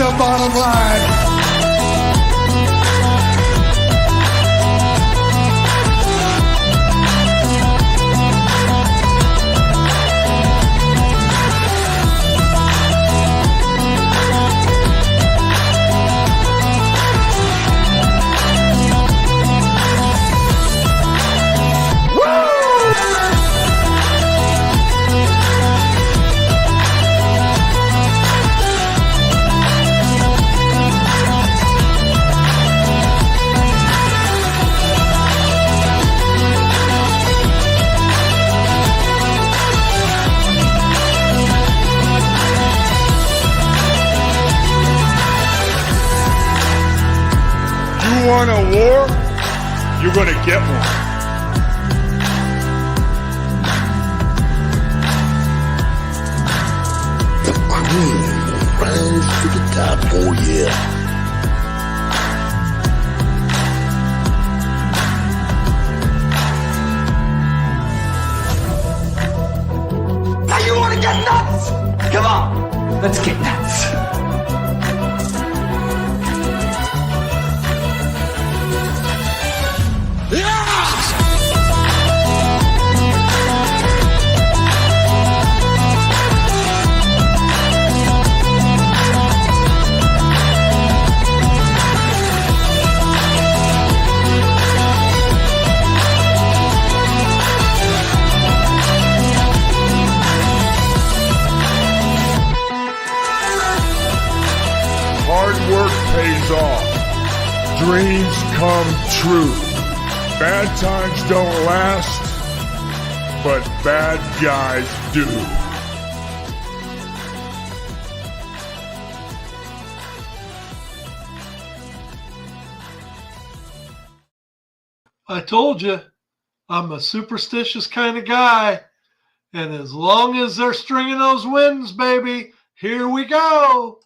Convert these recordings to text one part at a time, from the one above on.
the bottom line. You want a war? You're going to get one. The cream rise to the top, oh yeah. Now you want to get nuts? Come on, let's get nuts. Hard work pays off. Dreams come true. Bad times don't last, but bad guys do. I told you, I'm a superstitious kind of guy. And as long as they're stringing those wins, baby, here we go.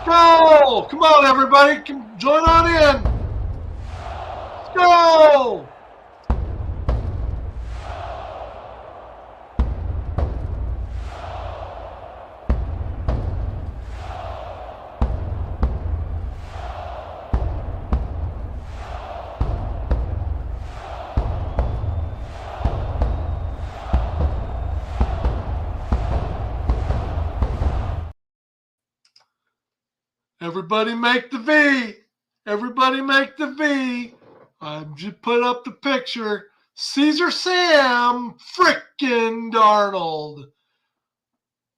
Go! Come on, everybody. Join on in. Let's go! Everybody make the V. Everybody make the V. I've just put up the picture. Caesar Sam frickin' Darnold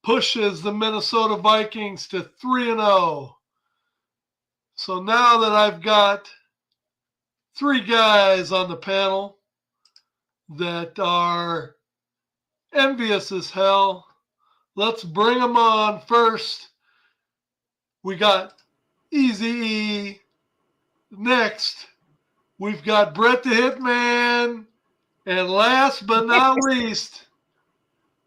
pushes the Minnesota Vikings to 3-0. So now that I've got three guys on the panel that are envious as hell, let's bring them on first. We got Easy E. Next, we've got Brett the Hitman. And last but not least,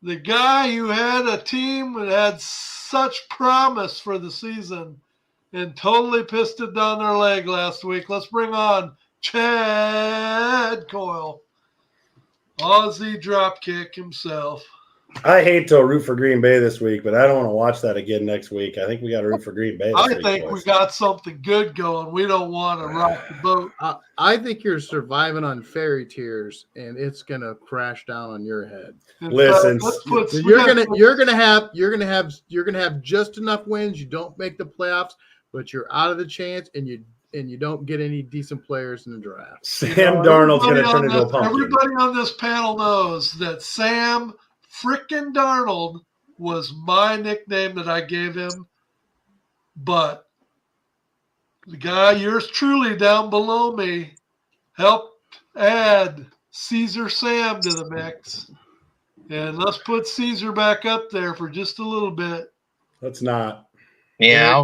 the guy who had a team that had such promise for the season and totally pissed it down their leg last week. Let's bring on Chad Coyle. Aussie dropkick himself. I hate to root for Green Bay this week, but I don't want to watch that again next week. I think we got to root for Green Bay. I think we got something good going. We don't want to rock the boat. I think you're surviving on fairy tears, and it's gonna crash down on your head. Listen, you're gonna have just enough wins. You don't make the playoffs, but you're out of the chance, and you don't get any decent players in the draft. Sam Darnold's going to turn into a pumpkin. Everybody on this panel knows that Sam frickin' Darnold was my nickname that I gave him, but the guy, yours truly, down below me, helped add Caesar Sam to the mix. And let's put Caesar back up there for just a little bit. Let's not. Yeah,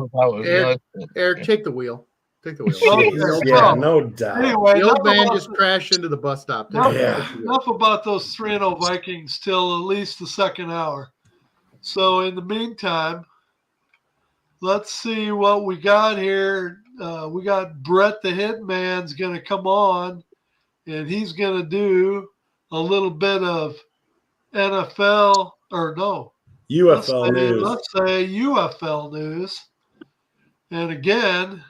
Eric, take the wheel. Take the wheel. Yeah, no doubt. Anyway, the old man just crashed into the bus stop. Enough about those 3-0 Vikings till at least the second hour. So in the meantime, let's see what we got here. We got Brett the Hitman's going to come on. and he's going to do a little bit of NFL or no, UFL news. Let's say UFL news. And again,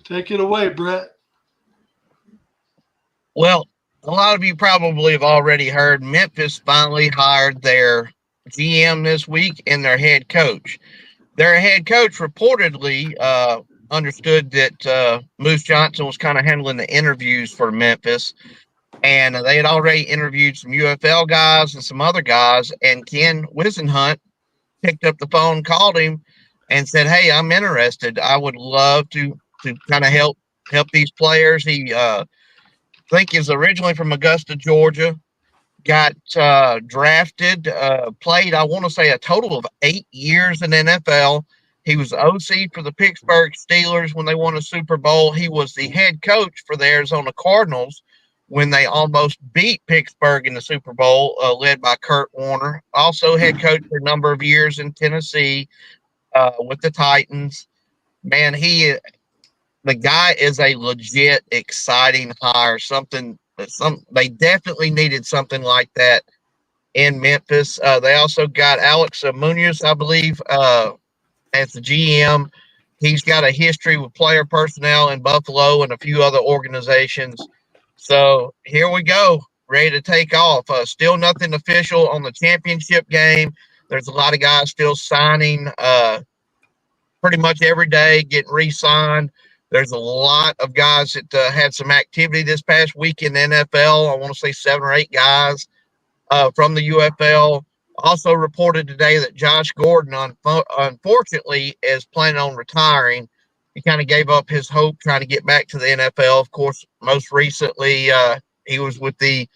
take it away, Brett. Well, a lot of you probably have already heard Memphis finally hired their GM this week and their head coach. Their head coach reportedly understood that Moose Johnson was kind of handling the interviews for Memphis, and they had already interviewed some UFL guys and some other guys, and Ken Wisenhunt picked up the phone, called him, and said, "Hey, I'm interested. I would love to kind of help these players." He I think is originally from Augusta, Georgia, got drafted, played, I want to say, a total of 8 years in NFL. He was OC for the Pittsburgh Steelers when they won a Super Bowl. He was the head coach for the Arizona Cardinals when they almost beat Pittsburgh in the Super Bowl, led by Kurt Warner. Also head coach for a number of years in Tennessee with the Titans. Man, the guy is a legit exciting hire. They definitely needed something like that in Memphis. They also got Alex Munoz, I believe, as the GM. He's got a history with player personnel in Buffalo and a few other organizations. So here we go, ready to take off. Still nothing official on the championship game. There's a lot of guys still signing pretty much every day, getting re-signed. There's a lot of guys that had some activity this past week in the NFL. I want to say 7 or 8 guys from the UFL. Also reported today that Josh Gordon, unfortunately, is planning on retiring. He kind of gave up his hope trying to get back to the NFL. Of course, most recently, he was with the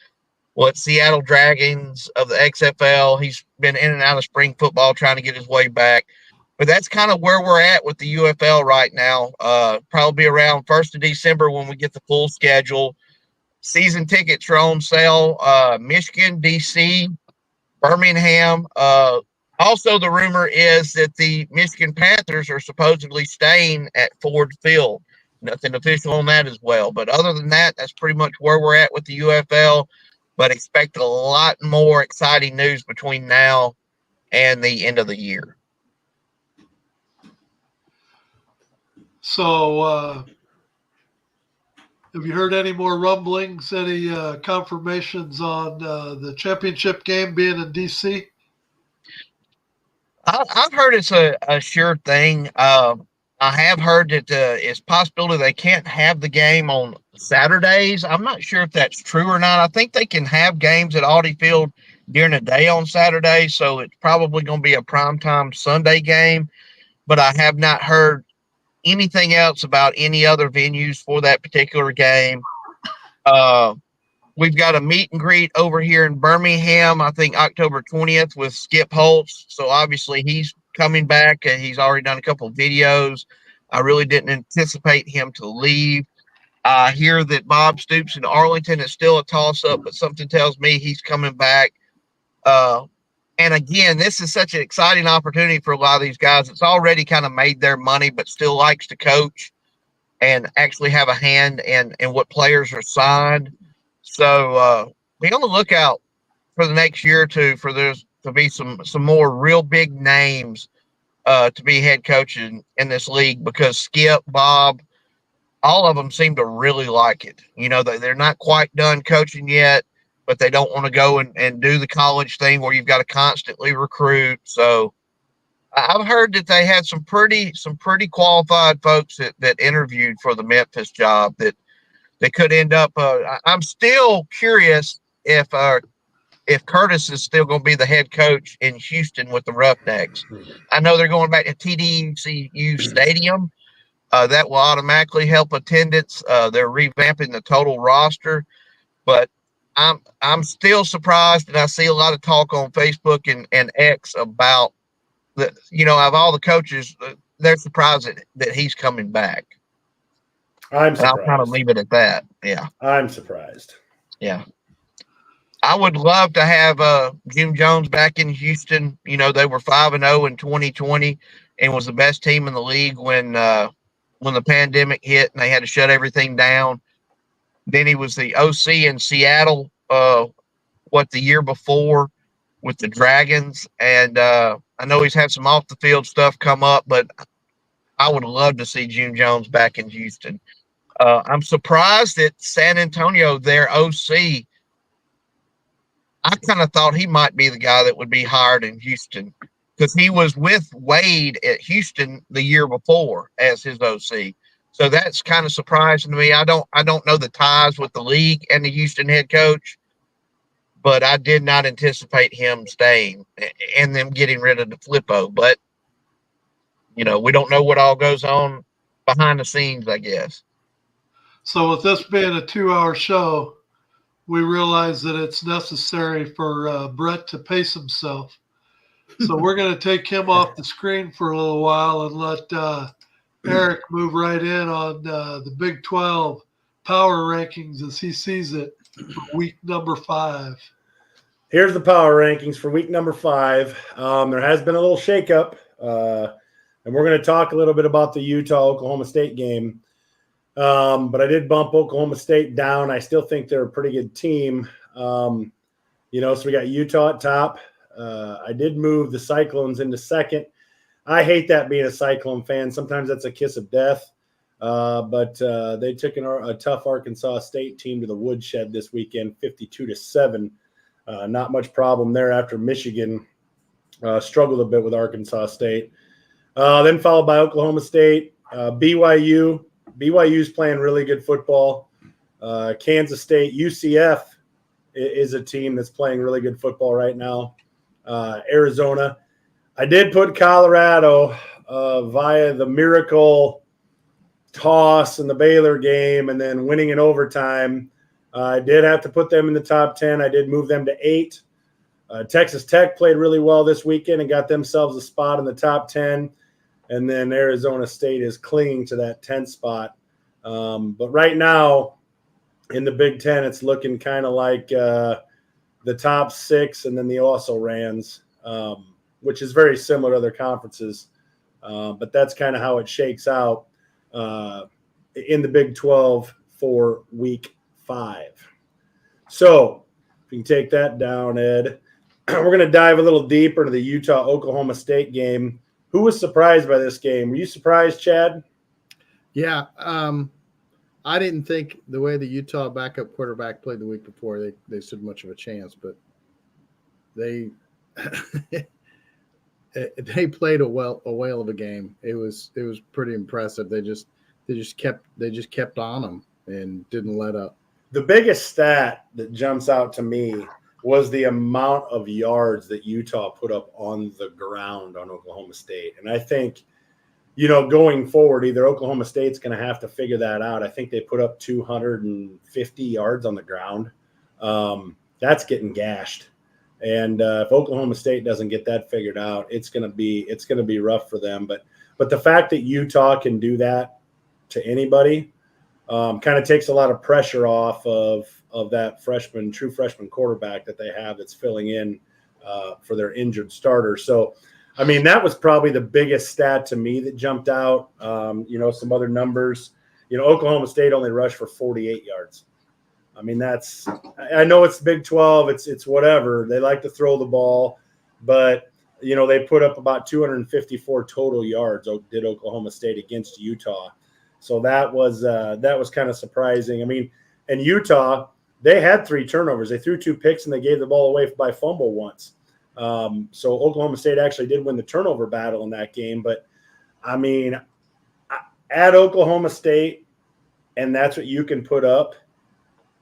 Seattle Dragons of the XFL. He's been in and out of spring football trying to get his way back. But that's kind of where we're at with the UFL right now. Probably around 1st of December when we get the full schedule. Season tickets are on sale. Michigan, D.C., Birmingham. Also, the rumor is that the Michigan Panthers are supposedly staying at Ford Field. Nothing official on that as well. But other than that, that's pretty much where we're at with the UFL. But expect a lot more exciting news between now and the end of the year. So, have you heard any more rumblings, any confirmations on the championship game being in D.C.? I've heard it's a sure thing. I have heard that it's possibility they can't have the game on Saturdays. I'm not sure if that's true or not. I think they can have games at Audi Field during the day on Saturday, so it's probably going to be a primetime Sunday game. But I have not heard anything else about any other venues for that particular game. We've got a meet and greet over here in Birmingham, I think October 20th with Skip Holtz. So obviously he's coming back. He's already done a couple of videos. I really didn't anticipate him to leave. I hear that Bob Stoops in Arlington is still a toss-up, but something tells me he's coming back. And again, this is such an exciting opportunity for a lot of these guys. It's already kind of made their money, but still likes to coach and actually have a hand in what players are signed. So be on the lookout for the next year or two for there to be some more real big names to be head coaching in this league, because Skip, Bob, all of them seem to really like it. You know, they're not quite done coaching yet, but they don't want to go and do the college thing where you've got to constantly recruit. So I've heard that they had some pretty qualified folks that interviewed for the Memphis job that could end up. I'm still curious if Curtis is still going to be the head coach in Houston with the Roughnecks. I know they're going back to TDECU Stadium. That will automatically help attendance. They're revamping the total roster, but I'm still surprised, and I see a lot of talk on Facebook and X about the, of all the coaches, they're surprised that he's coming back. I'm surprised. I'll kind of leave it at that. Yeah. I'm surprised. Yeah. I would love to have Jim Jones back in Houston. You know, they were 5-0 in 2020 and was the best team in the league when the pandemic hit and they had to shut everything down. Then he was the OC in Seattle, the year before with the Dragons. And I know he's had some off the field stuff come up, but I would love to see Jim Jones back in Houston. I'm surprised that San Antonio, their OC, I kind of thought he might be the guy that would be hired in Houston because he was with Wade at Houston the year before as his OC. So that's kind of surprising to me. I don't know the ties with the league and the Houston head coach, but I did not anticipate him staying and them getting rid of the Flippo. But, you know, we don't know what all goes on behind the scenes, I guess. So with this being a 2-hour show, we realize that it's necessary for Brett to pace himself. So we're going to take him off the screen for a little while and let Eric move right in on the Big 12 power rankings as he sees it for week number 5. Here's the power rankings for week number 5. There has been a little shakeup, and we're going to talk a little bit about the Utah-Oklahoma State game. But I did bump Oklahoma State down. I still think they're a pretty good team. So we got Utah at top. I did move the Cyclones into second. I hate that being a Cyclone fan. Sometimes that's a kiss of death. But they took a tough Arkansas State team to the woodshed this weekend, 52-7. Not much problem there after Michigan struggled a bit with Arkansas State. Then followed by Oklahoma State, BYU. BYU's playing really good football. Kansas State, UCF is a team that's playing really good football right now. Arizona. I did put Colorado via the miracle toss in the Baylor game and then winning in overtime. I did have to put them in the top 10. I did move them to 8. Texas Tech played really well this weekend and got themselves a spot in the top 10. And then Arizona State is clinging to that 10th spot. But right now in the Big Ten, it's looking kind of like the top 6 and then the also-rans, which is very similar to other conferences. But that's kind of how it shakes out in the Big 12 for week 5. So if you can take that down, Ed, we're going to dive a little deeper into the Utah-Oklahoma State game. Who was surprised by this game? Were you surprised, Chad? Yeah. I didn't think the way the Utah backup quarterback played the week before, they stood much of a chance, but they they played a whale of a game. It was pretty impressive. They just kept on them and didn't let up. The biggest stat that jumps out to me was the amount of yards that Utah put up on the ground on Oklahoma State. And I think, going forward, either Oklahoma State's going to have to figure that out. I think they put up 250 yards on the ground. That's getting gashed. And if Oklahoma State doesn't get that figured out, it's going to be rough for them. But the fact that Utah can do that to anybody kind of takes a lot of pressure off of that true freshman quarterback that they have that's filling in for their injured starter. So, I mean, that was probably the biggest stat to me that jumped out. Some other numbers. Oklahoma State only rushed for 48 yards. I mean, I know it's Big 12. It's whatever. They like to throw the ball, but they put up about 254 total yards. Did Oklahoma State against Utah? So that was kind of surprising. I mean, and Utah, they had 3 turnovers. They threw 2 picks and they gave the ball away by fumble once. So Oklahoma State actually did win the turnover battle in that game. But I mean, at Oklahoma State, and that's what you can put up.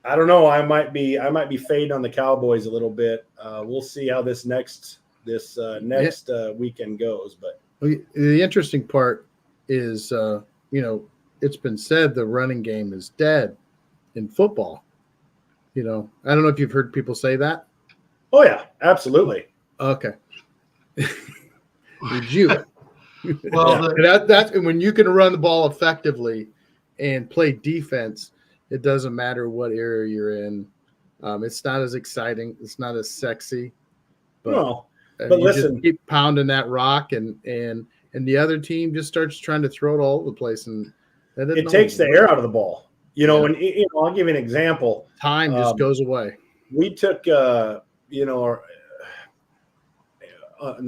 I don't know. I might be fading on the Cowboys a little bit. We'll see how this next weekend goes. But the interesting part is, it's been said the running game is dead in football. I don't know if you've heard people say that. Oh yeah, absolutely. Okay. Did you? Well, that's when you can run the ball effectively and play defense. It doesn't matter what area you're in. It's not as exciting. It's not as sexy. But, No, but but you listen, just keep pounding that rock, and the other team just starts trying to throw it all over the place, and that it takes the air out of the ball. You know, and I'll give you an example. Time just goes away. We took, the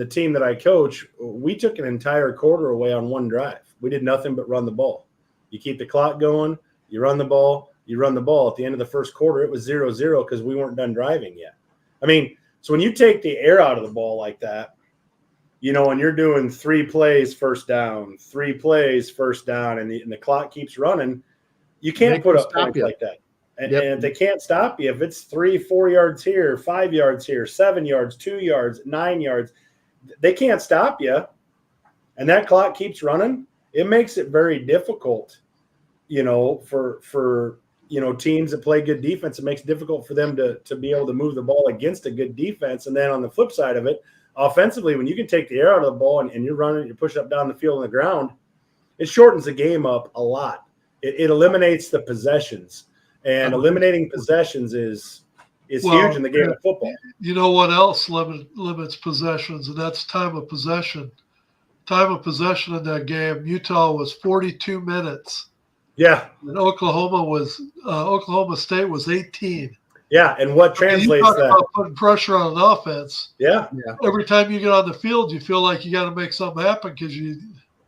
team that I coach, we took an entire quarter away on one drive. We did nothing but run the ball. You keep the clock going, you run the ball, you run the ball. At the end of the first quarter, it was 0-0 because we weren't done driving yet. I mean, so when you take the air out of the ball like that, you know, and you're doing 3 plays first down, 3 plays first down, and the clock keeps running, you can't put up points like that. And if they can't stop you, if it's 3-4 yards here, 5 yards here, 7 yards, 2 yards, 9 yards, they can't stop you. And that clock keeps running. It makes it very difficult, you know, for you know, teams that play good defense. It makes it difficult for them to be able to move the ball against a good defense. And then on the flip side of it, offensively, when you can take the air out of the ball and you're running, you push up down the field on the ground, it shortens the game up a lot. It eliminates the possessions. And eliminating possessions is huge in the game of football. You know what else limits possessions, and that's time of possession. Time of possession in that game, Utah was 42 minutes. Yeah. And Oklahoma State was 18. Yeah, and what translates you talk that? about putting pressure on an offense. Yeah. Every time you get on the field, you feel like you got to make something happen because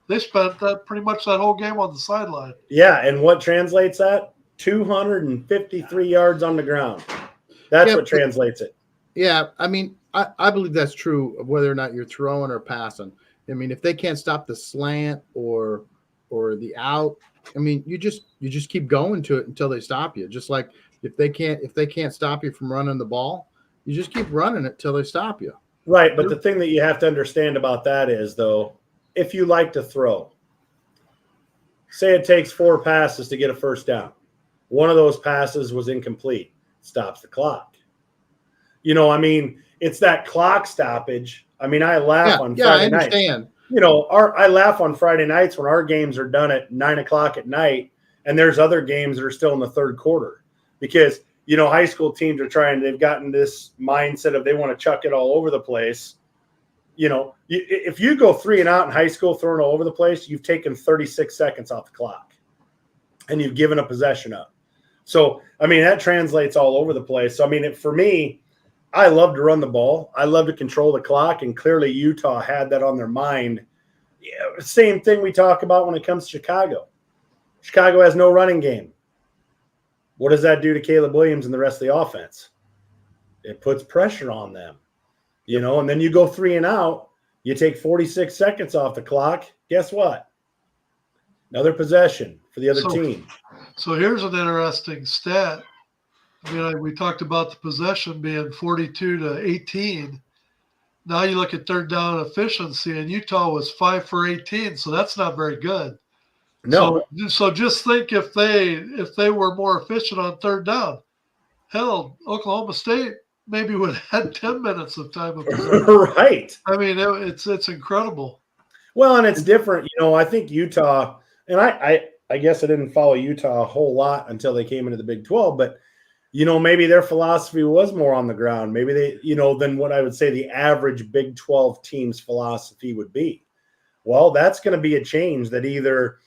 they spent pretty much that whole game on the sideline. Yeah, and what translates that? 253 yards on the ground. That's what translates it. Yeah, I mean, I believe that's true of whether or not you're throwing or passing. I mean, if they can't stop the slant or the out, I mean, you just keep going to it until they stop you. Just like if they can't stop you from running the ball, you just keep running it till they stop you. Right, but the thing that you have to understand about that is, though, if you like to throw, say it takes 4 passes to get a first down. One of those passes was incomplete. Stops the clock. You know, I mean, it's that clock stoppage. I mean, I laugh on Friday nights. I understand. You know, I laugh on Friday nights when our games are done at 9:00 at night, and there's other games that are still in the third quarter because, you know, high school teams are they've gotten this mindset of they want to chuck it all over the place. You know, if you go 3 and out in high school throwing all over the place, you've taken 36 seconds off the clock and you've given a possession up. So, I mean, that translates all over the place. So, I mean, for me, I love to run the ball. I love to control the clock, and clearly Utah had that on their mind. Yeah, same thing we talk about when it comes to Chicago. Chicago has no running game. What does that do to Caleb Williams and the rest of the offense? It puts pressure on them, you know, and then you go 3 and out. You take 46 seconds off the clock. Guess what? Another possession for the other team. So here's an interesting stat. I mean, we talked about the possession being 42 to 18. Now you look at third down efficiency, and Utah was 5 for 18, so that's not very good. No. So just think if they were more efficient on third down, hell, Oklahoma State maybe would have had 10 minutes of time of possession. Right. I mean, it's incredible. Well, and it's different. You know, I think Utah, and I guess I didn't follow Utah a whole lot until they came into the Big 12, but, you know, maybe their philosophy was more on the ground. Maybe they, you know, than what I would say the average Big 12 team's philosophy would be. Well, that's going to be a change that either,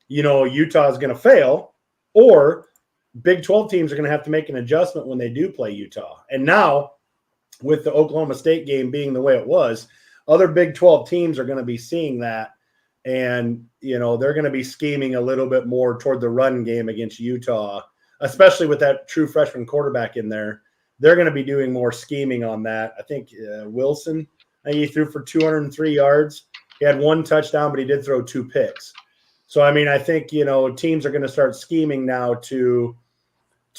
you know, Utah is going to fail, or Big 12 teams are going to have to make an adjustment when they do play Utah. And now, with the Oklahoma State game being the way it was, other Big 12 teams are going to be seeing that. And, you know, they're going to be scheming a little bit more toward the run game against Utah, especially with that true freshman quarterback in there. They're going to be doing more scheming on that. I think Wilson, he threw for 203 yards. He had 1 touchdown, but he did throw 2 picks. So, I mean, I think, you know, teams are going to start scheming now to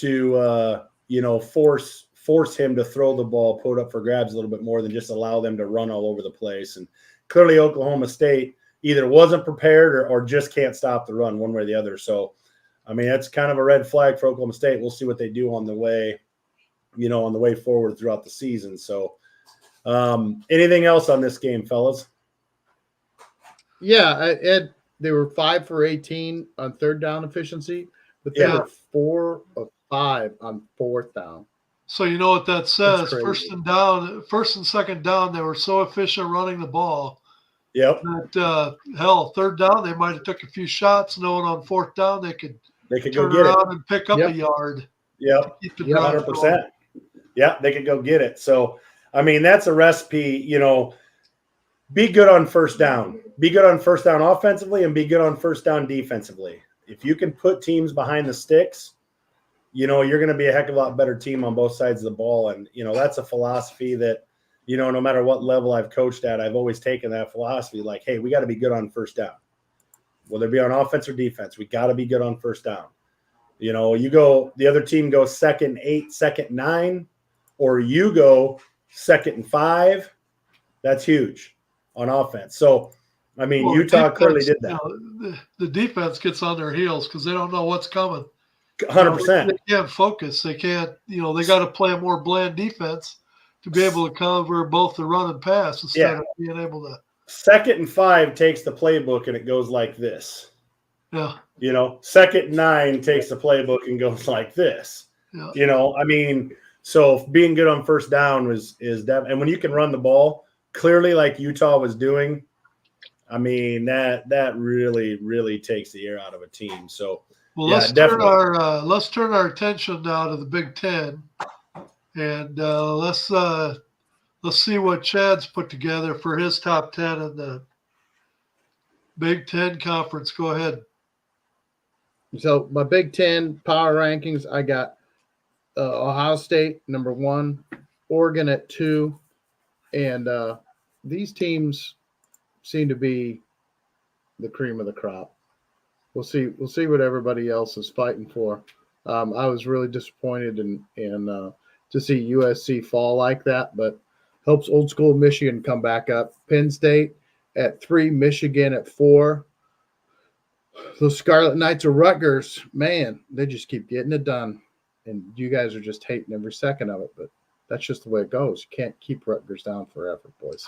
you know, force him to throw the ball, put up for grabs a little bit more than just allow them to run all over the place. And clearly Oklahoma State either wasn't prepared or just can't stop the run one way or the other. So, I mean, that's kind of a red flag for Oklahoma State. We'll see what they do on the way forward throughout the season. So, anything else on this game, fellas? Yeah, Ed, they were 5 for 18 on third down efficiency, but they were 4 of 5 on fourth down. So you know what that says? crazy. First and second down, they were so efficient running the ball Yep. that hell, third down they might have took a few shots, knowing on fourth down they could They could go turn get it. around and pick up Yep. a yard. Yep. Keep the Yep. drive 100%. going. Yeah, they could go get it. So, I mean, that's a recipe, you know, be good on first down. Be good on first down offensively and be good on first down defensively. If you can put teams behind the sticks, you know, you're going to be a heck of a lot better team on both sides of the ball. And, you know, that's a philosophy that, you know, no matter what level I've coached at, I've always taken that philosophy. Like, hey, we got to be good on first down. Whether it be on offense or defense, we got to be good on first down. You know, the other team goes 2nd and 8, 2nd and 9, or you go 2nd and 5. That's huge on offense. So, I mean, Well, Utah the clearly defense, did that. you know, the defense gets on their heels because they don't know what's coming. 100%. They can't focus. They can't, you know, they got to play a more bland defense to be able to cover both the run and pass instead of being able to. 2nd and 5 takes the playbook and it goes like this. Yeah. You know, 2nd and 9 takes the playbook and goes like this. Yeah. You know, I mean, so being good on first down is and when you can run the ball clearly like Utah was doing, I mean, that really takes the air out of a team. So, Well, yeah, let's turn our attention now to the Big Ten, and let's see what Chad's put together for his top 10 in the Big Ten Conference. Go ahead. So my Big Ten power rankings, I got Ohio State number 1, Oregon at 2, and these teams seem to be the cream of the crop. We'll see what everybody else is fighting for. I was really disappointed in to see USC fall like that, but helps old school Michigan come back up. Penn State at 3, Michigan at 4. Those Scarlet Knights of Rutgers, man, they just keep getting it done. And you guys are just hating every second of it, but that's just the way it goes. You can't keep Rutgers down forever, boys.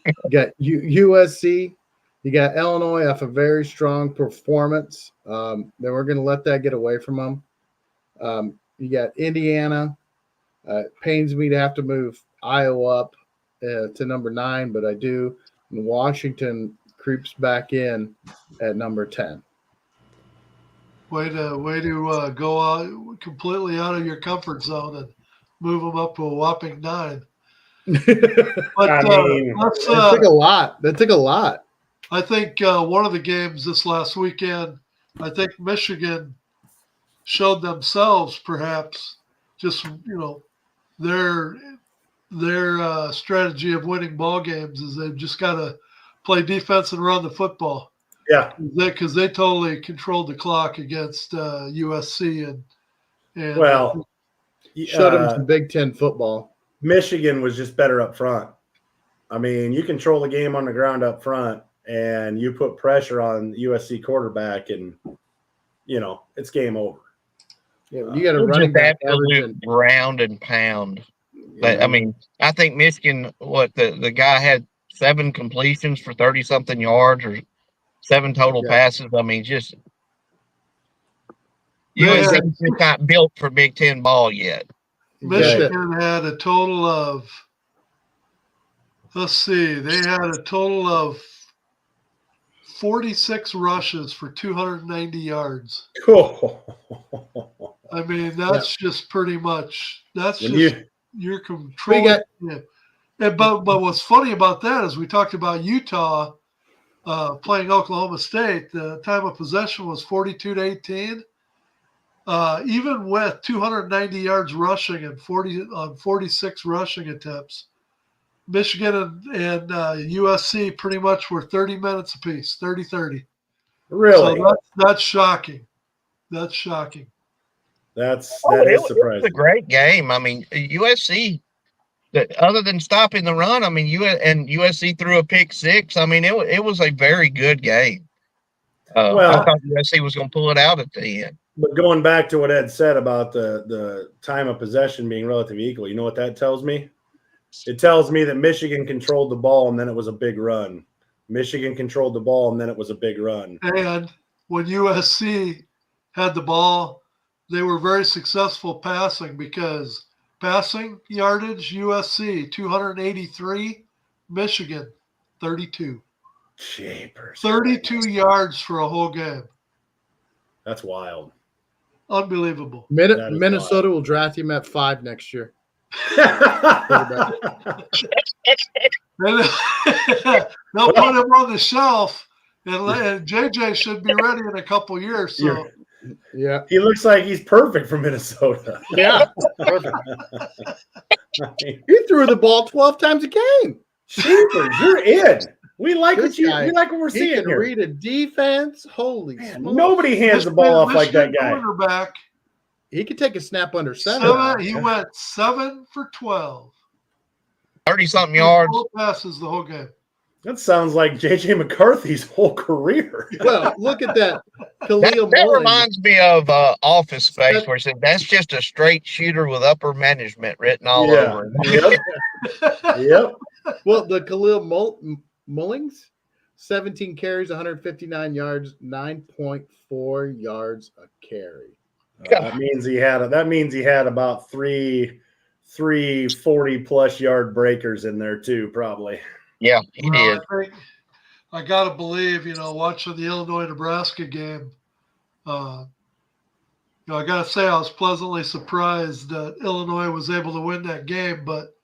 You got USC, you got Illinois off a very strong performance. They weren't going to let that get away from them. You got Indiana. It pains me to have to move Iowa up to number 9, but I do. And Washington creeps back in at number 10. Way to go out completely out of your comfort zone and move them up to a whopping 9. But I mean, That took a lot. That took a lot. I think one of the games this last weekend, I think Michigan showed themselves perhaps just, you know, their strategy of winning ball games is they've just got to play defense and run the football. yeah, Because they totally controlled the clock against USC and well, Showed them some Big Ten football. Michigan was just better up front. I mean, you control the game on the ground up front and you put pressure on USC quarterback and, you know, it's game over. Yeah, you got a It was running just back absolute averaging. ground and pound. But, I mean, I think Michigan, the guy had 7 completions for 30-something yards or 7 total Yeah. passes. I mean, just Yeah. USC's just not built for Big Ten ball yet. Michigan had a total of, let's see, they had a total of 46 rushes for 290 yards. I mean, that's just pretty much, that's When just, you- you're controlling. But what's funny about that is we talked about Utah playing Oklahoma State. The time of possession was 42-18. Even with 290 yards rushing and 46 rushing attempts, Michigan and USC pretty much were 30 minutes apiece, 30-30. Really? So that's shocking. That's shocking. That It is was a surprising. great game. I mean, USC, other than stopping the run, I mean, USC threw a pick 6. I mean, it was a very good game. I thought USC was going to pull it out at the end. But going back to what Ed said about the time of possession being relatively equal, you know what that tells me? It tells me that Michigan controlled the ball and then it was a big run. Michigan controlled the ball and then it was a big run. And when USC had the ball, they were very successful passing because passing yardage, USC 283, Michigan 32. Jeepers. 32 yards for a whole game. That's wild. Unbelievable. That is Minnesota will draft him at 5 next year. And they'll put him on the shelf, and JJ should be ready in a couple years. So Yeah. He looks like he's perfect for Minnesota. Yeah. Perfect. He threw the ball 12 times a game. Jeepers, you're in. We like This guy, we like what we're He seeing can here. read a defense. Holy Man, smokes. nobody hands the ball off like that guy. Quarterback. He could take a snap under center. He went 7 for 12. 30-something yards. 12 passes the whole game. That sounds like J.J. McCarthy's whole career. Well, look at that. That, Khalil that Mullins. reminds me of Office Space, where it said that's just a straight shooter with upper management written all over him. Yep. Yep. Well, the Khalil Mullings, 17 carries, 159 yards, 9.4 yards a carry. That means he had about three 40-plus yard breakers in there too, probably. Yeah, he did. I got to believe, watching the Illinois-Nebraska game, I got to say I was pleasantly surprised that Illinois was able to win that game, but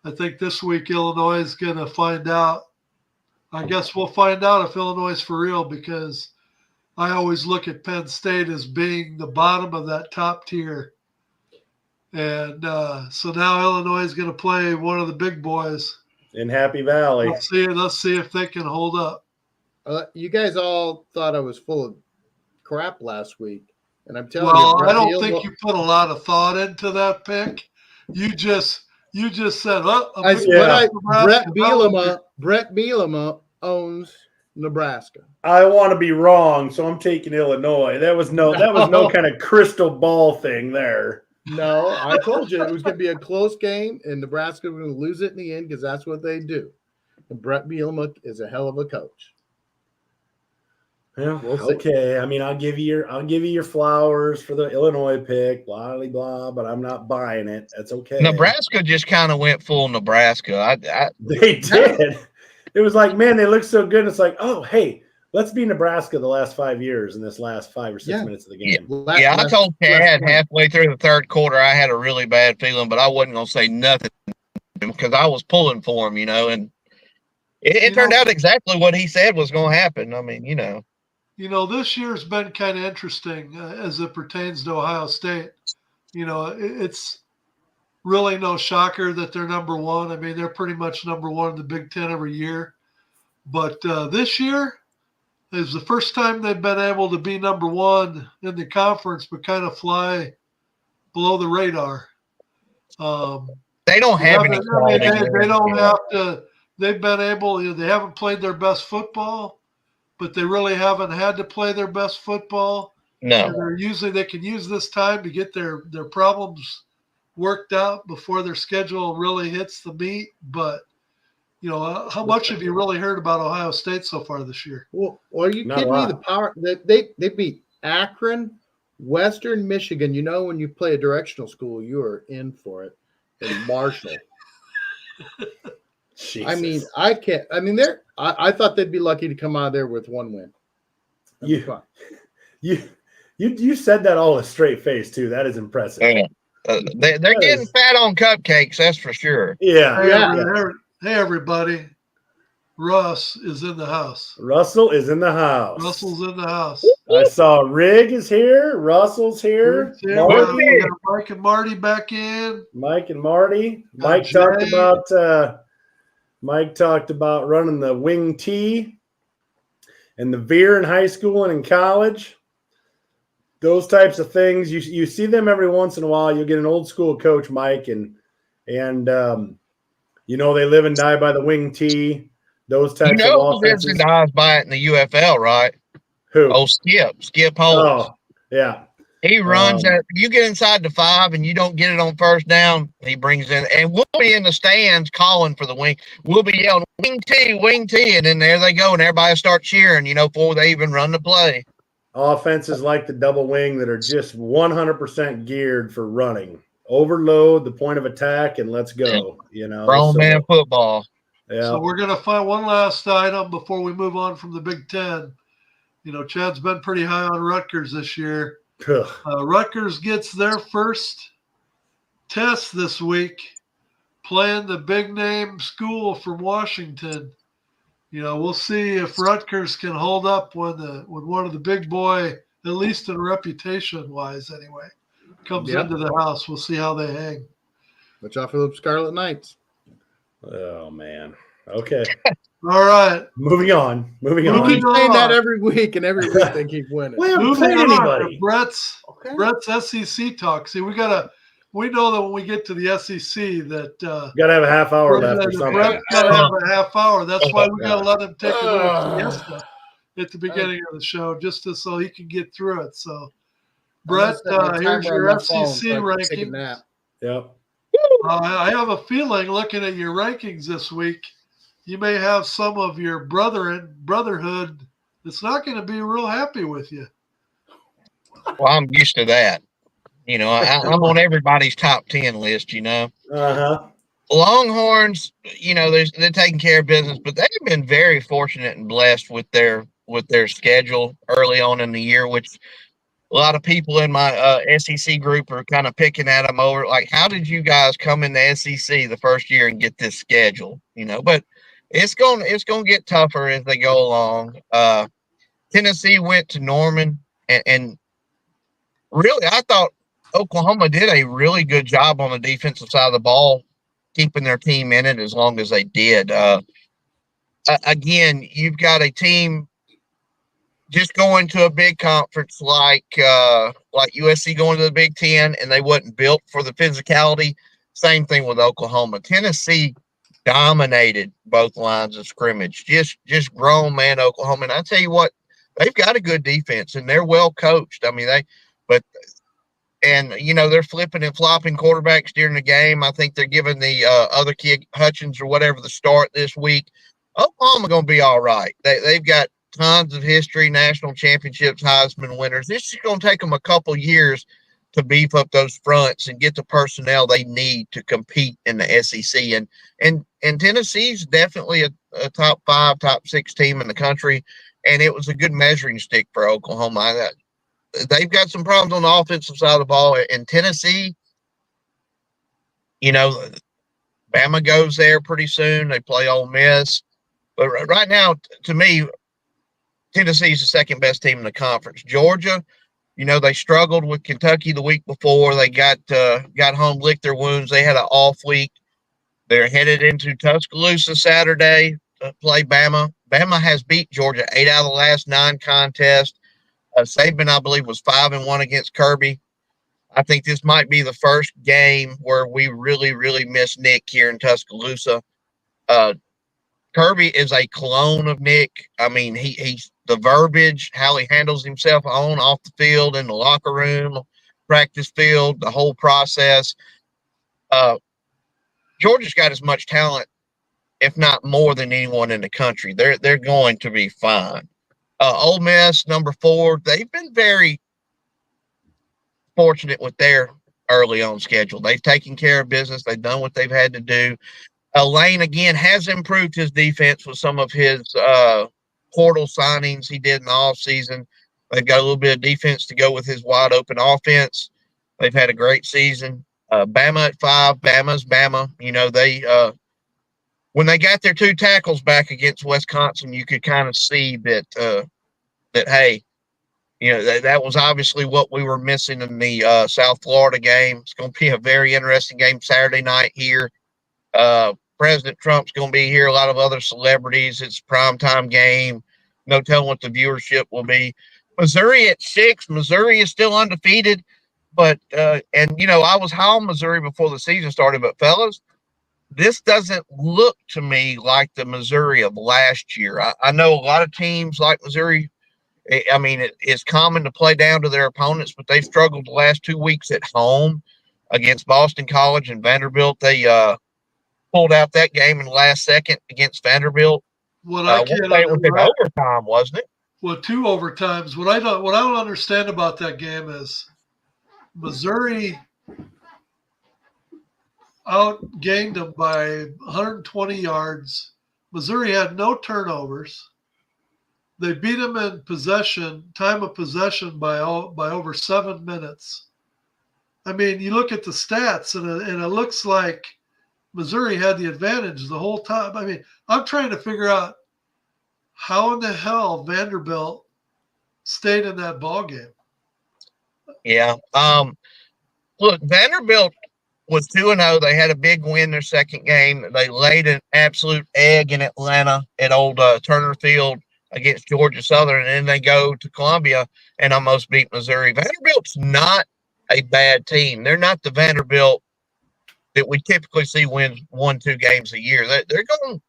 I think this week Illinois is going to find out. I guess we'll find out if Illinois is for real, because I always look at Penn State as being the bottom of that top tier. And so now Illinois is going to play one of the big boys in Happy Valley. Let's see if they can hold up. You guys all thought I was full of crap last week, and I'm telling Well, you, I don't think you put a lot of thought into that pick. You just said, Brett Bielema owns Nebraska. I want to be wrong, so I'm taking Illinois. That was no kind of crystal ball thing there. No, I told you it was going to be a close game, and Nebraska was going to lose it in the end because that's what they do. And Brett Bielema is a hell of a coach. Yeah, We'll see. okay. I mean, I'll give you your flowers for the Illinois pick, blah blah blah. But I'm not buying it. That's okay. Nebraska just kind of went full Nebraska. They did. It was like, man, they look so good. It's like, oh, hey, let's be Nebraska the last 5 years in this last 5 or 6 minutes of the game. I told Chad halfway through the third quarter I had a really bad feeling, but I wasn't going to say nothing because I was pulling for him, and it turned out exactly what he said was going to happen. I mean, this year's been kind of interesting as it pertains to Ohio State. It's really no shocker that they're number one. I mean, they're pretty much number one in the Big Ten every year. But this year is the first time they've been able to be number one in the conference, but kind of fly below the radar. They don't have any quality. They don't have to. They've been able. They haven't played their best football, but they really haven't had to play their best football. No. They can use this time to get their problems worked out before their schedule really hits the meat. But how much have you really heard about Ohio State so far this year? Well, are you Not kidding a me? lot. The power that they beat Akron, Western Michigan. When you play a directional school, you are in for it. And Marshall. Jesus. I mean, I can't. I mean, I thought they'd be lucky to come out of there with one win. That'd be fun. You said that all with a straight face too. That is impressive. Yeah. They're getting fat on cupcakes, that's for sure. Yeah. Hey, everybody. Russ is in the house. Russell is in the house. Russell's in the house. I saw Rig is here. Russell's here. Yeah, Marty, we got Mike and Marty back in. Mike and Marty. Got Mike talked about running the wing tee and the veer in high school and in college. Those types of things, you see them every once in a while. You'll get an old school coach, Mike, and they live and die by the wing tee. Those types of Who lives offenses. and dies by it in the UFL, right? Who? Oh, Skip Holtz. Oh, yeah. He runs that. You get inside the 5 and you don't get it on first down, he brings in, and we'll be in the stands calling for the wing. We'll be yelling, wing tee, and then there they go, and everybody starts cheering, before they even run the play. offenses like the double wing that are just 100% geared for running. Overload the point of attack and let's go. You know, Grown man football. Yeah. So we're going to find one last item before we move on from the Big Ten. You know, Chad's been pretty high on Rutgers this year. Rutgers gets their first test this week, playing the big name school from Washington. You know, we'll see if Rutgers can hold up when one of the big boy, at least in reputation wise anyway, comes into the house. We'll see how they hang. Watch out for the Scarlet Knights. Oh man. Okay. All right. Moving on. We keep saying that every week, and every week they keep winning. We haven't Moving played on anybody. to Brett's SEC talk. See, we know that when we get to the SEC that Gotta have a half hour left or something. Brett's gotta have a half hour. That's why we gotta let him take a little siesta at the beginning of the show, just so he can get through it. So, Brett, here's your SEC ranking. Yep. I have a feeling, looking at your rankings this week, you may have some of your brotherhood that's not going to be real happy with you. Well, I'm used to that. You know, I'm on everybody's top 10 list, you know. Uh-huh. Longhorns, you know, they're taking care of business, but they've been very fortunate and blessed with their schedule early on in the year, which a lot of people in my SEC group are kind of picking at them over, like, how did you guys come in the SEC the first year and get this schedule? You know, but it's going to get tougher as they go along. Tennessee went to Norman, and really, I thought Oklahoma did a really good job on the defensive side of the ball, keeping their team in it as long as they did. Again, you've got a team just going to a big conference like USC going to the Big Ten, and they wasn't built for the physicality. Same thing with Oklahoma. Tennessee dominated both lines of scrimmage. Just grown man Oklahoma. And I tell you what, they've got a good defense, and they're well coached. I mean, you know, they're flipping and flopping quarterbacks during the game. I think they're giving the other kid, Hutchins or whatever, the start this week. Oklahoma going to be all right. They've got tons of history, national championships, Heisman winners. This is going to take them a couple years to beef up those fronts and get the personnel they need to compete in the SEC. And Tennessee's definitely a top 5, top 6 team in the country, and it was a good measuring stick for Oklahoma. They've got some problems on the offensive side of the ball. In Tennessee, you know, Bama goes there pretty soon. They play Ole Miss. But right now, to me, Tennessee's the second best team in the conference. Georgia, you know, they struggled with Kentucky the week before. They got home, licked their wounds. They had an off week. They're headed into Tuscaloosa Saturday to play Bama. Bama has beat Georgia 8 out of the last 9 contests. Saban, I believe, was 5-1 against Kirby. I think this might be the first game where we really, really miss Nick here in Tuscaloosa. Kirby is a clone of Nick. I mean, he's the verbiage, how he handles himself on, off the field, in the locker room, practice field, the whole process. Georgia's got as much talent, if not more, than anyone in the country. They're going to be fine. Ole Miss, number 4, they've been very fortunate with their early on schedule. They've taken care of business. They've done what they've had to do. Lane, again, has improved his defense with some of his portal signings he did in the offseason. They've got a little bit of defense to go with his wide-open offense. They've had a great season. Bama at 5. Bama's Bama. You know, they when they got their 2 tackles back against Wisconsin, you could kind of see that, hey, you know, that was obviously what we were missing in the South Florida game. It's going to be a very interesting game Saturday night here. President Trump's going to be here, a lot of other celebrities. It's a primetime game. No telling what the viewership will be. Missouri at 6. Missouri is still undefeated. But, and, you know, I was high on Missouri before the season started. But, fellas, this doesn't look to me like the Missouri of last year. I know a lot of teams like Missouri. I mean, it's common to play down to their opponents, but they've struggled the last 2 weeks at home against Boston College and Vanderbilt. They pulled out that game in the last second against Vanderbilt. What I can't it was in overtime, wasn't it? Well, 2 overtimes. What I don't understand about that game is Missouri outgained them by 120 yards. Missouri had no turnovers. They beat them in time of possession by over 7 minutes. I mean, you look at the stats, and it looks like Missouri had the advantage the whole time. I mean, I'm trying to figure out how in the hell Vanderbilt stayed in that ball game. Yeah. Look, Vanderbilt was 2-0. They had a big win their second game. They laid an absolute egg in Atlanta at old Turner Field against Georgia Southern, and then they go to Columbia and almost beat Missouri. Vanderbilt's not a bad team. They're not the Vanderbilt that we typically see win 1-2 games a year. They're going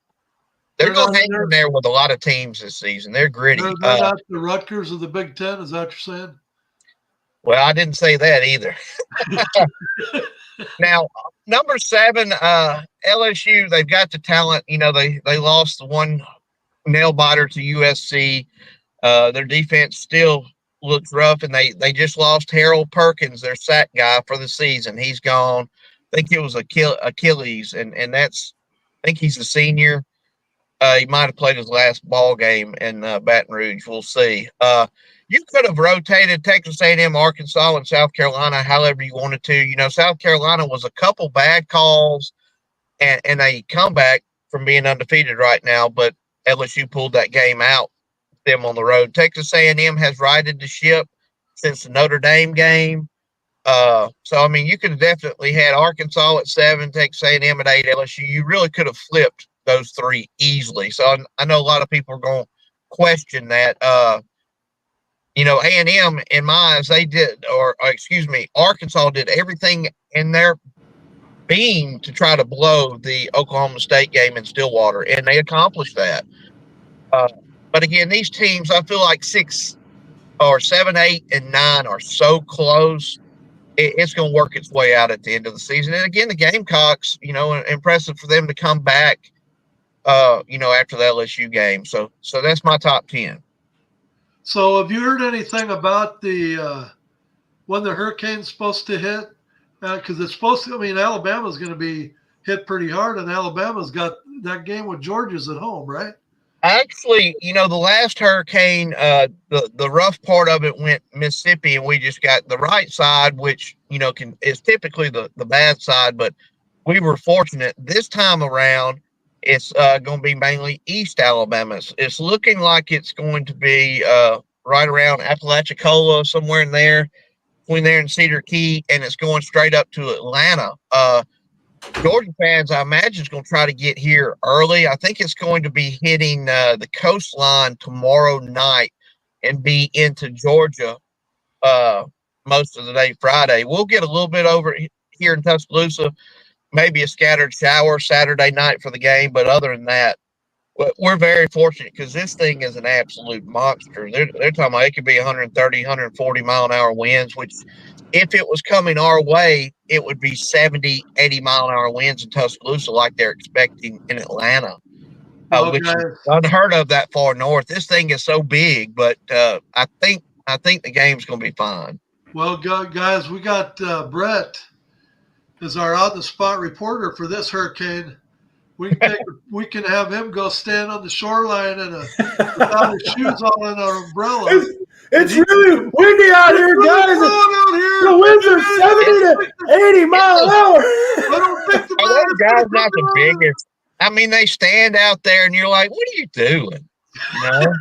to hang in there with a lot of teams this season. They're gritty. They're not the Rutgers of the Big Ten. Is that what you're saying? Well, I didn't say that either. Now, number 7, LSU. They've got the talent. You know, they lost the one nail biter to USC. Their defense still looks rough, and they just lost Harold Perkins, their sack guy, for the season. He's gone. I think it was Achilles, and that's. I think he's a senior. He might have played his last ball game in Baton Rouge. We'll see. You could have rotated Texas A&M, Arkansas, and South Carolina however you wanted to. You know, South Carolina was a couple bad calls and a comeback from being undefeated right now, but LSU pulled that game out, them on the road. Texas A&M has righted the ship since the Notre Dame game. So, I mean, you could have definitely had Arkansas at 7, Texas A&M at 8, LSU. You really could have flipped those 3 easily. So I know a lot of people are going to question that. You know, A&M, in my eyes, Arkansas did everything in their being to try to blow the Oklahoma State game in Stillwater, and they accomplished that. But again, these teams, I feel like 6 or 7, 8, and 9 are so close. It's going to work its way out at the end of the season. And again, the Gamecocks, you know, impressive for them to come back, you know, after the LSU game. So that's my top 10. So have you heard anything about the when the hurricane's supposed to hit? Because it's supposed to. I mean, Alabama's going to be hit pretty hard, and Alabama's got that game with Georgia's at home, right? Actually, you know, the last hurricane, the rough part of it went Mississippi, and we just got the right side, which, you know, is typically the bad side. But we were fortunate this time around. It's going to be mainly East Alabama. It's looking like it's going to be right around Apalachicola, somewhere in there, between there and Cedar Key, and it's going straight up to Atlanta. Georgia fans, I imagine, is going to try to get here early. I think it's going to be hitting the coastline tomorrow night and be into Georgia most of the day Friday. We'll get a little bit over here in Tuscaloosa, maybe a scattered shower Saturday night for the game, but other than that, we're very fortunate because this thing is an absolute monster. They're talking about it could be 130, 140 mile-an-hour winds, which if it was coming our way, it would be 70, 80 mile-an-hour winds in Tuscaloosa like they're expecting in Atlanta, which is unheard of that far north. This thing is so big, but I think the game's going to be fine. Well, guys, we got Brett is our on-the-spot reporter for this hurricane. We can have him go stand on the shoreline without his shoes on and an umbrella. It's really windy out here, guys. The winds are 70 to 80 miles an hour. I don't think those guys not the biggest. I mean, they stand out there, and you're like, "What are you doing?" You know?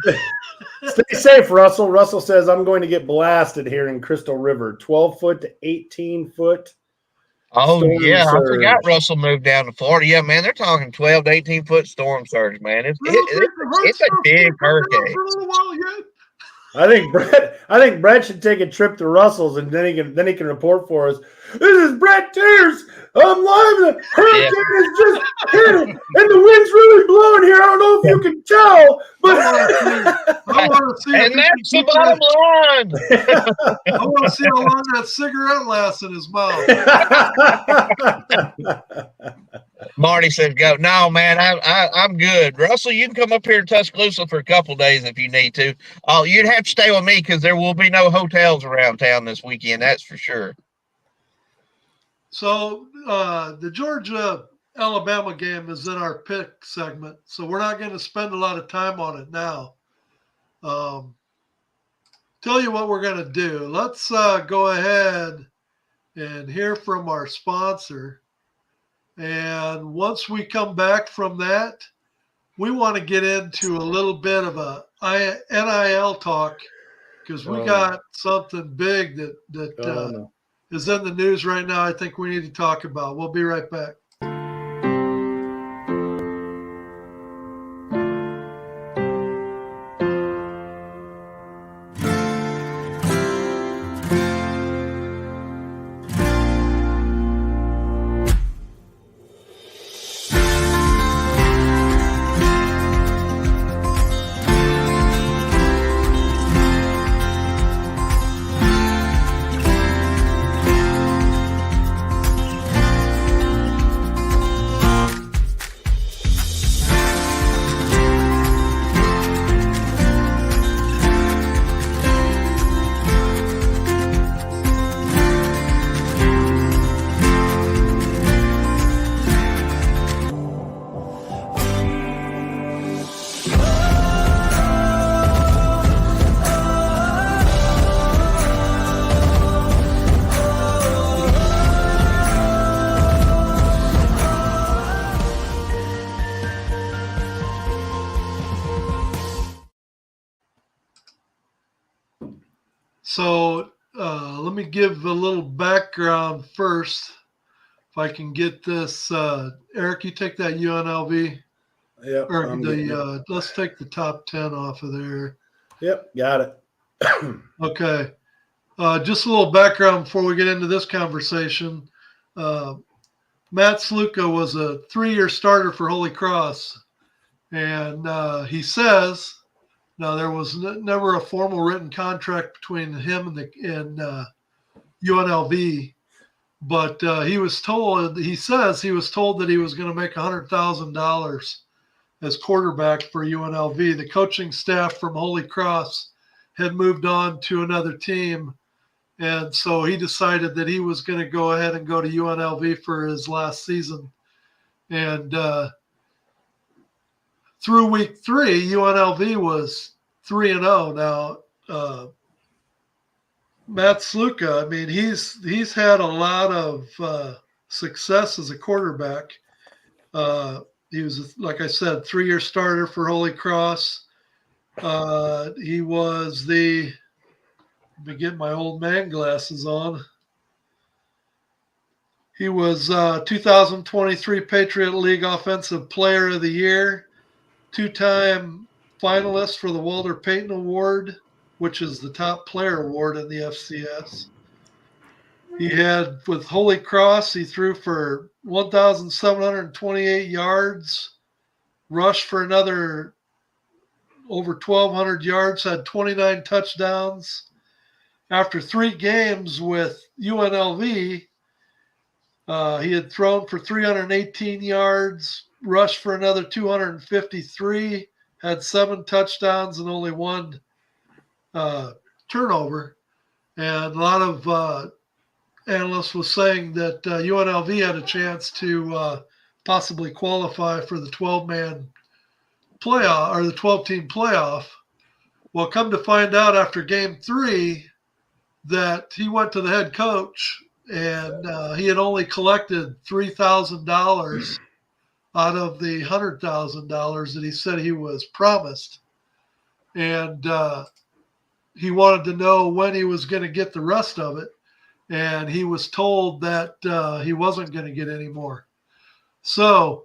Stay safe, Russell. Russell says I'm going to get blasted here in Crystal River. 12 foot to 18 foot. Oh, yeah. Surge. I forgot Russell moved down to Florida. Yeah, man, they're talking 12 to 18-foot storm surge, man. It's a big hurricane. I think Brett should take a trip to Russell's, and then he can report for us. This is Brett Tears. I'm live. The hurricane is just hit it, and the wind's really blowing here. I don't know if you can tell, but I want to see. And that's the bottom line. I want to see how long that cigarette lasts in his mouth. Marty says go. No, man, I'm good. Russell, you can come up here to Tuscaloosa for a couple days if you need to. Oh, you'd have to stay with me because there will be no hotels around town this weekend. That's for sure. So the Georgia Alabama game is in our pick segment, so we're not going to spend a lot of time on it now. Tell you what we're going to do. Let's go ahead and hear from our sponsor. And once we come back from that, we want to get into a little bit of a NIL talk because we got something big that is in the news right now I think we need to talk about. We'll be right back. So let me give a little background first. If I can get this, Eric, you take that UNLV. Yep. Or let's take the top 10 off of there. Yep, got it. Okay. Just a little background before we get into this conversation. Matt Sluka was a 3-year starter for Holy Cross. And he says, now there was never a formal written contract between him and UNLV, but he says he was told that he was going to make $100,000 as quarterback for UNLV. The coaching staff from Holy Cross had moved on to another team, and so he decided that he was going to go ahead and go to UNLV for his last season. And through week 3, UNLV was 3-0. Now, Matt Sluka, I mean, he's had a lot of success as a quarterback. He was, like I said, 3-year starter for Holy Cross. He was let me get my old man glasses on. He was 2023 Patriot League Offensive Player of the Year, 2-time finalist for the Walter Payton Award, which is the top player award in the FCS. He had, with Holy Cross, he threw for 1,728 yards, rushed for another over 1,200 yards, had 29 touchdowns. After 3 games with UNLV, he had thrown for 318 yards, rushed for another 253, had 7 touchdowns and only 1 turnover. And a lot of analysts was saying that UNLV had a chance to possibly qualify for the 12-man playoff or the 12-team playoff. Well, come to find out after game 3 that he went to the head coach and he had only collected $3,000 out of the $100,000 that he said he was promised. And he wanted to know when he was going to get the rest of it. And he was told that he wasn't going to get any more. So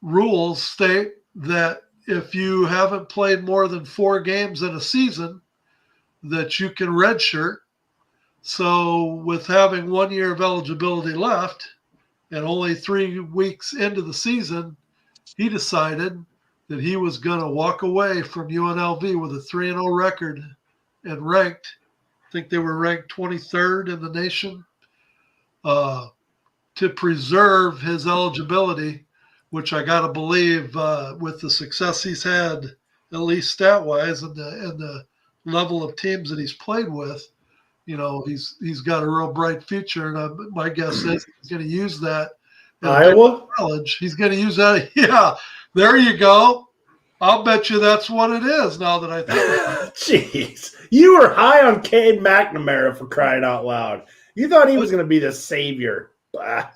rules state that if you haven't played more than 4 games in a season, that you can redshirt. So with having 1 year of eligibility left and only 3 weeks into the season, he decided that he was going to walk away from UNLV with a 3-0 record and ranked, I think they were ranked 23rd in the nation. to preserve his eligibility, which I got to believe with the success he's had, at least stat-wise, and the level of teams that he's played with, he's got a real bright future. And my guess is he's going to use that. Iowa? College. He's going to use that. Yeah, there you go. I'll bet you that's what it is now that I think about it. Jeez. You were high on Cade McNamara, for crying out loud. You thought he was going to be the savior. Bah.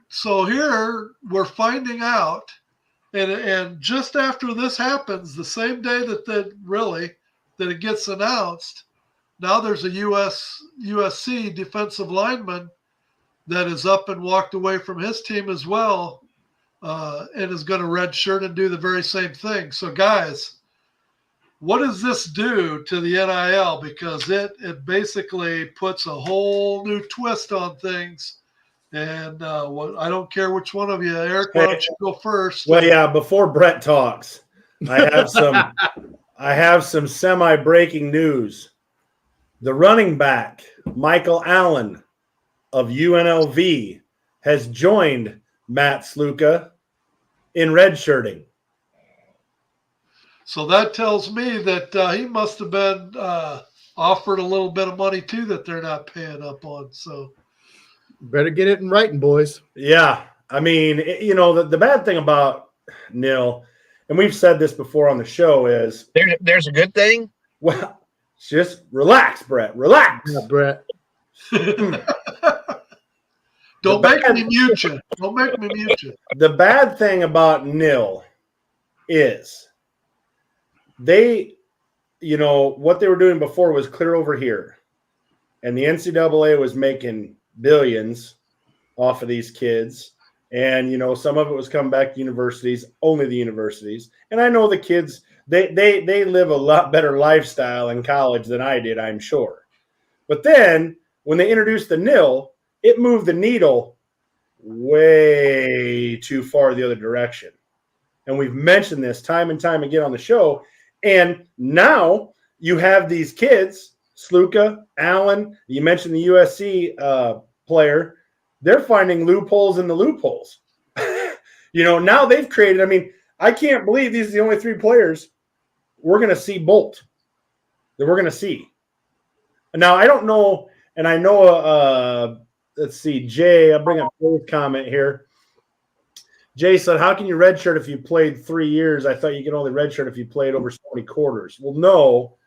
So here we're finding out, and just after this happens, the same day that it gets announced, now there's a USC defensive lineman that is up and walked away from his team as well, and is going to redshirt and do the very same thing. So guys, what does this do to the NIL? Because it basically puts a whole new twist on things. And I don't care which one of you, Eric, why don't you go first? Well, yeah, before Brett talks, I have some semi-breaking news. The running back, Michael Allen of UNLV, has joined Matt Sluka in redshirting. So that tells me that he must have been offered a little bit of money too that they're not paying up on. So better get it in writing, boys. Yeah. I mean, the bad thing about Nil, and we've said this before on the show, is there's a good thing. Well, just relax, Brett. Relax. Yeah, Brett. Don't make me mute you. Don't make me mute you. The bad thing about Nil is they, what they were doing before was clear over here. And the NCAA was making billions off of these kids. And, some of it was coming back to universities, only the universities. And I know the kids, they live a lot better lifestyle in college than I did, I'm sure. But then when they introduced the Nil, it moved the needle way too far the other direction. And we've mentioned this time and time again on the show. And now you have these kids, Sluka, Allen, you mentioned the USC player, they're finding loopholes in the loopholes. Now they've created, I can't believe these are the only three players we're going to see bolt, that we're going to see. Now, I don't know, and I know, let's see, Jay, I'll bring up Jay's comment here. Jay said, how can you redshirt if you played 3 years? I thought you could only redshirt if you played over so many quarters. Well, no.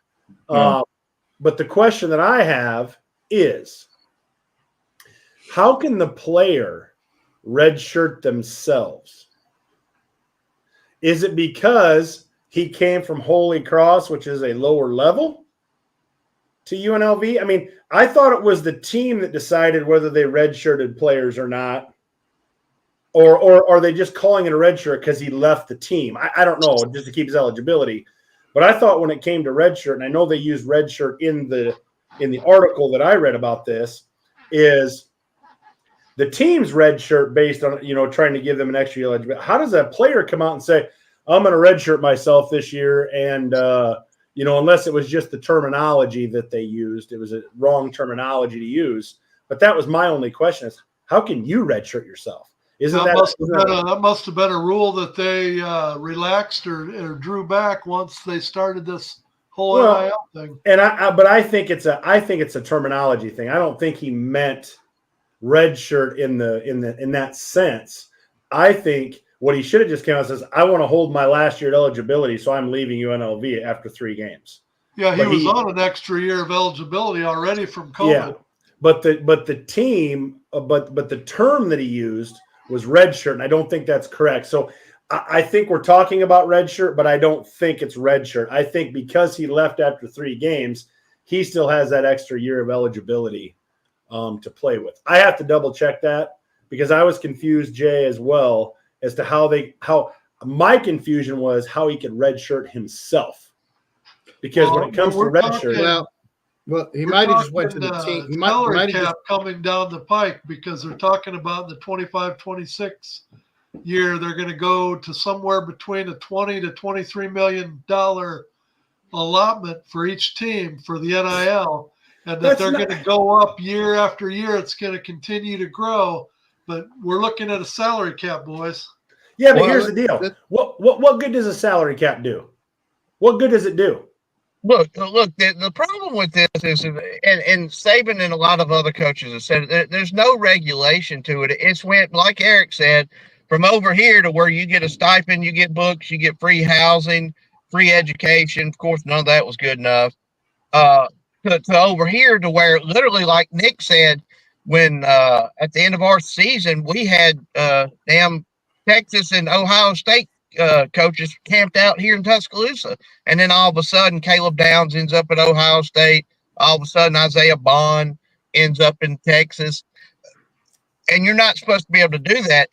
But the question that I have is, how can the player redshirt themselves? Is it because he came from Holy Cross, which is a lower level, to UNLV? I thought it was the team that decided whether they redshirted players or not. Or are they just calling it a redshirt because he left the team? I don't know, just to keep his eligibility. But I thought when it came to redshirt, and I know they used redshirt in the article that I read about this, is the team's redshirt based on trying to give them an extra eligibility. How does a player come out and say, I'm going to redshirt myself this year, and unless it was just the terminology that they used, it was a wrong terminology to use. But that was my only question: is how can you redshirt yourself? That must have been a rule that they relaxed or drew back once they started this whole NIL thing. And I think it's a terminology thing. I don't think he meant redshirt in that sense. I think what he should have just came out and says, I want to hold my last year at eligibility, so I'm leaving UNLV after 3 games. Yeah, he was on an extra year of eligibility already from COVID. Yeah, but the term that he used was redshirt, and I don't think that's correct. So I think we're talking about redshirt, but I don't think it's redshirt. I think because he left after 3 games, he still has that extra year of eligibility to play with. I have to double check that because I was confused, Jay, as well, as to how my confusion was how he could redshirt himself. Because when it comes to redshirt, well, he might have just went to the team. He might have coming down the pike because they're talking about the 25-26 year. They're going to go to somewhere between a $20 to $23 million allotment for each team for the NIL, and that they're going to go up year after year. It's going to continue to grow. but we're looking at a salary cap, boys. Yeah, but Well, here's the deal. What good does a salary cap do? What good does it do? Look. The problem with this is, and Saban and a lot of other coaches have said there's no regulation to it. It's went, like Eric said, from over here to where you get a stipend, you get books, you get free housing, free education. Of course, none of that was good enough. To over here to where literally, like Nick said, when at the end of our season we had damn Texas and Ohio State coaches camped out here in Tuscaloosa, and then all of a sudden Caleb Downs ends up at Ohio State. All of a sudden Isaiah Bond ends up in Texas, and you're not supposed to be able to do that.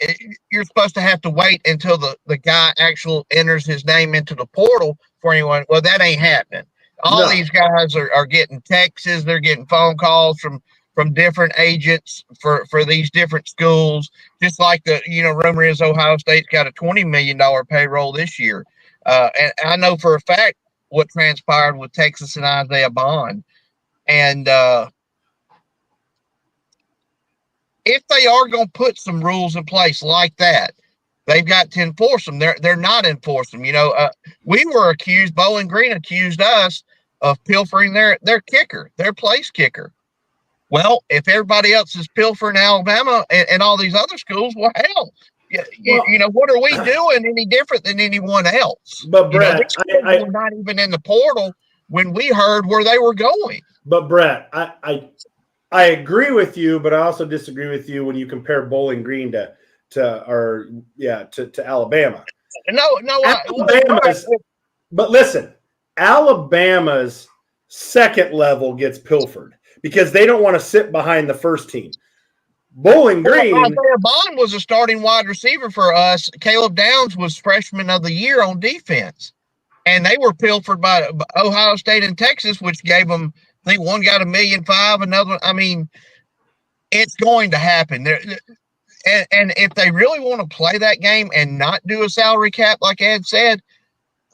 You're supposed to have to wait until the guy actually enters his name into the portal for anyone. Well, that ain't happening. All these guys are getting texts. They're getting phone calls from different agents for these different schools. Just like rumor is Ohio State's got a $20 million payroll this year. And I know for a fact what transpired with Texas and Isaiah Bond. And if they are going to put some rules in place like that, they've got to enforce them. They're not enforcing them. We were accused, Bowling Green accused us of pilfering their kicker, their place kicker. Well, if everybody else is pilfering Alabama and all these other schools, well, hell, what are we doing any different than anyone else? But Brett, these schools were not even in the portal when we heard where they were going. But Brett, I agree with you, but I also disagree with you when you compare Bowling Green to Alabama. But listen, Alabama's second level gets pilfered because they don't want to sit behind the first team. Bowling Green. Isaiah Bond was a starting wide receiver for us. Caleb Downs was freshman of the year on defense. And they were pilfered by Ohio State and Texas, which gave them, I think one got $1.5 million, another. I mean, it's going to happen. And if they really want to play that game and not do a salary cap, like Ed said,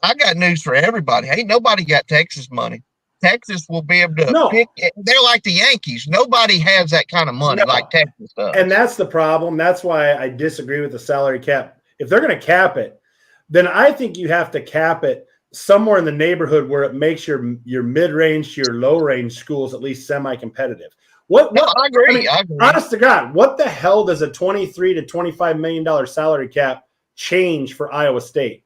I got news for everybody. Ain't nobody got Texas money. Texas will be able to pick it. They're like the Yankees. Nobody has that kind of money like Texas does. And that's the problem. That's why I disagree with the salary cap. If they're going to cap it, then I think you have to cap it somewhere in the neighborhood where it makes your mid-range to your low-range schools at least semi-competitive. I agree. I agree. Honest to God, what the hell does a $23 to $25 million salary cap change for Iowa State?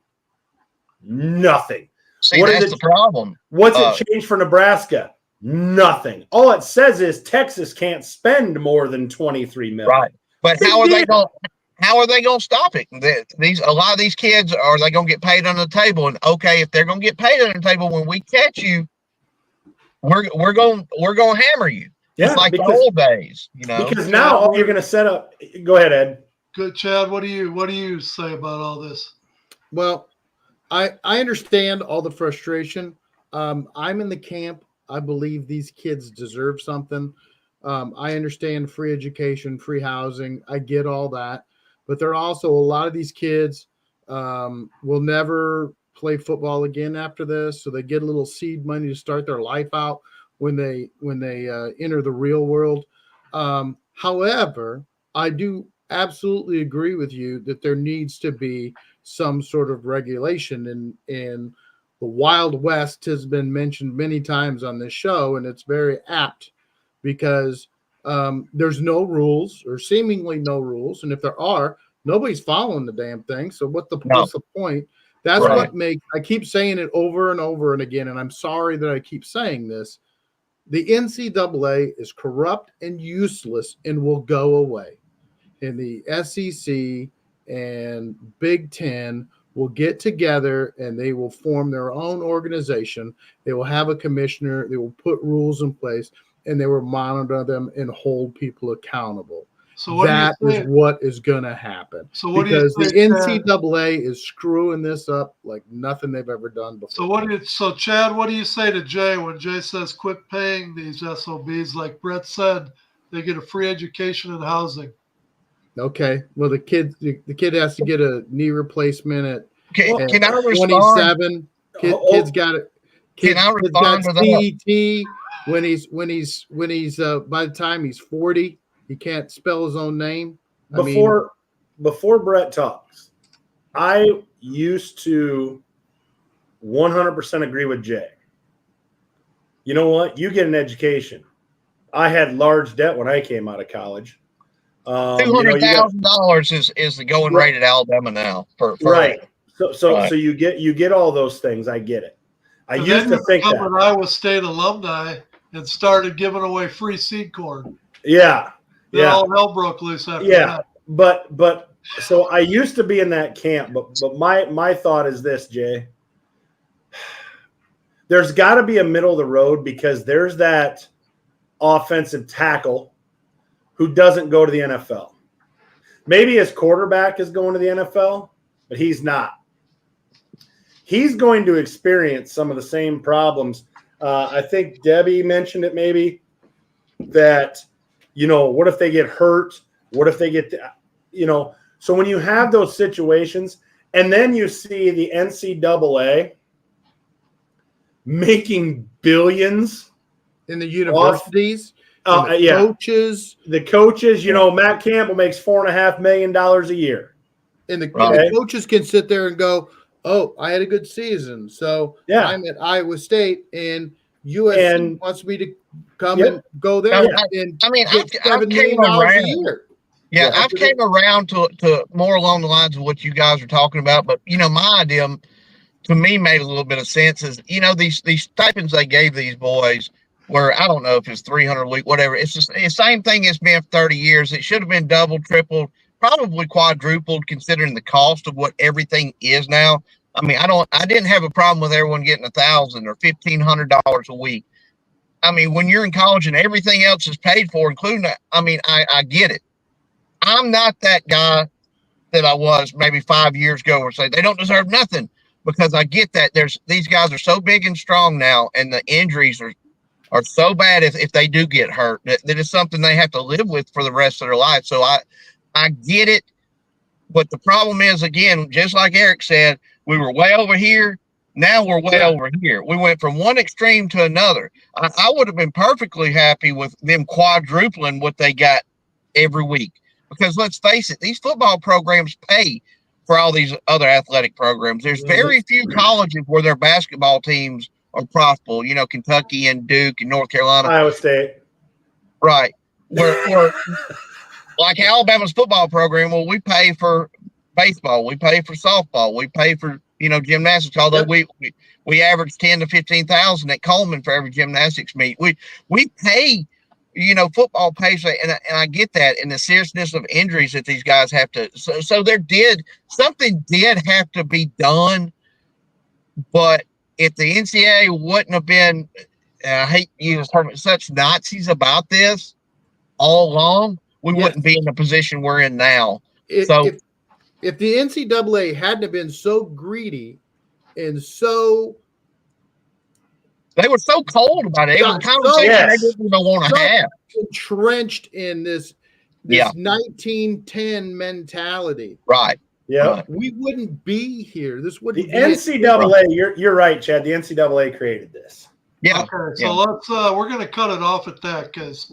Nothing. See, that's the problem. What's it change for Nebraska? Nothing. All it says is Texas can't spend more than $23 million. Right. But how are they going to stop it? A lot of these kids, are they going to get paid under the table? And okay, if they're going to get paid under the table, when we catch you, we're going to hammer you. Yeah, it's like the old days, Because now all you're going to set up. Go ahead, Ed. Good, Chad. What do you say about all this? Well, I understand all the frustration. I'm in the camp. I believe these kids deserve something. I understand free education, free housing. I get all that. But there are also a lot of these kids will never play football again after this. So they get a little seed money to start their life out when they enter the real world. However, I do absolutely agree with you that there needs to be some sort of regulation in the Wild West has been mentioned many times on this show, and it's very apt because there's no rules or seemingly no rules. And if there are, nobody's following the damn thing. So what's the point? That's what I keep saying it over and over and again. And I'm sorry that I keep saying this. The NCAA is corrupt and useless and will go away. And the SEC and Big Ten will get together and they will form their own organization. They will have a commissioner. They will put rules in place and they will monitor them and hold people accountable. So that is what is going to happen. So because the NCAA is screwing this up like nothing they've ever done before. So Chad, what do you say to Jay when Jay says quit paying these SOBs? Like Brett said, they get a free education and housing. Okay. Well, the kid has to get a knee replation at can I 27. Kid's got it. Can I respond to that? CET when he's by the time he's 40, he can't spell his own name. before Brett talks, I used to 100% agree with Jay. You know what? You get an education. I had large debt when I came out of college. $200,000 is the going rate at Alabama now. Right. So right. you get all those things. I get it. I And used then to think become that. an Iowa State alumni and started giving away free seed corn. Yeah. Then all hell broke loose after Yeah. that. But so I used to be in that camp, but my thought is this, Jay. There's got to be a middle of the road, because there's that offensive tackle who doesn't go to the NFL. Maybe his quarterback is going to the NFL, but he's not. He's going to experience some of the same problems. I think Debbie mentioned it maybe, that, what if they get hurt? What if they get, so when you have those situations, and then you see the NCAA making billions in the universities, coaches. The coaches, Matt Campbell makes $4.5 million a year. And the coaches can sit there and go, oh, I had a good season. So I'm at Iowa State, and USC wants me to come and go there. And I've came around. A year. Yeah, I've came around to more along the lines of what you guys are talking about. But, my idea to me made a little bit of sense is, these stipends they gave these boys were, I don't know if it's 300 a week, whatever. It's the same thing it's been for 30 years. It should have been doubled, tripled, probably quadrupled, considering the cost of what everything is now. I didn't have a problem with everyone getting $1,000 or $1,500 a week. When you're in college and everything else is paid for, including that, I get it. I'm not that guy that I was maybe 5 years ago where say they don't deserve nothing, because I get that these guys are so big and strong now, and the injuries are so bad if they do get hurt that it's something they have to live with for the rest of their life. So I get it. But the problem is, again, just like Eric said, we were way over here. Now we're way over here. We went from one extreme to another. I would have been perfectly happy with them quadrupling what they got every week. Because let's face it, these football programs pay for all these other athletic programs. There's very few colleges where their basketball teams are profitable. Kentucky and Duke and North Carolina. Iowa State. Right. Where like Alabama's football program, well, we pay for baseball. We pay for softball. We pay for, gymnastics, although we average 10 to 15,000 at Coleman for every gymnastics meet. We pay, football pays, and I get that, and the seriousness of injuries that these guys have to. So something did have to be done, but if the NCAA wouldn't have been, I hate to use the term, such Nazis about this all along, we wouldn't be in the position we're in now. If the NCAA hadn't been so greedy and they were so cold about it. It was a conversation they didn't even want to have. Entrenched in this 1910 mentality. Right. Yeah. Right. We wouldn't be here. This wouldn't be NCAA. You're right, Chad. The NCAA created this. Yeah. Okay. So let's we're gonna cut it off at that, because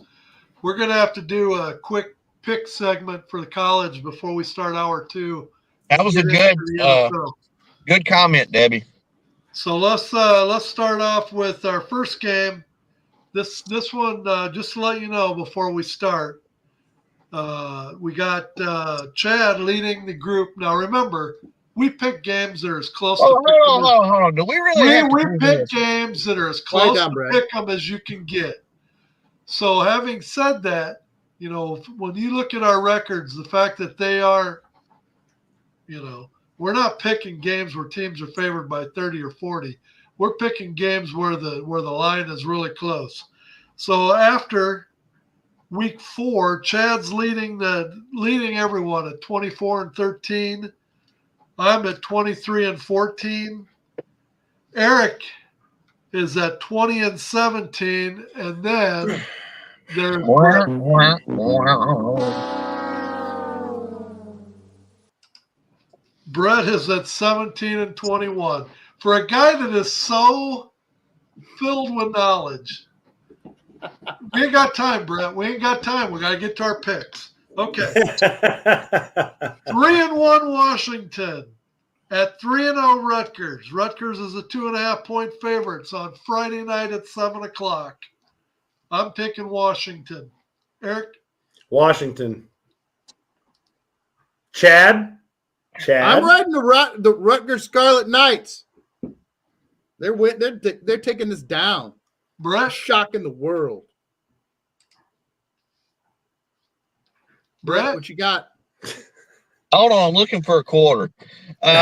we're gonna have to do a quick pick segment for the college before we start hour 2. That was a good comment, Debbie. So let's start off with our first game. This one, just to let you know before we start, we got Chad leading the group. Now remember, we pick games that are as close to hold on. Do we really we pick games that are as close to pick them as you can get. So having said that, when you look at our records, the fact that they are, we're not picking games where teams are favored by 30 or 40. We're picking games where the line is really close. So after week 4, Chad's leading everyone at 24-13. I'm at 23-14. Eric is at 20-17, and then there's Brett is at 17-21. For a guy that is so filled with knowledge, we ain't got time, Brett. We ain't got time. We got to get to our picks. Okay. 3-1 Washington at 3-0 Rutgers. Rutgers is a 2.5-point favorites on Friday night at 7:00. I'm picking Washington. Eric? Washington. Chad? I'm riding the Rutgers Scarlet Knights. They're taking this down. Brett? Shocking the world. Brett? What you got? Hold on, I'm looking for a quarter. Give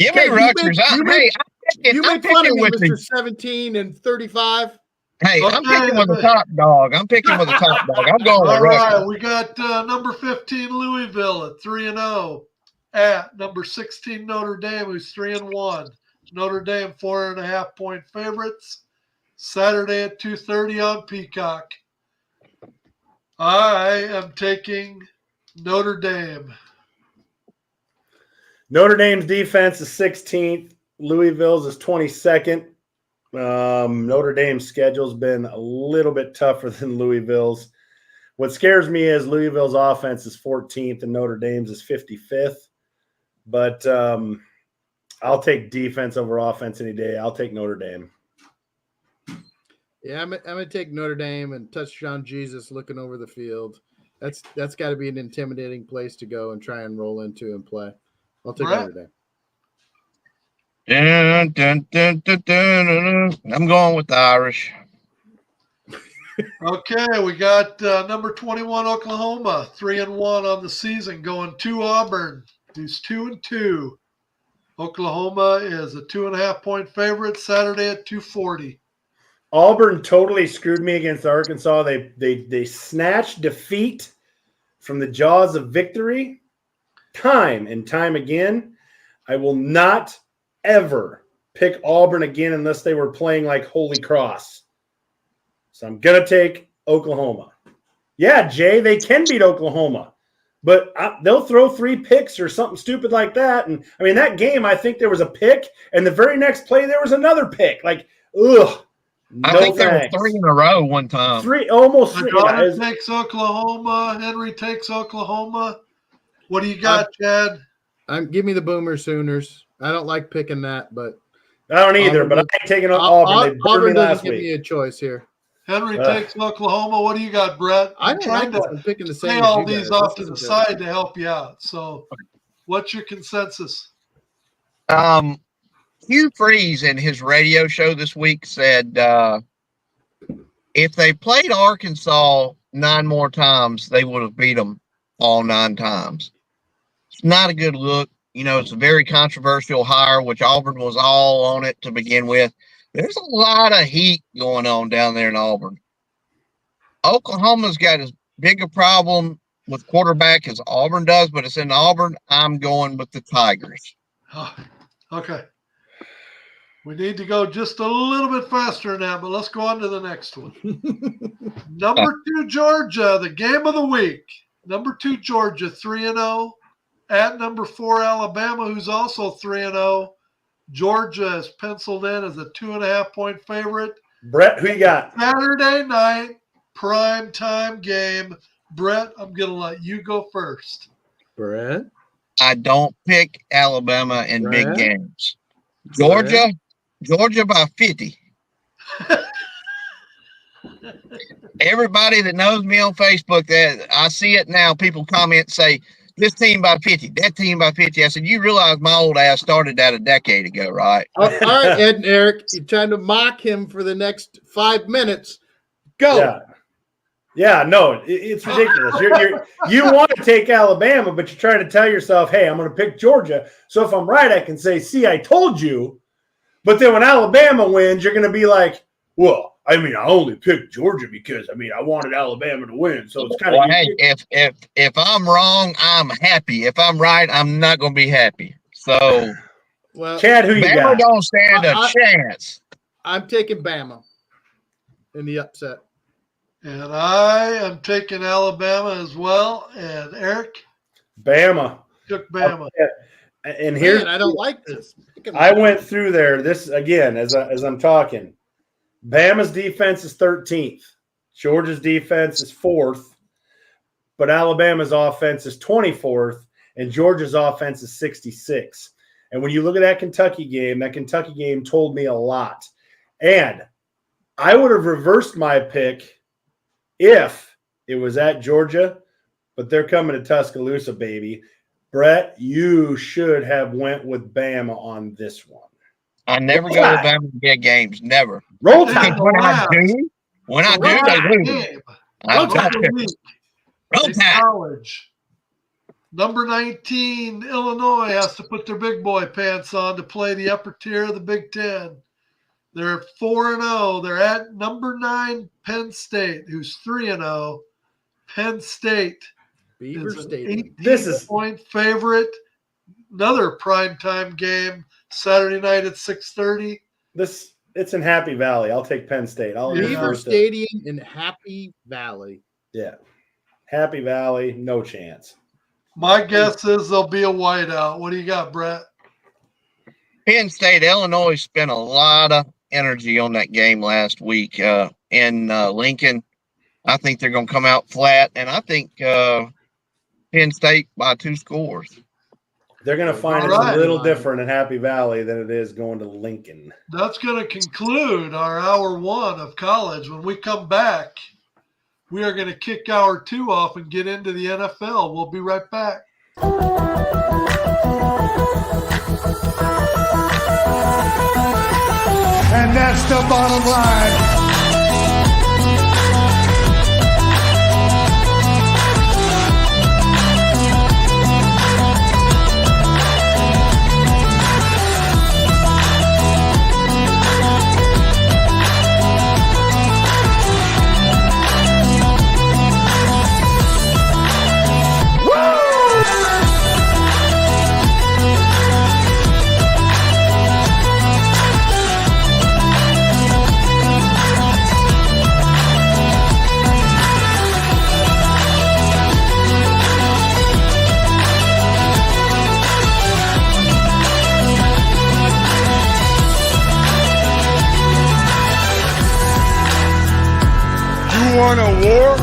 me Okay, Rutgers. you I'm make fun of picking me, with the Mr. 17 and 35. Hey, I'm Okay, picking with the top dog. I'm picking with the top dog. I'm going with All right, Rutgers. we got number 15 Louisville at 3-0 at number 16 Notre Dame, who's 3-1. Notre Dame 4.5-point favorites. Saturday at 2:30 on Peacock. I am taking Notre Dame. Notre Dame's defense is 16th. Louisville's is 22nd. Notre Dame's schedule's been a little bit tougher than Louisville's. What scares me is Louisville's offense is 14th and Notre Dame's is 55th. But I'll take defense over offense any day. I'll take Notre Dame. Yeah, I'm gonna take Notre Dame and touchdown Jesus looking over the field. That's got to be an intimidating place to go and try and roll into and play. I'll take Brett? Notre Dame. Dun, dun, dun, dun, dun, dun, dun. I'm going with the Irish. Okay, we got number 21 Oklahoma, 3-1 on the season, going to Auburn, who's 2-2. Oklahoma is a 2.5-point favorite. Saturday at 2:40. Auburn totally screwed me against Arkansas. They snatched defeat from the jaws of victory time and time again. I will not ever pick Auburn again unless they were playing like Holy Cross. So I'm going to take Oklahoma. Yeah, Jay, they can beat Oklahoma, but they'll throw 3 picks or something stupid like that. And I mean, that game, I think there was a pick, and the very next play, there was another pick. Like, ugh. I think there were 3 in a row one time. 3, almost 3. Madonna takes Oklahoma. Henry takes Oklahoma. What do you got, Chad? Give me the Boomer Sooners. I don't like picking that, but I don't either, but I'm taking Auburn. They burned Auburn me doesn't last give week. me a choice here. Henry takes Oklahoma. What do you got, Brett? I'm trying to picking the same. lay as all you these guys. off This to the is side to help you out. So, what's your consensus? Hugh Freeze in his radio show this week said if they played Arkansas 9 more times, they would have beat them all 9 times. It's not a good look. You know, it's a very controversial hire, which Auburn was all on it to begin with. There's a lot of heat going on down there in Auburn. Oklahoma's got as big a problem with quarterback as Auburn does, but it's in Auburn. I'm going with the Tigers. Oh, okay. We need to go just a little bit faster than that, but let's go on to the next one. Number 2, Georgia, the game of the week. Number 2, Georgia, 3-0. At number 4, Alabama, who's also 3-0. Georgia is penciled in as a 2.5-point favorite. Brett, who you got? Saturday night, prime time game. Brett, I'm going to let you go first. Brett? I don't pick Alabama in big Brett? games. Georgia by 50. Everybody that knows me on Facebook, that I see it now, people comment, say, this team by 50, that team by 50. I said, you realize my old ass started that a decade ago, right? All right, Ed and Eric, you're trying to mock him for the next 5 minutes. Go. Yeah, no, it's ridiculous. You want to take Alabama, but you're trying to tell yourself, hey, I'm going to pick Georgia. So if I'm right, I can say, see, I told you. But then when Alabama wins, you're going to be like, well, I mean, I only picked Georgia because, I mean, I wanted Alabama to win. So it's kind of hey, if I'm wrong, I'm happy. If I'm right, I'm not going to be happy. So, Well, Chad, who you Bama got? don't stand a chance. I'm taking Bama in the upset. And I am taking Alabama as well. And Eric Bama. took Bama. And here's Man, I don't like this. I went through there. This again, as I'm talking. Bama's defense is 13th. Georgia's defense is 4th, but Alabama's offense is 24th, and Georgia's offense is 66th. And when you look at that Kentucky game told me a lot. And I would have reversed my pick if it was at Georgia, but they're coming to Tuscaloosa, baby. Brett, you should have went with Bama on this one. I never go to Bama big games. Never. Roll Hey, Tide. When I do, they lose. Game. I Look at don't the care. week. Roll In Tide. college. Number 19, Illinois has to put their big boy pants on to play the upper tier of the Big Ten. They're 4-0. They're at number 9, Penn State, who's 3-0. Penn State Beaver is an Stadium. 18-point favorite. Another primetime game, Saturday night at 6:30. It's in Happy Valley. I'll take Penn State. I'll Yeah. Beaver reverse it. Stadium in Happy Valley. Yeah. Happy Valley, no chance. My guess is there'll be a whiteout. What do you got, Brett? Penn State, Illinois spent a lot of energy on that game last week in Lincoln. I think they're going to come out flat, and I think Penn State by 2 scores. They're going to find All it's right. a little different in Happy Valley than it is going to Lincoln. That's going to conclude our hour 1 of college. When we come back, we are going to kick hour 2 off and get into the NFL. We'll be right back. And that's the bottom line. You want a war?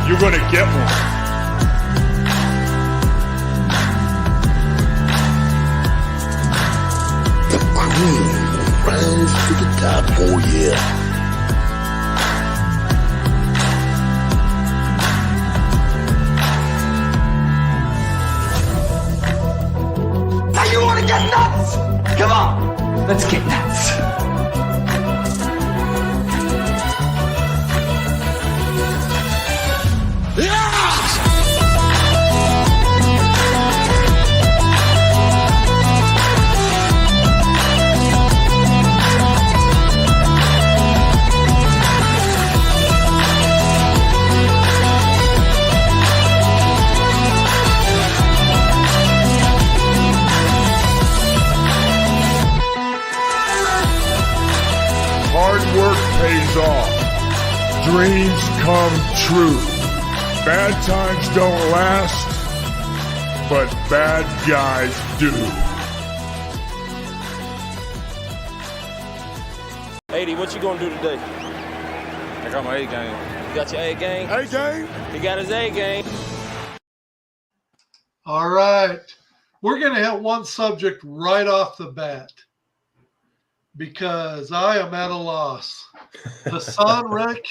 You're gonna get one. The cream rise to the top. Oh yeah. Now you want to get nuts? Come on, let's get nuts. Hard work pays off. Dreams come true. Bad times don't last, but bad guys do. 80, what you gonna do today? I got my A game. You got your A game? Hey, gang. He got his A game. All right. We're going to hit one subject right off the bat because I am at a loss. Hassan Reddick,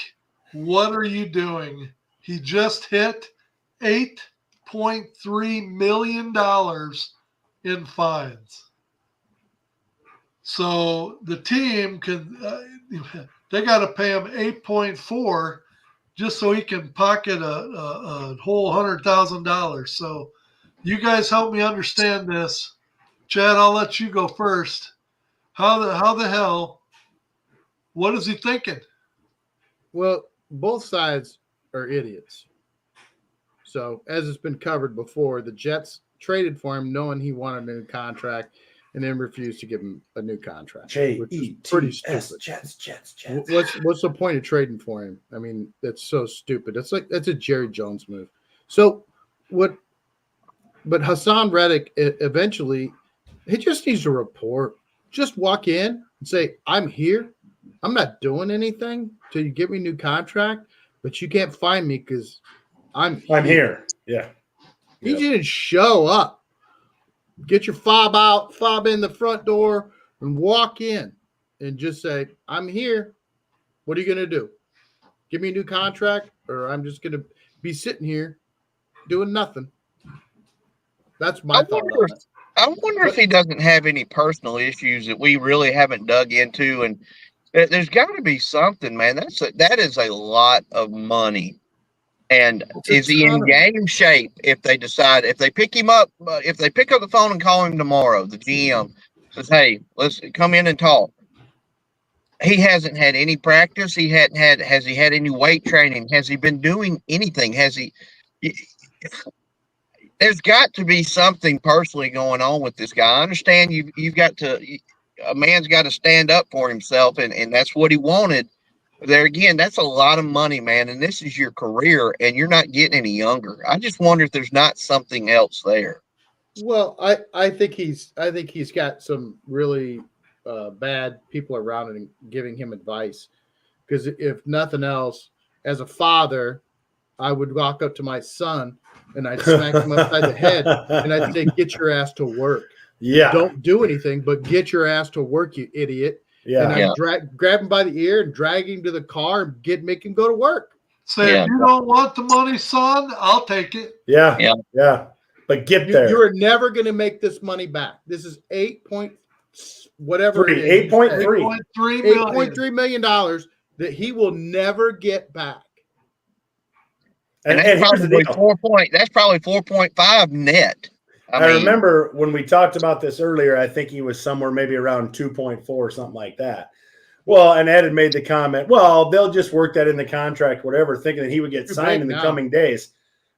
what are you doing? He just hit $8.3 million in fines. So the team can, they got to pay him 8.4 just so he can pocket a whole $100,000. So you guys help me understand this. Chad, I'll let you go first. How the hell? What is he thinking? Well, both sides are idiots. So, as it's been covered before, the Jets traded for him knowing he wanted a new contract and then refused to give him a new contract. Which is pretty stupid. Jets. What's the point of trading for him? I mean, that's so stupid. That's a Jerry Jones move. So, but Hassan Reddick eventually, he just needs to report. Just walk in and say, I'm here. I'm not doing anything till you give me a new contract, but you can't find me because I'm here. Yeah. He didn't show up. Get your fob in the front door, and walk in and just say, I'm here. What are you going to do? Give me a new contract, or I'm just going to be sitting here doing nothing. That's my thought on it. I wonder if he doesn't have any personal issues that we really haven't dug into. And there's got to be something, man. That is a lot of money. And is he in game shape if they pick him up, if they pick up the phone and call him tomorrow, the GM says, hey, let's come in and talk. He hasn't had any practice. Has he had any weight training? Has he been doing anything? There's got to be something personally going on with this guy. I understand a man's got to stand up for himself, and that's what he wanted. There again, that's a lot of money, man, and this is your career, and you're not getting any younger. I just wonder if there's not something else there. Well, I think he's got some really bad people around him giving him advice. Because if nothing else, as a father, I would walk up to my son and I'd smack him upside the head and I'd say, "Get your ass to work. Yeah, don't do anything, but get your ass to work, you idiot." Yeah. And I'd grab him by the ear and drag him to the car and make him go to work. Say, if you don't want the money, son, I'll take it. Yeah. But get there. You are never going to make this money back. This is $8.3 million that he will never get back. And that's probably 4.5 net. I remember when we talked about this earlier, I think he was somewhere maybe around 2.4 or something like that. Well, and Ed had made the comment, well, they'll just work that in the contract, whatever, thinking that he would get signed in the coming days.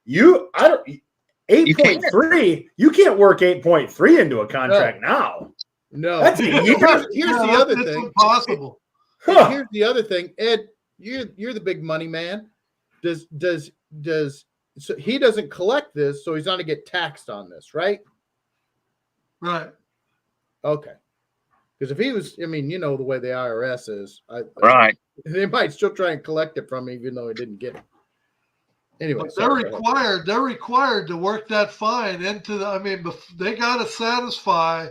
8.3, you can't work 8.3 into a contract now. No. That's here's the other thing. Impossible. Here's the other thing. Ed, you're the big money man. So he doesn't collect this, so he's not to get taxed on this, right? Right. Okay. Because if he was, the way the IRS is, right, they might still try and collect it from him, even though he didn't get it. Anyway, they're required to work that fine into they got to satisfy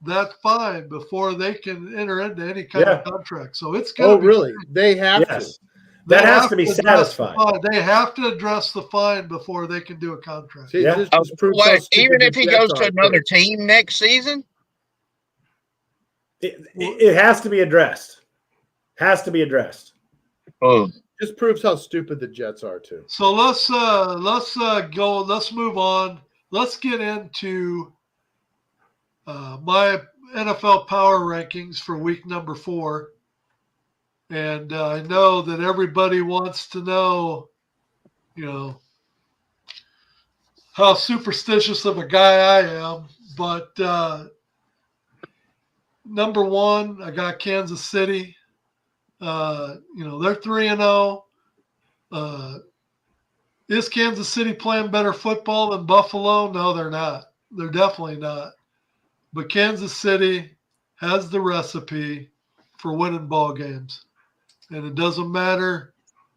that fine before they can enter into any kind of contract. So it's going to be. Really? They have to. That has to be satisfied. They have to address the fine before they can do a contract. See, even if he goes to another team next season? It has to be addressed. Oh. Just proves how stupid the Jets are too. So let's move on. Let's get into my NFL power rankings for week number 4. And I know that everybody wants to know, how superstitious of a guy I am. But number 1, I got Kansas City. They're 3-0. Is Kansas City playing better football than Buffalo? No, they're not. They're definitely not. But Kansas City has the recipe for winning ball games. And it doesn't matter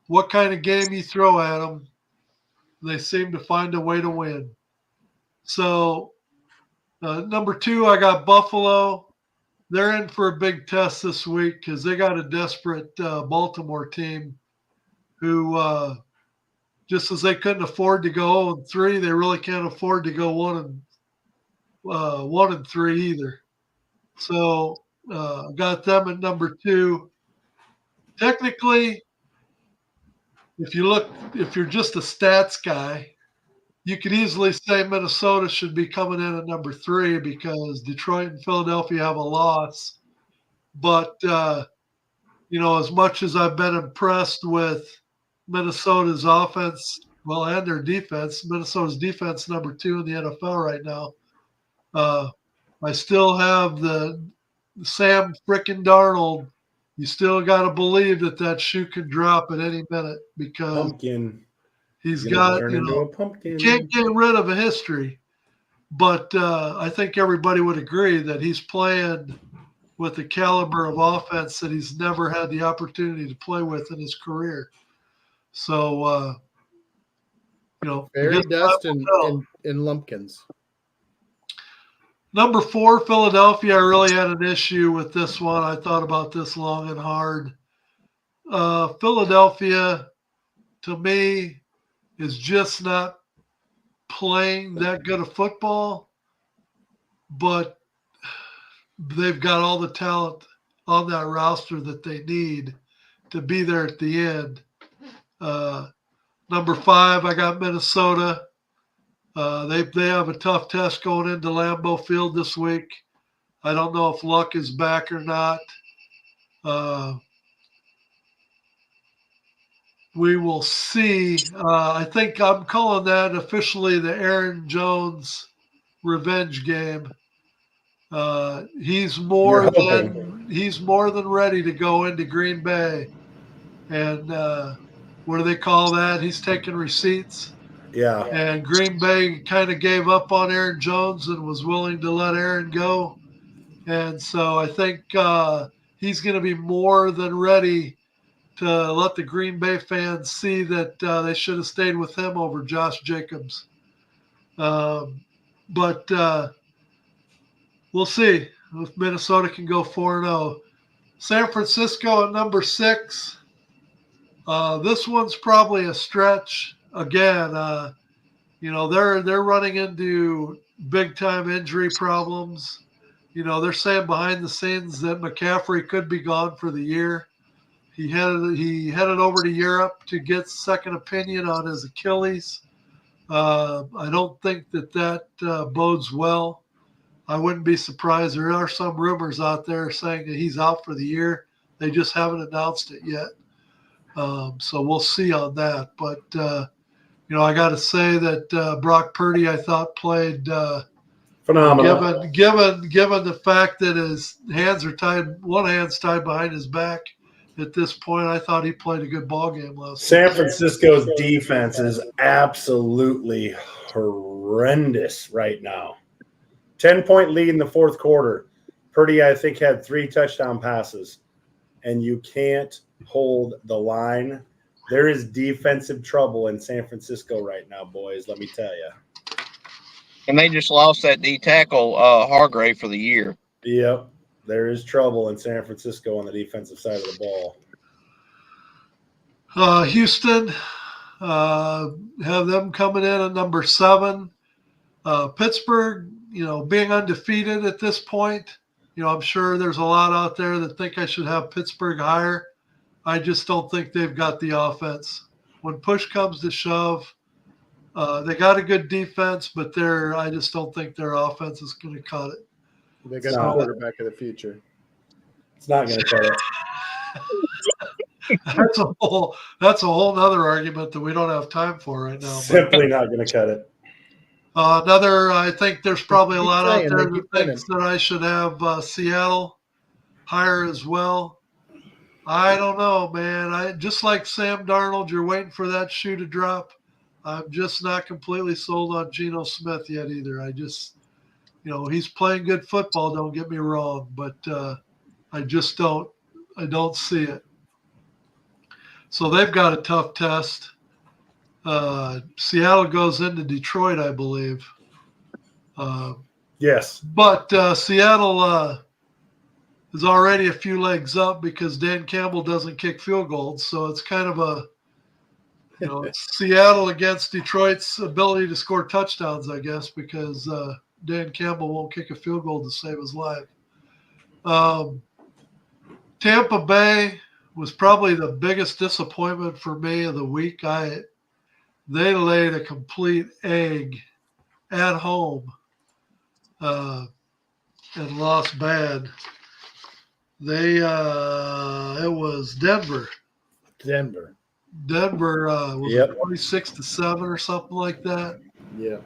what kind of game you throw at them, they seem to find a way to win. So, number 2, I got Buffalo. They're in for a big test this week because they got a desperate Baltimore team who, just as they couldn't afford to go 0-3, they really can't afford to go 1-3 either. So, got them at number 2. Technically, if you're just a stats guy, you could easily say Minnesota should be coming in at number 3 because Detroit and Philadelphia have a loss. But, as much as I've been impressed with Minnesota's offense, and their defense, Minnesota's defense number 2 in the NFL right now, I still have the Sam frickin' Darnold. You still got to believe that shoe can drop at any minute because he's got, can't get rid of a history. But I think everybody would agree that he's playing with the caliber of offense that he's never had the opportunity to play with in his career. So, Fairy against dust Buffalo. and lumpkins. Number 4, Philadelphia. I really had an issue with this one. I thought about this long and hard. Philadelphia, to me, is just not playing that good of football, but they've got all the talent on that roster that they need to be there at the end. Number 5, I got Minnesota. They have a tough test going into Lambeau Field this week. I don't know if Luck is back or not. We will see. I think I'm calling that officially the Aaron Jones revenge game. He's more than ready to go into Green Bay. And what do they call that? He's taking receipts. Yeah. And Green Bay kind of gave up on Aaron Jones and was willing to let Aaron go. And so I think he's going to be more than ready to let the Green Bay fans see that they should have stayed with him over Josh Jacobs. But we'll see if Minnesota can go 4-0. San Francisco at number 6. This one's probably a stretch. Again, they're running into big time injury problems. They're saying behind the scenes that McCaffrey could be gone for the year. He headed over to Europe to get second opinion on his Achilles. I don't think that bodes well. I wouldn't be surprised. There are some rumors out there saying that he's out for the year. They just haven't announced it yet. So we'll see on that. But, I got to say that Brock Purdy, I thought, played phenomenal. Given the fact that his hands are tied, one hand's tied behind his back at this point, I thought he played a good ball game last San night. Francisco's defense is absolutely horrendous right now. 10-point lead in the fourth quarter. Purdy, I think, had 3 touchdown passes, and you can't hold the line. There is defensive trouble in San Francisco right now, boys, let me tell you. And they just lost that D tackle, Hargrave, for the year. Yep, there is trouble in San Francisco on the defensive side of the ball. Houston, have them coming in at number 7. Pittsburgh, being undefeated at this point, I'm sure there's a lot out there that think I should have Pittsburgh higher. I just don't think they've got the offense. When push comes to shove, they got a good defense, but I just don't think their offense is going to cut it. They got the quarterback of the future. It's not going to cut it. That's a whole nother argument that we don't have time for right now. Simply not going to cut it. I think there's probably a lot out there that thinks that I should have Seattle higher as well. I don't know, man. I just like Sam Darnold, you're waiting for that shoe to drop. I'm just not completely sold on Geno Smith yet either. I just, he's playing good football, don't get me wrong, but I don't see it. So they've got a tough test. Seattle goes into Detroit, I believe. Yes. But Seattle is already a few legs up because Dan Campbell doesn't kick field goals. So it's kind of Seattle against Detroit's ability to score touchdowns, I guess, because Dan Campbell won't kick a field goal to save his life. Tampa Bay was probably the biggest disappointment for me of the week. They laid a complete egg at home and lost bad. It was Denver. Denver was 26-7 or something like that. Yeah.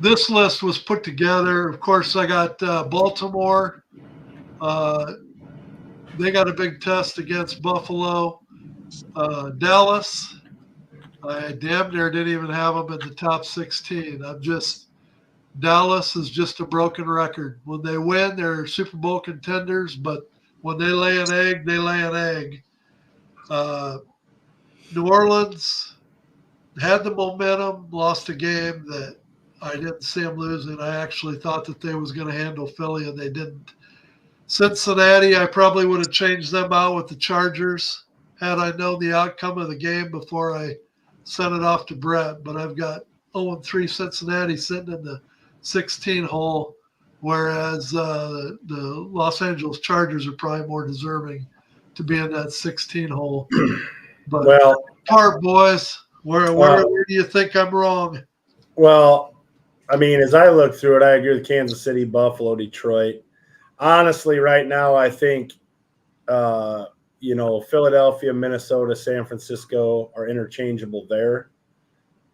This list was put together. Of course, I got Baltimore. They got a big test against Buffalo. Dallas, I damn near didn't even have them in the top 16. Dallas is just a broken record. When they win, they're Super Bowl contenders, but when they lay an egg, they lay an egg. New Orleans had the momentum, lost a game that I didn't see them losing. I actually thought that they was going to handle Philly, and they didn't. Cincinnati, I probably would have changed them out with the Chargers had I known the outcome of the game before I sent it off to Brett. But I've got 0-3 Cincinnati sitting in the 16 hole, whereas the Los Angeles Chargers are probably more deserving to be in that 16 hole. But Well, part boys, where do you think I'm wrong? Well, I mean, as I look through it, I agree with Kansas City, Buffalo, Detroit. Honestly, right now, I think, Philadelphia, Minnesota, San Francisco are interchangeable there.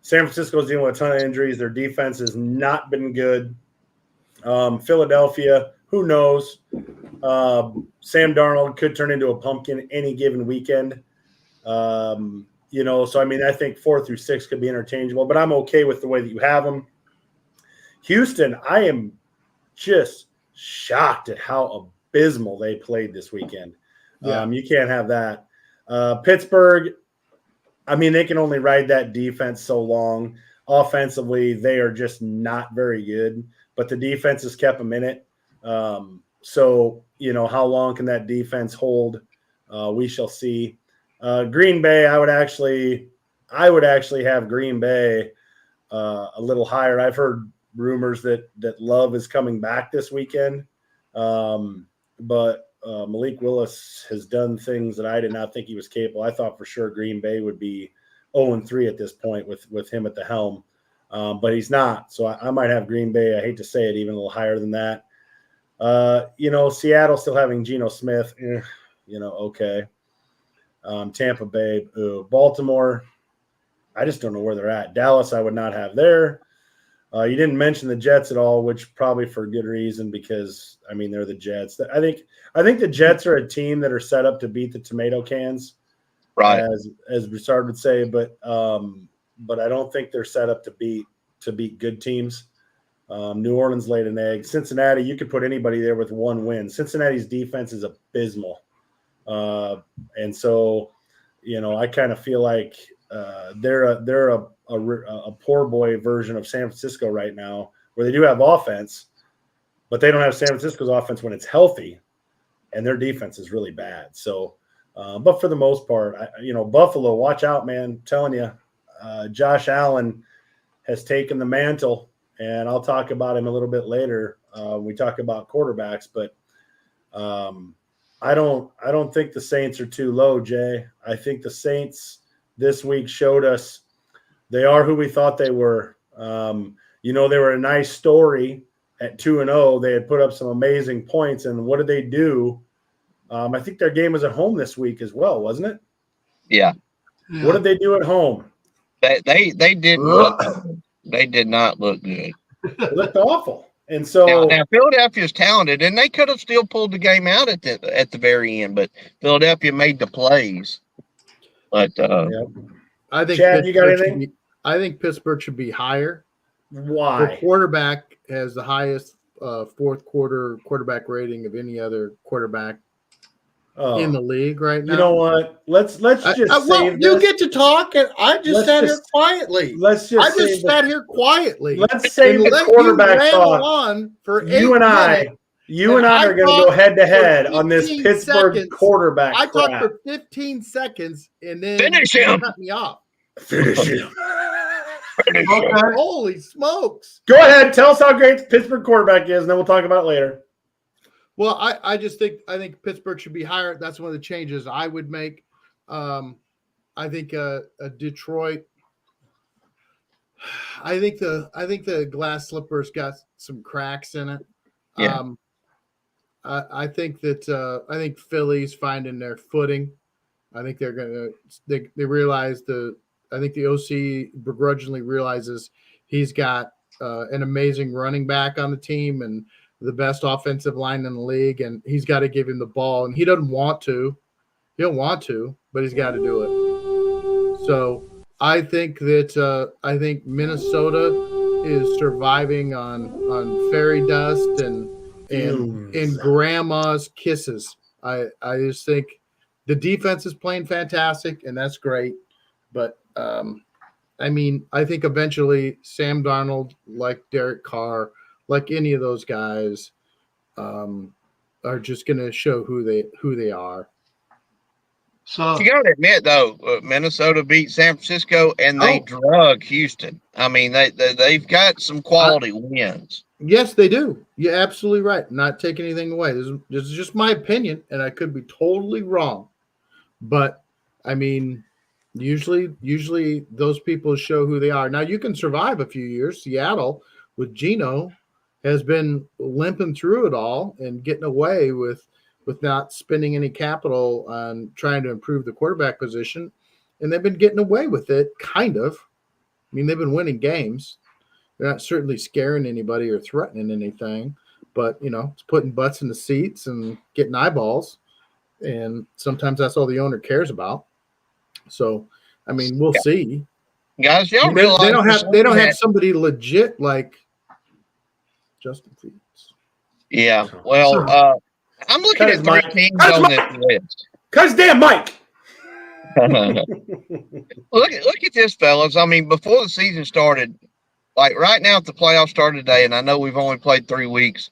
San Francisco's dealing with a ton of injuries. Their defense has not been good. Philadelphia, who knows? Sam Darnold could turn into a pumpkin any given weekend. So, I mean, I think 4 through 6 could be interchangeable, but I'm okay with the way that you have them. Houston, I am just shocked at how abysmal they played this weekend. Yeah. You can't have that. Pittsburgh, I mean, they can only ride that defense so long. Offensively, they are just not very good, but the defense has kept them in it. So, how long can that defense hold? We shall see. Green Bay, I would actually have Green Bay a little higher. I've heard rumors that Love is coming back this weekend, but Malik Willis has done things that I did not think he was capable. I thought for sure Green Bay would be 0-3 at this point with him at the helm, but he's not. So I might have Green Bay, I hate to say it, even a little higher than that. Seattle still having Geno Smith, okay. Tampa Bay, Baltimore, I just don't know where they're at. Dallas, I would not have there. You didn't mention the Jets at all, which probably for good reason because, I mean, they're the Jets. I think the Jets are a team that are set up to beat the tomato cans, Right. as Broussard would say, but I don't think they're set up to beat good teams. New Orleans laid an egg. Cincinnati, you could put anybody there with one win. Cincinnati's defense is abysmal. And so, I kind of feel like they're a poor boy version of San Francisco right now, where they do have offense, but they don't have San Francisco's offense when it's healthy, and their defense is really bad. So, but for the most part, Buffalo, watch out, man. I'm telling you, Josh Allen has taken the mantle, and I'll talk about him a little bit later. We talk about quarterbacks, but I don't think the Saints are too low, Jay. I think the Saints this week showed us they are who we thought they were. They were a nice story at 2-0. They had put up some amazing points, and what did they do? I think their game was at home this week as well, wasn't it? Yeah. What did they do at home? They did they did not look good. They looked awful. And so now Philadelphia's talented, and they could have still pulled the game out at the very end, but Philadelphia made the plays. But I think Chad, you got anything? I think Pittsburgh should be higher. Why? The quarterback has the highest fourth quarter quarterback rating of any other quarterback in the league right now. You know what? Let's just save this. You get to talk, and I just sat here quietly. Sat here quietly. Let's save the quarterback talk. On for you and I are going to go head to head on this Pittsburgh quarterback. I talked for 15 seconds, and then finish him. Cut me off. Finish him. Okay. Holy smokes! Go ahead, tell us how great the Pittsburgh quarterback is, and then we'll talk about it later. Well, I think Pittsburgh should be higher. That's one of the changes I would make. I think Detroit. I think the glass slipper's got some cracks in it. Yeah. I think Philly's finding their footing. I think they realize I think the OC begrudgingly realizes he's got an amazing running back on the team and the best offensive line in the league, and he's got to give him the ball. And he doesn't want to. He don't want to, but he's got to do it. So I think that Minnesota is surviving on fairy dust and Fumes. grandma's kisses. I just think the defense is playing fantastic, and that's great. But I mean, I think eventually Sam Darnold, like Derek Carr, like any of those guys, are just going to show who they are. So You got to admit, though, Minnesota beat San Francisco and they drug Houston. I mean, they've got some quality wins. Yes, they do. You're absolutely right. Not taking anything away. This is just my opinion, and I could be totally wrong. But I mean, usually those people show who they are. Now you can survive a few years. Seattle with Geno has been limping through it all and getting away with not spending any capital on trying to improve the quarterback position, and they've been getting away with it, kind of. I mean, they've been winning games. They're not certainly scaring anybody or threatening anything, but, it's putting butts in the seats and getting eyeballs, and sometimes that's all the owner cares about. So, I mean, we'll see. Guys, y'all realize they don't have somebody legit like Justin Fields. Yeah, well, I'm looking at three teams on this list. Cuz damn Mike. Look at this, fellas. I mean, before the season started, like right now, if the playoffs started today, and I know we've only played 3 weeks,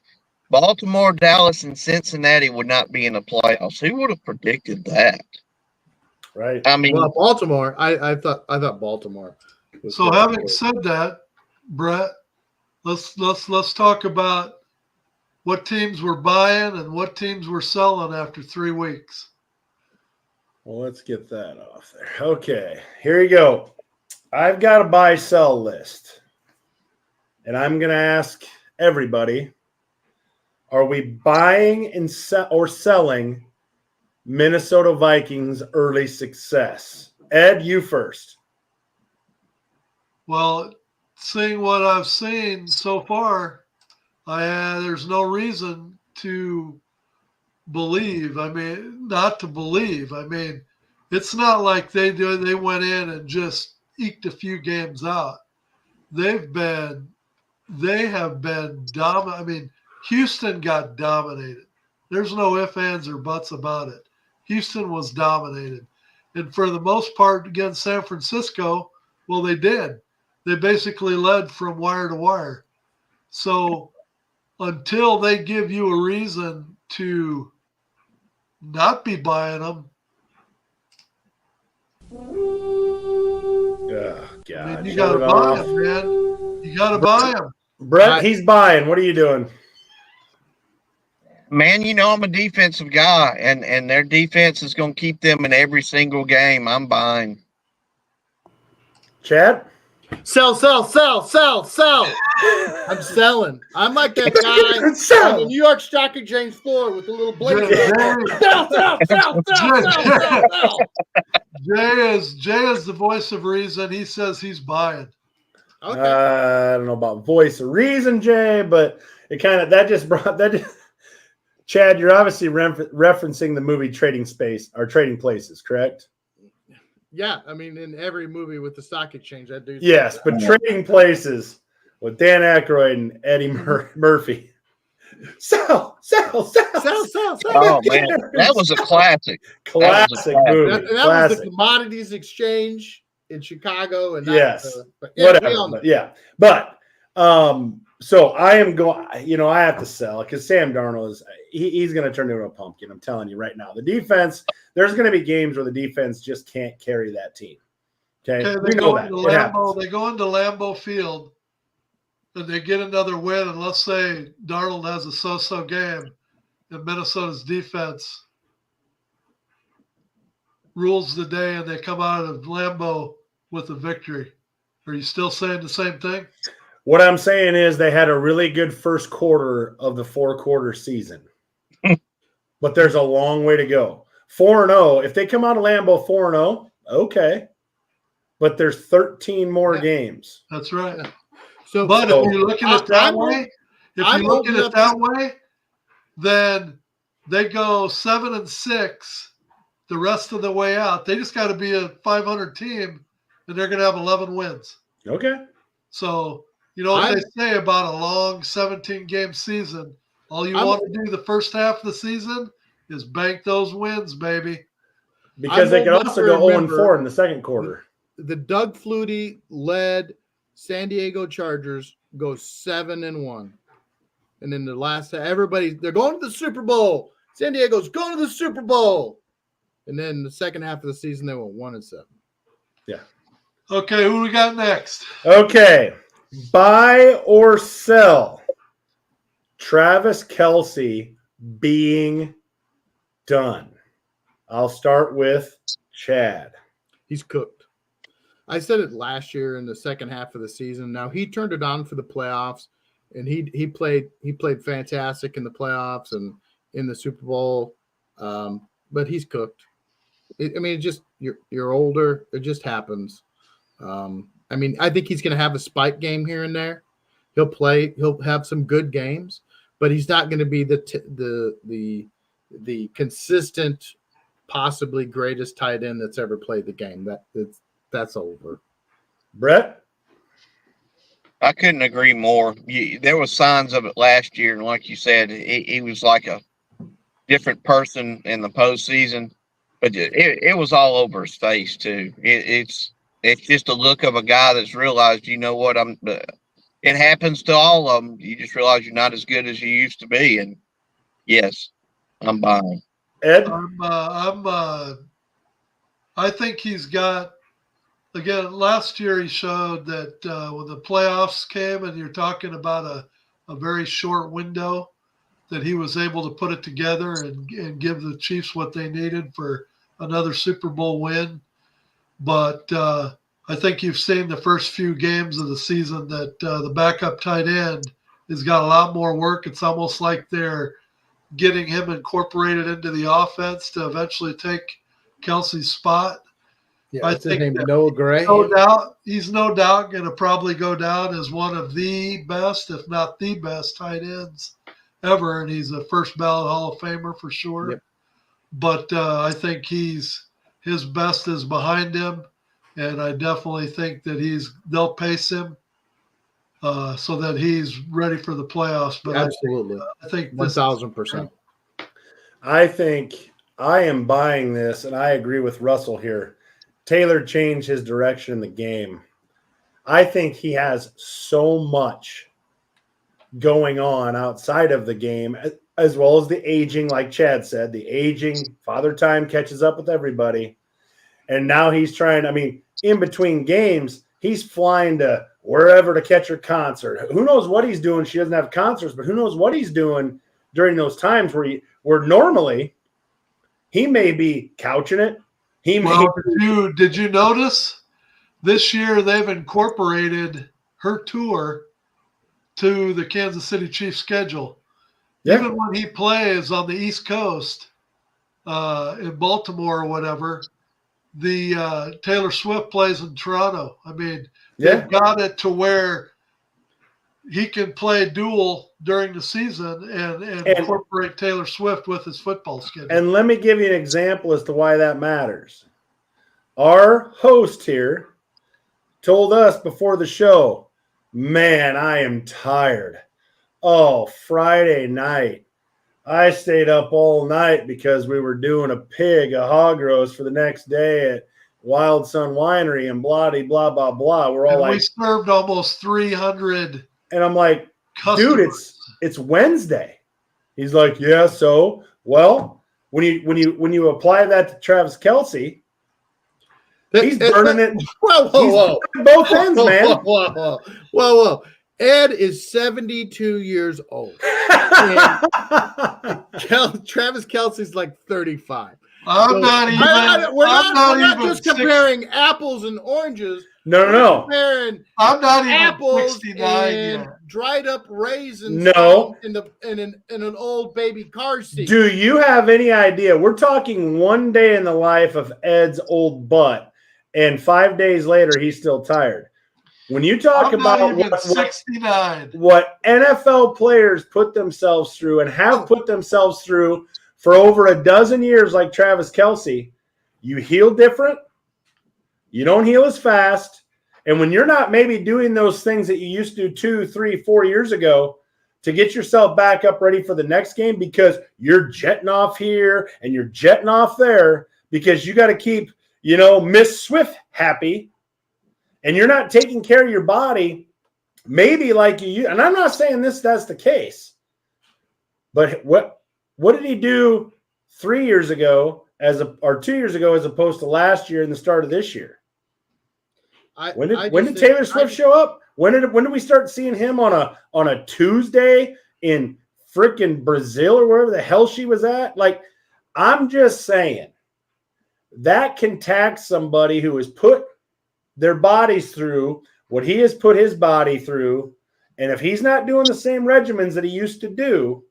Baltimore, Dallas, and Cincinnati would not be in the playoffs. Who would have predicted that? Right. I mean, Well, Baltimore. I thought Baltimore. So having said that, Brett, let's talk about what teams were buying and what teams were selling after 3 weeks. Well, let's get that off there. Okay, here you go. I've got a buy-sell list, and I'm going to ask everybody, are we buying and or selling Minnesota Vikings early success? Ed, you first. Well, seeing what I've seen so far, there's no reason to believe. I mean, not to believe. I mean, it's not like they went in and just eked a few games out. They have been dominant. I mean, Houston got dominated. There's no ifs, ands, or buts about it. Houston was dominated. And for the most part against San Francisco, well, they did. They basically led from wire to wire. So until they give you a reason to not be buying them, Oh, God. I mean, you got to buy them, man. You got to buy them. Brett, he's buying. What are you doing? man, I'm a defensive guy, and their defense is going to keep them in every single game. I'm buying. Chad? Sell. I'm selling. I'm like that guy on the New York Stock Exchange floor with the little blanket. Jay is the voice of reason. He says he's buying. Okay. I don't know about voice of reason, Jay, but it kind of Chad, you're obviously referencing the movie Trading Places, correct? Yeah, I mean, in every movie with the stock exchange, that dude. Yes, but Trading Places with Dan Aykroyd and Eddie Murphy. Sell. Oh, man, that was a classic. Classic movie. That was the commodities exchange in Chicago, and yes, whatever. But so I am going. I have to sell because Sam Darnold he's going to turn into a pumpkin. I'm telling you right now. The defense. There's going to be games where the defense just can't carry that team. Okay, they go into Lambeau Field, and they get another win. And let's say Darnold has a so-so game, and Minnesota's defense rules the day, and they come out of Lambeau with a victory. Are you still saying the same thing? What I'm saying is they had a really good first quarter of the 4-quarter season, but there's a long way to go. 4-0. If they come out of Lambeau 4-0, okay, but there's 13 more games. That's right. So, if you're looking at it that way, then they go 7-6 the rest of the way out. They just got to be a 500 team, and they're going to have 11 wins. Okay. So, You know what they say about a long 17-game season? All you want to do the first half of the season is bank those wins, baby. Because they could also go 0-4 in the second quarter. The Doug Flutie led San Diego Chargers go 7-1. And then the last, they're going to the Super Bowl. San Diego's going to the Super Bowl. And then the second half of the season, they went 1-7. Yeah. Okay, who we got next? Okay. Buy or sell Travis Kelce being done. I'll start with Chad. He's cooked. I said it last year in the second half of the season. Now he turned it on for the playoffs, and he played fantastic in the playoffs and in the Super Bowl. But he's cooked. You're older. It just happens. I think he's going to have a spike game here and there. He'll play. He'll have some good games, but he's not going to be the consistent, possibly greatest tight end that's ever played the game. That's over. Brett? I couldn't agree more. There was signs of it last year, and like you said, he was like a different person in the postseason, but it was all over his face too. It's just a look of a guy that's realized, you know what, it happens to all of them. You just realize you're not as good as you used to be, and yes, I'm buying. Ed? I think he's got. Again, last year he showed that when the playoffs came and you're talking about a very short window, that he was able to put it together and give the Chiefs what they needed for another Super Bowl win. But I think you've seen the first few games of the season that the backup tight end has got a lot more work. It's almost like they're getting him incorporated into the offense to eventually take Kelce's spot. Yeah, I what's his think name? Noah Gray. No doubt, he's no doubt going to probably go down as one of the best, if not the best, tight ends ever, and he's a first ballot Hall of Famer for sure. Yep. But I think his best is behind him, and I definitely think that they'll pace him so that he's ready for the playoffs. But absolutely, I think 1,000%. I think I am buying this, and I agree with Russell here. Taylor changed his direction in the game. I think he has so much going on outside of the game, as well as the aging, like Chad said, the aging. Father Time catches up with everybody. And now he's trying, in between games, he's flying to wherever to catch her concert. Who knows what he's doing? She doesn't have concerts, but who knows what he's doing during those times where normally he may be couching it. Did you notice this year they've incorporated her tour to the Kansas City Chiefs schedule? Yeah. Even when he plays on the East Coast in Baltimore or whatever, the Taylor Swift plays in Toronto. They've got it to where he can play dual during the season and incorporate Taylor Swift with his football schedule. And let me give you an example as to why that matters. Our host here told us before the show, man, I am tired. Oh, Friday night. I stayed up all night because we were doing a hog roast for the next day at Wild Sun Winery and blah, blah, blah, blah. We're all we served almost 300. And I'm like, customers. Dude, it's Wednesday. He's like, yeah, so well, when you apply that to Travis Kelce, he's burning it. Whoa. Both ends, man. Whoa. Ed is 72 years old. Travis Kelce's like 35. We're not just comparing apples and oranges. No. I'm not even apples 69 and yet. Dried up raisins. No. In an old baby car seat. Do you have any idea? We're talking one day in the life of Ed's old butt, and 5 days later he's still tired. When you talk about what NFL players put themselves through and have put themselves through for over a dozen years, like Travis Kelce, you heal different. You don't heal as fast. And when you're not maybe doing those things that you used to do 2, 3, 4 years ago to get yourself back up ready for the next game, because you're jetting off here and you're jetting off there because you got to keep, Miss Swift happy, and you're not taking care of your body, maybe like you. And I'm not saying that's the case, but what did he do 3 years ago or 2 years ago as opposed to last year and the start of this year? When did Taylor Swift show up? When did we start seeing him on a Tuesday in freaking Brazil or wherever the hell she was at? Like, I'm just saying that can tax somebody who has put their bodies through what he has put his body through. And if he's not doing the same regimens that he used to do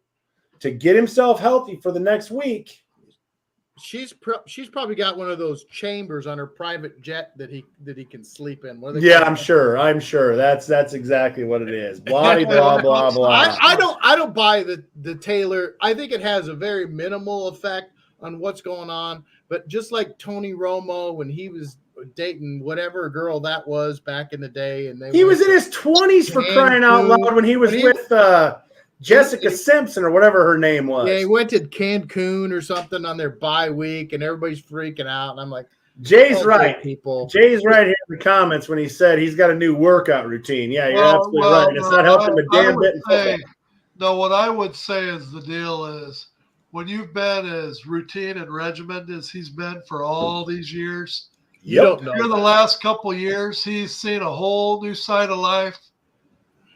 to get himself healthy for the next week, she's probably got one of those chambers on her private jet that he can sleep in. Yeah, I'm sure. That's exactly what it is. Blah blah blah blah. I don't buy the Taylor. I think it has a very minimal effect on what's going on. But just like Tony Romo when he was dating whatever girl that was back in the day, and he was in his 20s for crying out loud when he was with Jessica Simpson or whatever her name was. Yeah, he went to Cancun or something on their bye week, and everybody's freaking out. And I'm like, Jay's right. People. Jay's right here in the comments when he said he's got a new workout routine. Yeah, you're absolutely right. It's not helping a damn bit in football. No, what I would say is the deal is when you've been as routine and regimented as he's been for all these years, you don't know. Here the last couple of years, he's seen a whole new side of life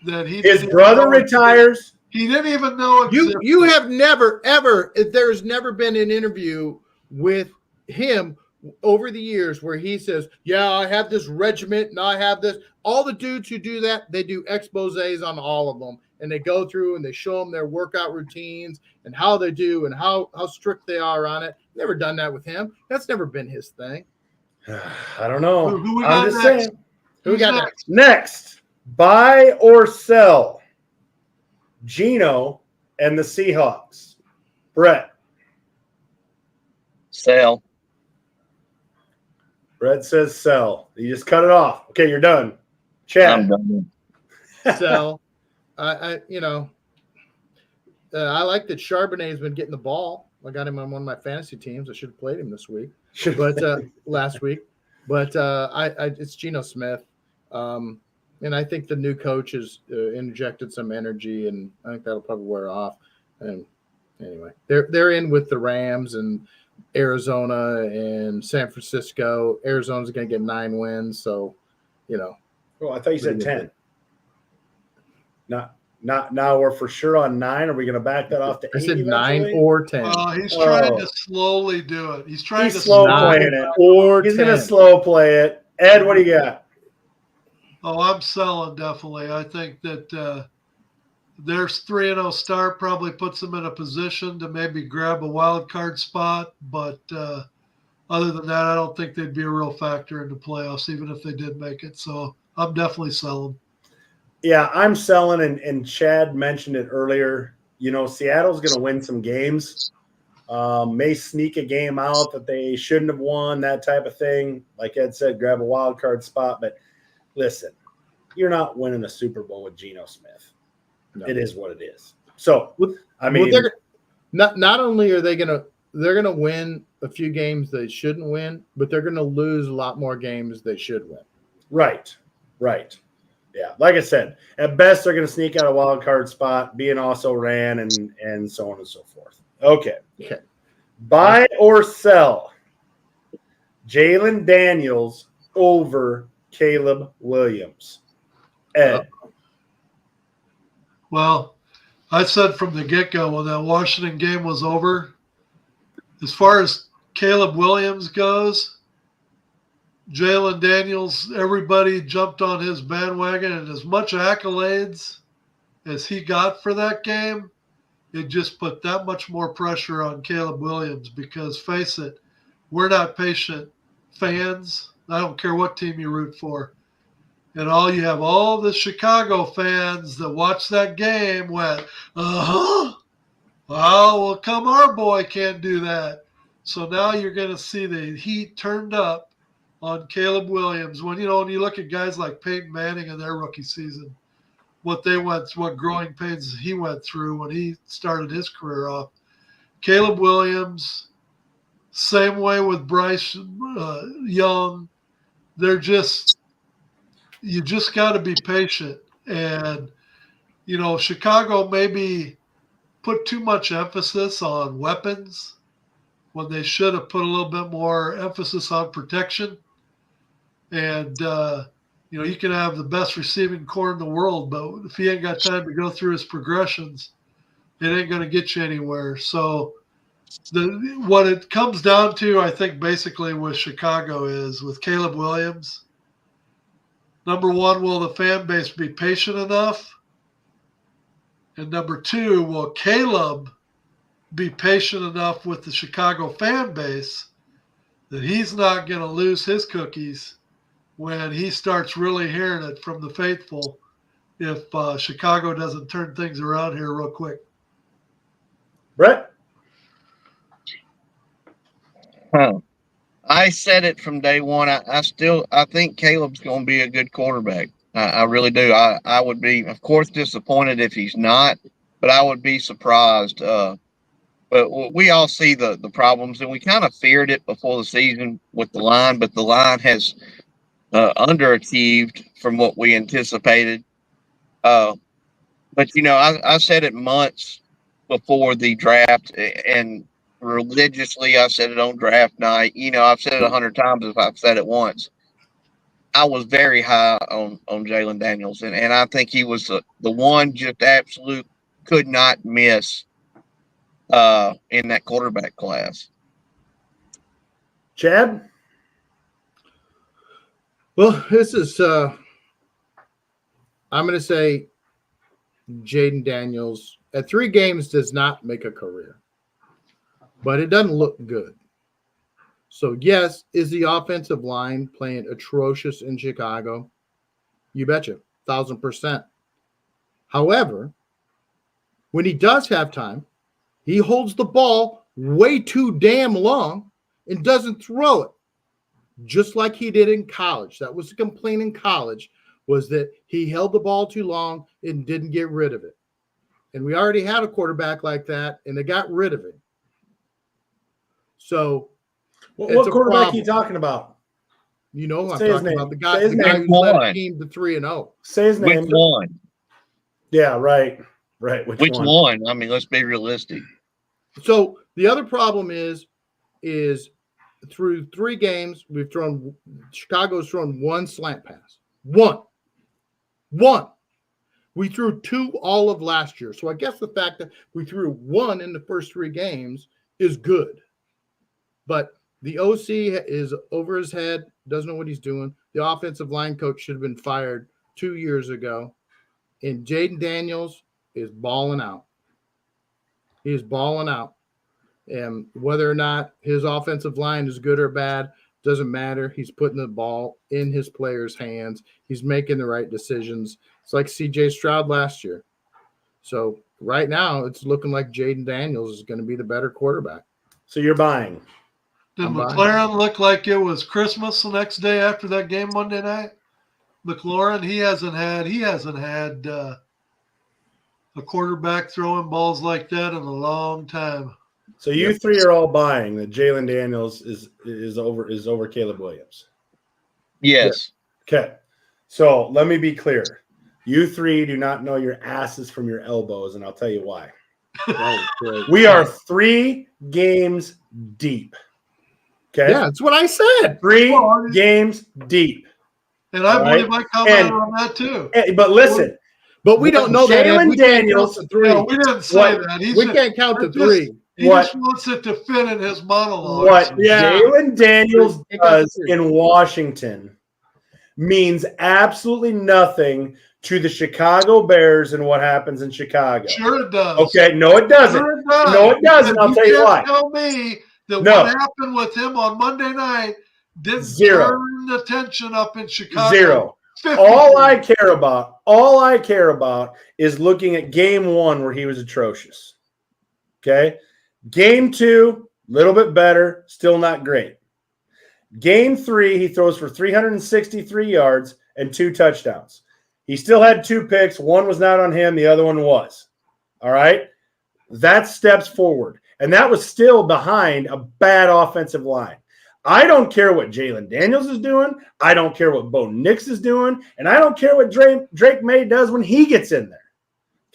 that his brother retires. He didn't even know existed. You have never, ever, there's never been an interview with him over the years where he says, yeah, I have this regiment and I have this. All the dudes who do that, they do exposés on all of them. And they go through and they show them their workout routines and how they do and how strict they are on it. Never done that with him. That's never been his thing. I don't know. Who we got next? Saying. Who we got next? Next, buy or sell Geno and the Seahawks. Brett. Sell. Brett says sell. You just cut it off. Okay, you're done. Chad. I'm done. Sell. I like that Charbonnet's been getting the ball. I got him on one of my fantasy teams. I should have played him this week, but last week. But it's Geno Smith, and I think the new coach has injected some energy, and I think that'll probably wear off. And anyway, they're in with the Rams and Arizona and San Francisco. Arizona's going to get 9 wins, so Oh, I thought you said 10. Not now we're for sure on 9. Are we going to back that off to 8? I said 9 or 10. He's trying to slowly do it. He's trying to slow playing it. Or he's going to slow play it. Ed, what do you got? Oh, I'm selling definitely. I think that their 3-0 start probably puts them in a position to maybe grab a wild card spot. But other than that, I don't think they'd be a real factor in the playoffs, even if they did make it. So I'm definitely selling. Yeah, I'm selling, and Chad mentioned it earlier. Seattle's going to win some games. May sneak a game out that they shouldn't have won, that type of thing. Like Ed said, grab a wild card spot. But listen, you're not winning a Super Bowl with Geno Smith. No. It is what it is. So, I mean, not only are they're going to win a few games they shouldn't win, but they're going to lose a lot more games they should win. Right. Yeah, like I said, at best they're going to sneak out a wild card spot, being also ran and so on and so forth. Okay. Buy or sell Jalen Daniels over Caleb Williams. Ed. Well, I said from the get-go when that Washington game was over, as far as Caleb Williams goes, Jalen Daniels, everybody jumped on his bandwagon, and as much accolades as he got for that game, it just put that much more pressure on Caleb Williams because, face it, we're not patient fans. I don't care what team you root for. And you have all the Chicago fans that watched that game went, well, come our boy can't do that. So now you're going to see the heat turned up on Caleb Williams. When when you look at guys like Peyton Manning in their rookie season, what growing pains he went through when he started his career off. Caleb Williams, same way with Bryce Young. You just got to be patient. And, Chicago maybe put too much emphasis on weapons when they should have put a little bit more emphasis on protection. And, you can have the best receiving core in the world, but if he ain't got time to go through his progressions, it ain't going to get you anywhere. So what it comes down to, I think, basically with Chicago is with Caleb Williams, number one, will the fan base be patient enough? And number two, will Caleb be patient enough with the Chicago fan base that he's not going to lose his cookies when he starts really hearing it from the faithful if Chicago doesn't turn things around here real quick? Brett? I said it from day one. I think Caleb's going to be a good quarterback. I really do. I would be, of course, disappointed if he's not, but I would be surprised. But we all see the problems, and we kind of feared it before the season with the line, but the line has underachieved from what we anticipated. But, I said it months before the draft, and religiously I said it on draft night. I've said it 100 times if I've said it once. I was very high on Jalen Daniels, and I think he was the one just absolute could not miss in that quarterback class. Chad? Well, this is I'm going to say Jaden Daniels at 3 games does not make a career, but it doesn't look good. So, yes, is the offensive line playing atrocious in Chicago? You betcha, 1,000%. However, when he does have time, he holds the ball way too damn long and doesn't throw it, just like he did in college. That was the complaint in college, was that he held the ball too long and didn't get rid of it. And we already had a quarterback like that, and they got rid of it. So, what quarterback are you talking about? I'm Say his talking name. about the guy name. who led a team to 3-0. Say his name. Which one? Yeah, right. Which one? I mean, let's be realistic. So the other problem is through 3 games, Chicago's thrown 1 slant pass. One. We threw 2 all of last year. So I guess the fact that we threw 1 in the first 3 games is good. But the OC is over his head, doesn't know what he's doing. The offensive line coach should have been fired 2 years ago. And Jaden Daniels is balling out. He is balling out. And whether or not his offensive line is good or bad, doesn't matter. He's putting the ball in his players' hands. He's making the right decisions. It's like C.J. Stroud last year. So right now, it's looking like Jaden Daniels is going to be the better quarterback. So you're buying. Did McLaurin look like it was Christmas the next day after that game Monday night? McLaurin, he hasn't had a quarterback throwing balls like that in a long time. So you 3 are all buying that Jalen Daniels is over Caleb Williams. Yes. Okay. So let me be clear. You 3 do not know your asses from your elbows, and I'll tell you why. We are 3 games deep. Okay. Yeah, that's what I said. 3 games deep. And I believe I commented on that too. But listen. But we don't know that. Jalen Daniels. No, we didn't say that. We can't count to 3. He just wants it to fit in his monologue. What Jalen Daniels does in Washington means absolutely nothing to the Chicago Bears and what happens in Chicago. Sure it does. Okay, no, it doesn't. Sure it does. No, it doesn't. I'll tell you why. Tell me that what happened with him on Monday night didn't turn the tension up in Chicago. 0. All I care about is looking at game 1 where he was atrocious. Okay? Game 2, little bit better, still not great. Game 3, he throws for 363 yards and 2 touchdowns. He still had 2 picks. One was not on him. The other one was. All right? That's steps forward. And that was still behind a bad offensive line. I don't care what Jalen Daniels is doing. I don't care what Bo Nix is doing. And I don't care what Drake May does when he gets in there.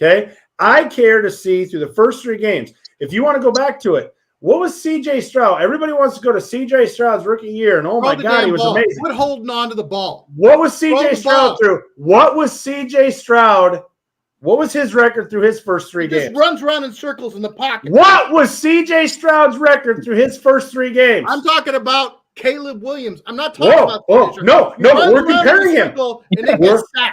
Okay? I care to see through the first 3 games. If you want to go back to it, what was C.J. Stroud? Everybody wants to go to C.J. Stroud's rookie year, and oh my God, he was amazing. Quit holding on to the ball. What was C.J. Stroud through? What was C.J. Stroud? What was his record through his first 3 games? Just runs around in circles in the pocket. What was C.J. Stroud's record through his first 3 games? I'm talking about Caleb Williams. I'm not talking about no, but we're comparing him.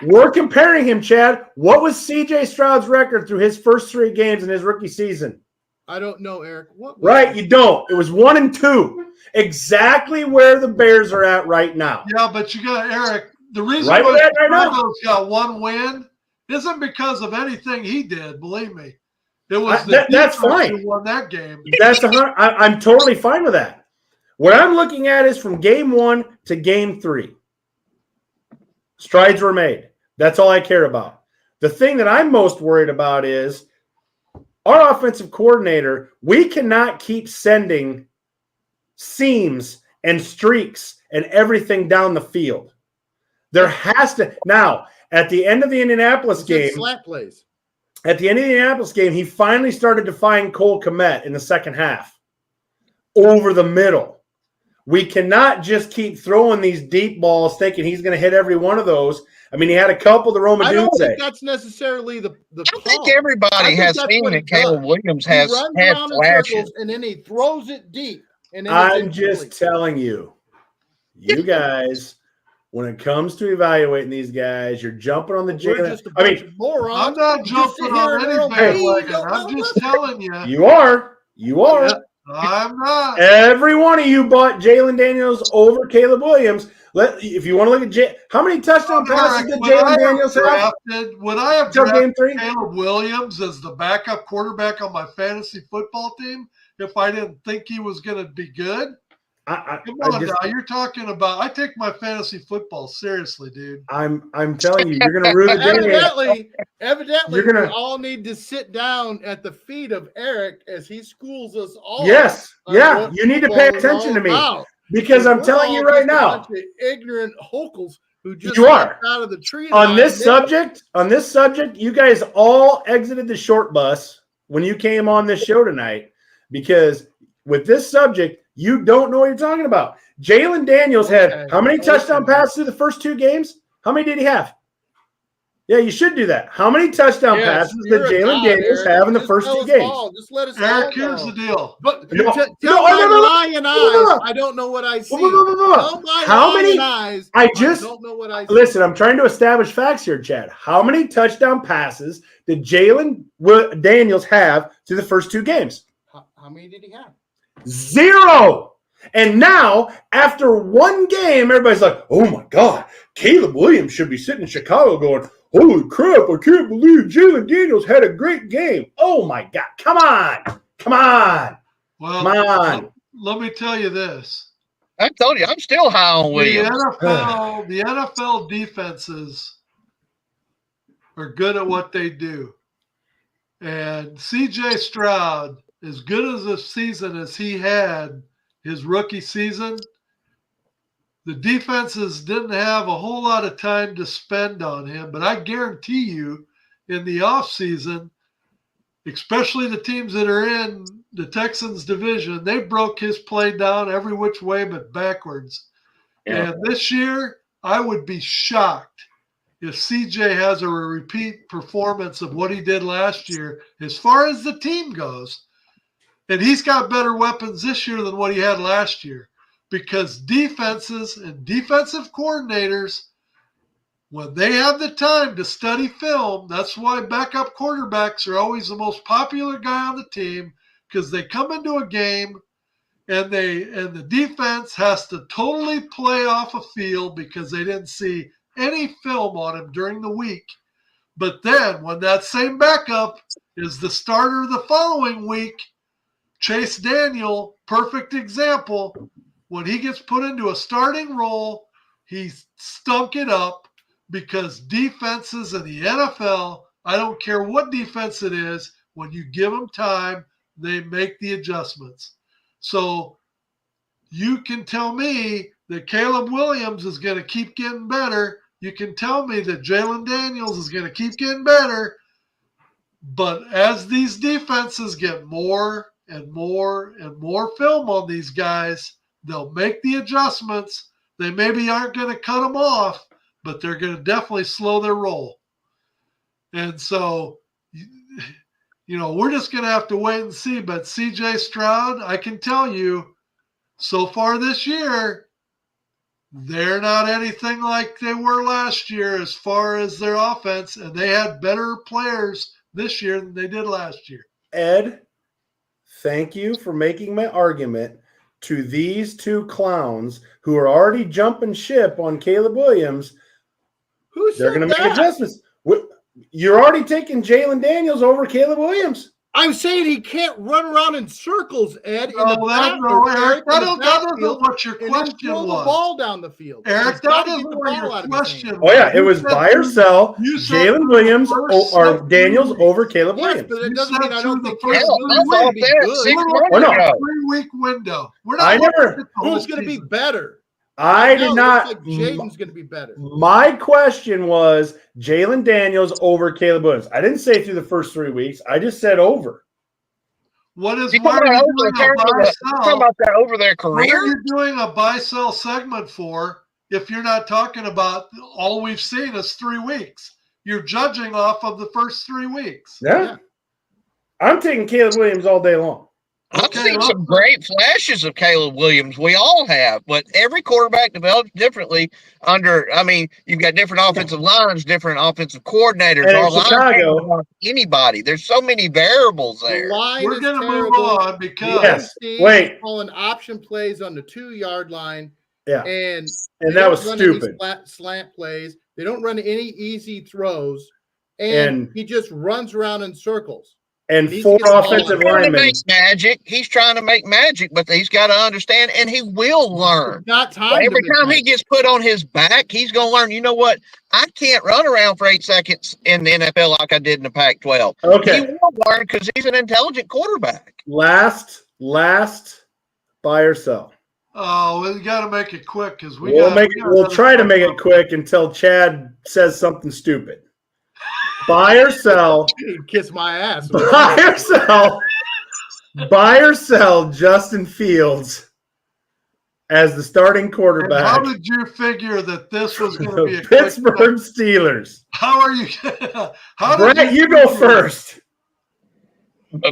We're comparing him, Chad. What was C.J. Stroud's record through his first 3 games in his rookie season? I don't know, Eric. What right, you don't. It was 1-2. Exactly where the Bears are at right now. Yeah, but you got Eric. The reason why Chicago's got 1 win isn't because of anything he did. Believe me, it was that's fine. Who won that game. I'm totally fine with that. What I'm looking at is from game 1 to game 3. Strides were made. That's all I care about. The thing that I'm most worried about is our offensive coordinator. We cannot keep sending seams and streaks and everything down the field. There has to now at the end of the Indianapolis game. Slant plays. At the end of the Indianapolis game, he finally started to find Cole Kmet in the second half over the middle. We cannot just keep throwing these deep balls thinking he's going to hit every one of those. I mean, he had a couple to Roma Dunze. I don't think that's necessarily the I think everybody has seen that Caleb Williams has had flashes. And then he throws it deep. And then I'm just telling you, you guys, when it comes to evaluating these guys, you're jumping on the Jalen. I mean, I'm not jumping on any bandwagon. I'm just telling you. You are. You are. I'm not. Every one of you bought Jalen Daniels over Caleb Williams. If you want to look at how many touchdown passes did Jalen Daniels have? Would I have drafted Caleb Williams as the backup quarterback on my fantasy football team if I didn't think he was going to be good? Come on now, you're talking about. I take my fantasy football seriously, dude. I'm telling you, you're going to ruin the Evidently, we all need to sit down at the feet of Eric as he schools us all. Yes, yeah, you need to pay attention to me because I'm telling you right now, ignorant hokels who just out of the tree on this subject. On this subject, you guys all exited the short bus when you came on this show tonight because with this subject. You don't know what you're talking about. Jalen Daniels had how many touchdown passes through the first 2 games? How many did he have? Yeah, you should do that. How many touchdown passes did Jalen Daniels have in the first 2 games? Just let us Eric, here's the deal. But tell my lying eyes, I don't know what I see. How many? Eyes, I don't know what I see. Listen, I'm trying to establish facts here, Chad. How many touchdown passes did Jalen Daniels have through the first 2 games? How many did he have? 0. And now, after 1 game, everybody's like, oh my God, Caleb Williams should be sitting in Chicago going, holy crap, I can't believe Jalen Daniels had a great game. Oh my God, come on. Well, come on. Let me tell you this. I told you, I'm still high on Williams. The NFL defenses are good at what they do. And C.J. Stroud, as good as a season as he had his rookie season, the defenses didn't have a whole lot of time to spend on him. But I guarantee you in the offseason, especially the teams that are in the Texans division, they broke his play down every which way but backwards. Yeah. And this year, I would be shocked if CJ has a repeat performance of what he did last year as far as the team goes. And he's got better weapons this year than what he had last year because defenses and defensive coordinators, when they have the time to study film, that's why backup quarterbacks are always the most popular guy on the team because they come into a game and the defense has to totally play off a field because they didn't see any film on him during the week. But then when that same backup is the starter the following week, Chase Daniel, perfect example. when he gets put into a starting role, he stunk it up because defenses in the NFL, I don't care what defense it is, when you give them time, they make the adjustments. So you can tell me that Caleb Williams is going to keep getting better. You can tell me that Jalen Daniels is going to keep getting better. But as these defenses get more and more and more film on these guys, they'll make the adjustments. They maybe aren't going to cut them off, but they're going to definitely slow their roll. And so, we're just going to have to wait and see. But CJ Stroud, I can tell you, so far this year, they're not anything like they were last year as far as their offense, and they had better players this year than they did last year. Ed, thank you for making my argument to these two clowns who are already jumping ship on Caleb Williams. They're going to make adjustments. You're already taking Jalen Daniels over Caleb Williams. I'm saying he can't run around in circles, Ed. That isn't what your question throw the was. ball down the field. Eric, that isn't what your question was. Oh, yeah, it was buy or sell Jalen Williams or Daniels over Caleb Williams. But it doesn't mean I don't think Caleb Williams be good. We're a 3-week window. We're not Who's going to be better? I did not. Like Jaden's going to be better. My question was Jalen Daniels over Caleb Williams. I didn't say through the first 3 weeks. I just said over. Why are you talking about that over their career? What are you doing a buy-sell segment for if you're not talking about all we've seen is 3 weeks? You're judging off of the first 3 weeks. Yeah. I'm taking Caleb Williams all day long. I've seen some great flashes of Caleb Williams. We all have, but every quarterback develops differently you've got different offensive lines, different offensive coordinators. And in Chicago, anybody. There's so many variables there. We're going to move on because calling option plays on the 2-yard line. Yeah. And that was stupid. Slant plays. They don't run any easy throws. And he just runs around in circles. And 4 offensive linemen. He's trying to make magic, but he's got to understand, and he will learn. Not time. Every time he gets put on his back, he's going to learn. You know what? I can't run around for 8 seconds in the NFL like I did in the Pac-12. Okay. He will learn because he's an intelligent quarterback. Last buy or sell. Oh, we got to make it quick because we'll try to make it quick until Chad says something stupid. Buy or sell. Kiss my ass. Buy or sell Justin Fields as the starting quarterback. And how did you figure that this was going to be a Pittsburgh Steelers? How are you? Brett, you go first.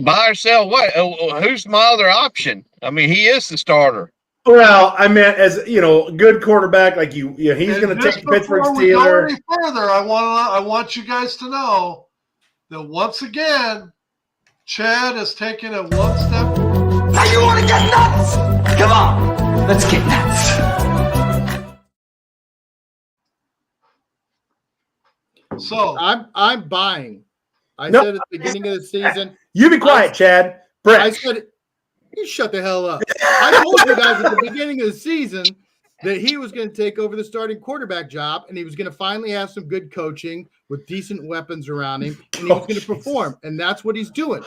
Buy or sell what? Who's my other option? I mean, he is the starter. Well, I meant as good quarterback like he's going to take the Pittsburgh Steelers. Any further, I want you guys to know that once again, Chad has taken it one step. Now you want to get nuts? Come on, let's get nuts. So I'm buying. I said at the beginning of the season. You be quiet, Chad. Brett. I said. You shut the hell up. I told you guys at the beginning of the season that he was going to take over the starting quarterback job, and he was going to finally have some good coaching with decent weapons around him, and he was going to perform. And that's what he's doing.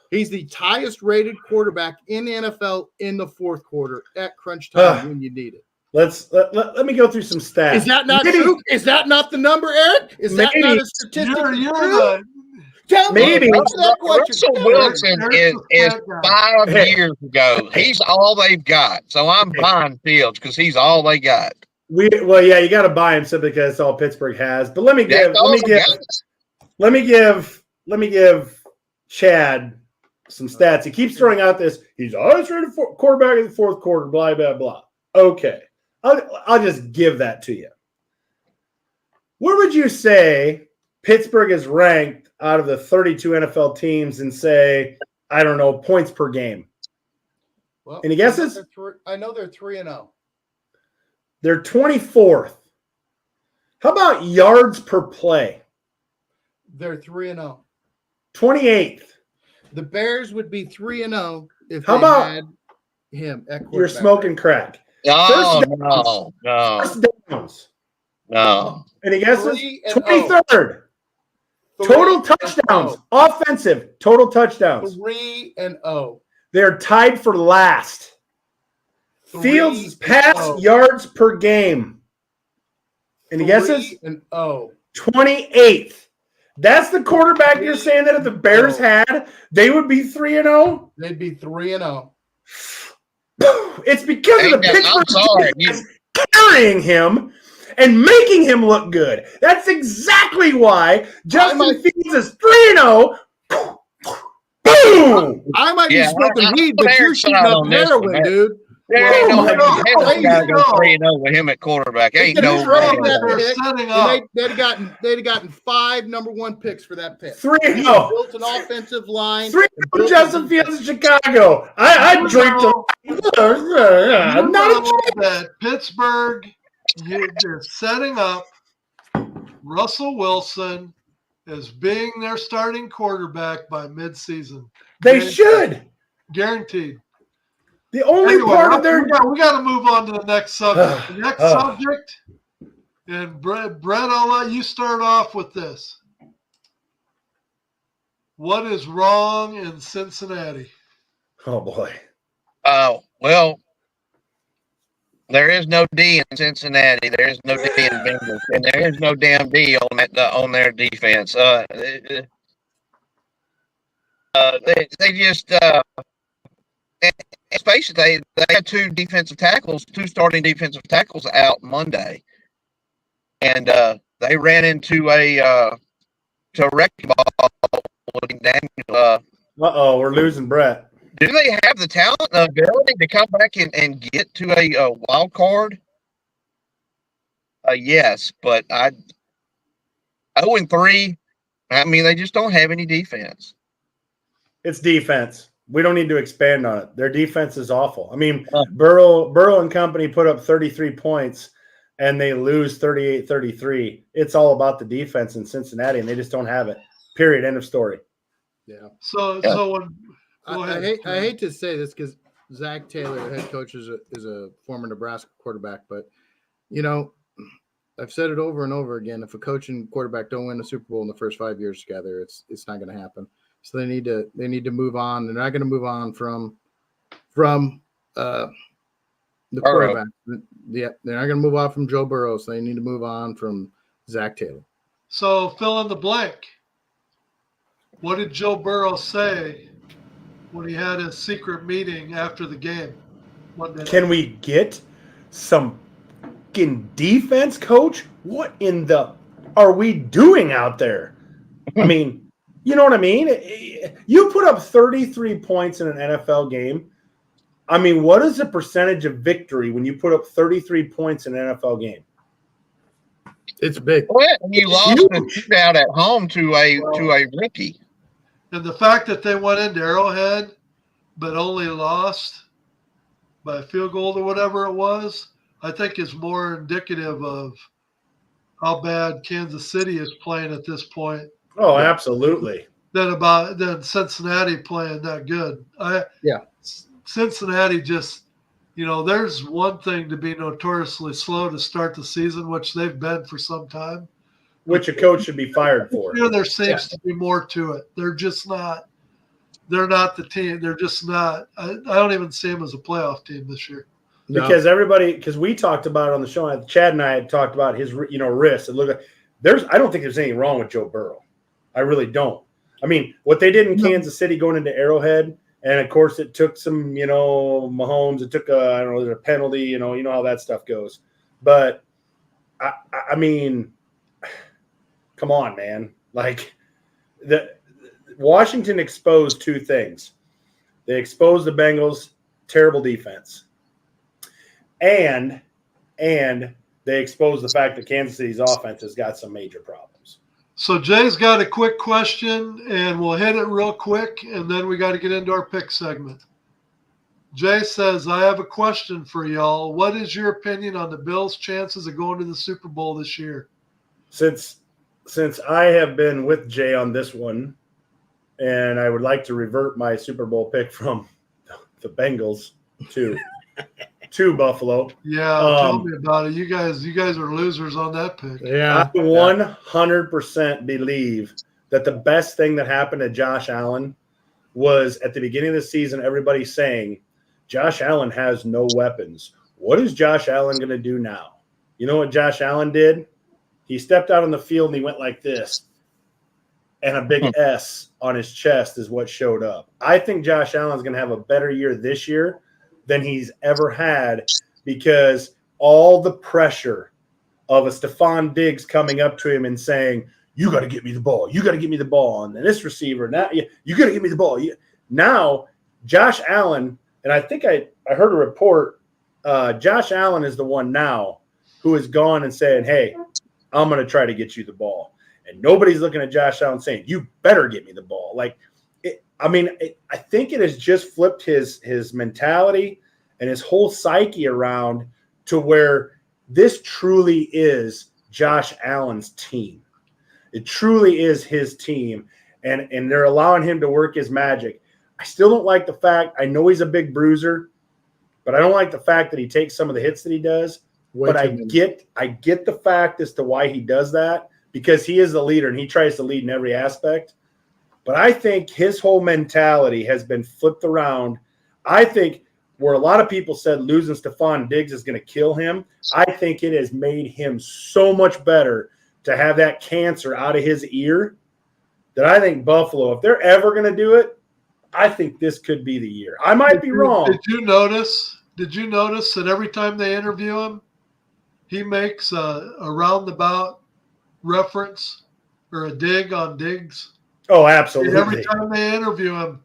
He's the highest rated quarterback in the NFL in the fourth quarter at crunch time when you need it. Let me go through some stats. Is that not true? Is that not the number, Eric? Is that not a statistic? Maybe Russell Wilson is 5 years ago. He's all they've got. So I'm buying Fields because he's all they got. You got to buy him simply because it's all Pittsburgh has. But let me give Chad some stats. He keeps throwing out this. He's always rated quarterback in the fourth quarter. Blah blah blah. Okay, I'll just give that to you. Where would you say Pittsburgh is ranked out of the 32 NFL teams and say, I don't know, points per game? Well, any guesses? I know they're 3-0. They're 24th. How about yards per play? They're 3-0. 28th. The Bears would be 3-0 if How they about had him at quarterback. You're smoking crack. Oh, First no. First downs. No. Any guesses? 3-0. 23rd. Total touchdowns. Offensive. Total touchdowns. 3-0. They're tied for last. Fields pass 3-0. yards per game. Any guesses? 3-0. 28th. That's the quarterback you're saying that if the Bears had, they would be 3-0? They'd be 3-0. It's because of the I'm Pittsburgh sorry. defense carrying him and making him look good. That's exactly why Justin Fields is 3-0. Boom! I might be Yeah, smoking I'm weed, but fair you're shooting side up on this heroin, one. dude. There ain't Oh, no my hell God. gotta go 3-0 with him at quarterback. Ain't They no just rolled way. that They're pick, setting and up. they'd have gotten 5 number 1 picks for that pick. 3-0. Built an offensive line. 3-0 Justin Fields in Chicago. I drink the not a that Pittsburgh they're setting up Russell Wilson as being their starting quarterback by midseason. They should. Guaranteed. The only Anyway, part of their we got to move on to the next subject. The next subject, and Brett, I'll let you start off with this. What is wrong in Cincinnati? Oh boy. Oh, well, there is no D in Cincinnati. There is no D in Bengals, and there is no damn D on that on their defense. They just let's face it, they had two starting defensive tackles out Monday, and they ran into a wrecking ball. We're losing Brett. Do they have the talent, the ability to come back and get to a wild card? Yes, but 0-3. I mean, they just don't have any defense. It's defense. We don't need to expand on it. Their defense is awful. I mean, Burrow and company put up 33 points and they lose 38-33. It's all about the defense in Cincinnati, and they just don't have it. Period. End of story. Yeah. So when I hate to say this because Zach Taylor, the head coach, is a former Nebraska quarterback, but I've said it over and over again. If a coach and quarterback don't win a Super Bowl in the first 5 years together, it's not going to happen. So they need to move on. They're not going to move on from the quarterback. Yeah, they're not going to move on from Joe Burrow. So they need to move on from Zach Taylor. So fill in the blank. What did Joe Burrow say when he had his secret meeting after the game? Can we get some fucking defense, coach? What in the are we doing out there? I mean, you know what I mean? You put up 33 points in an NFL game. I mean, what is the percentage of victory when you put up 33 points in an NFL game? It's big. Well, you lost the shootout at home to a rookie. And the fact that they went into Arrowhead but only lost by a field goal or whatever it was, I think is more indicative of how bad Kansas City is playing at this point. Oh, absolutely. Than Cincinnati playing that good. Cincinnati just, there's one thing to be notoriously slow to start the season, which they've been for some time. Which a coach should be fired for. There seems to be more to it. They're just not. They're not the team. They're just not. I don't even see them as a playoff team this year. Because we talked about it on the show. Chad and I had talked about his, wrist. And look, I don't think there's anything wrong with Joe Burrow. I really don't. I mean, what they did in Kansas City going into Arrowhead, and of course it took some, Mahomes. It took a penalty. You know how that stuff goes. But I mean, come on, man. Like Washington exposed two things. They exposed the Bengals' terrible defense. And they exposed the fact that Kansas City's offense has got some major problems. So Jay's got a quick question, and we'll hit it real quick, and then we got to get into our pick segment. Jay says, I have a question for y'all. What is your opinion on the Bills' chances of going to the Super Bowl this year? Since I have been with Jay on this one, and I would like to revert my Super Bowl pick from the Bengals to to Buffalo. Yeah, tell me about it. You guys are losers on that pick. Yeah. I 100% believe that the best thing that happened to Josh Allen was at the beginning of the season, everybody saying, Josh Allen has no weapons. What is Josh Allen going to do now? You know what Josh Allen did? He stepped out on the field and he went like this. And a big S on his chest is what showed up. I think Josh Allen's going to have a better year this year than he's ever had because all the pressure of a Stephon Diggs coming up to him and saying, you got to get me the ball. You got to get me the ball. And then this receiver, now you got to get me the ball. Now, Josh Allen, and I think I heard a report, Josh Allen is the one now who has gone and saying, hey, I'm going to try to get you the ball. And nobody's looking at Josh Allen saying, you better get me the ball. I think it has just flipped his mentality and his whole psyche around to where this truly is Josh Allen's team. It truly is his team, and they're allowing him to work his magic. I still don't like the fact – I know he's a big bruiser, but I don't like the fact that he takes some of the hits that he does. But I get the fact as to why he does that, because he is the leader and he tries to lead in every aspect. But I think his whole mentality has been flipped around. I think where a lot of people said losing Stephon Diggs is going to kill him, I think it has made him so much better to have that cancer out of his ear that I think Buffalo, if they're ever going to do it, I think this could be the year. I might be wrong. Did you notice that every time they interview him, he makes a roundabout reference or a dig on Diggs? Oh, absolutely. And every time they interview him,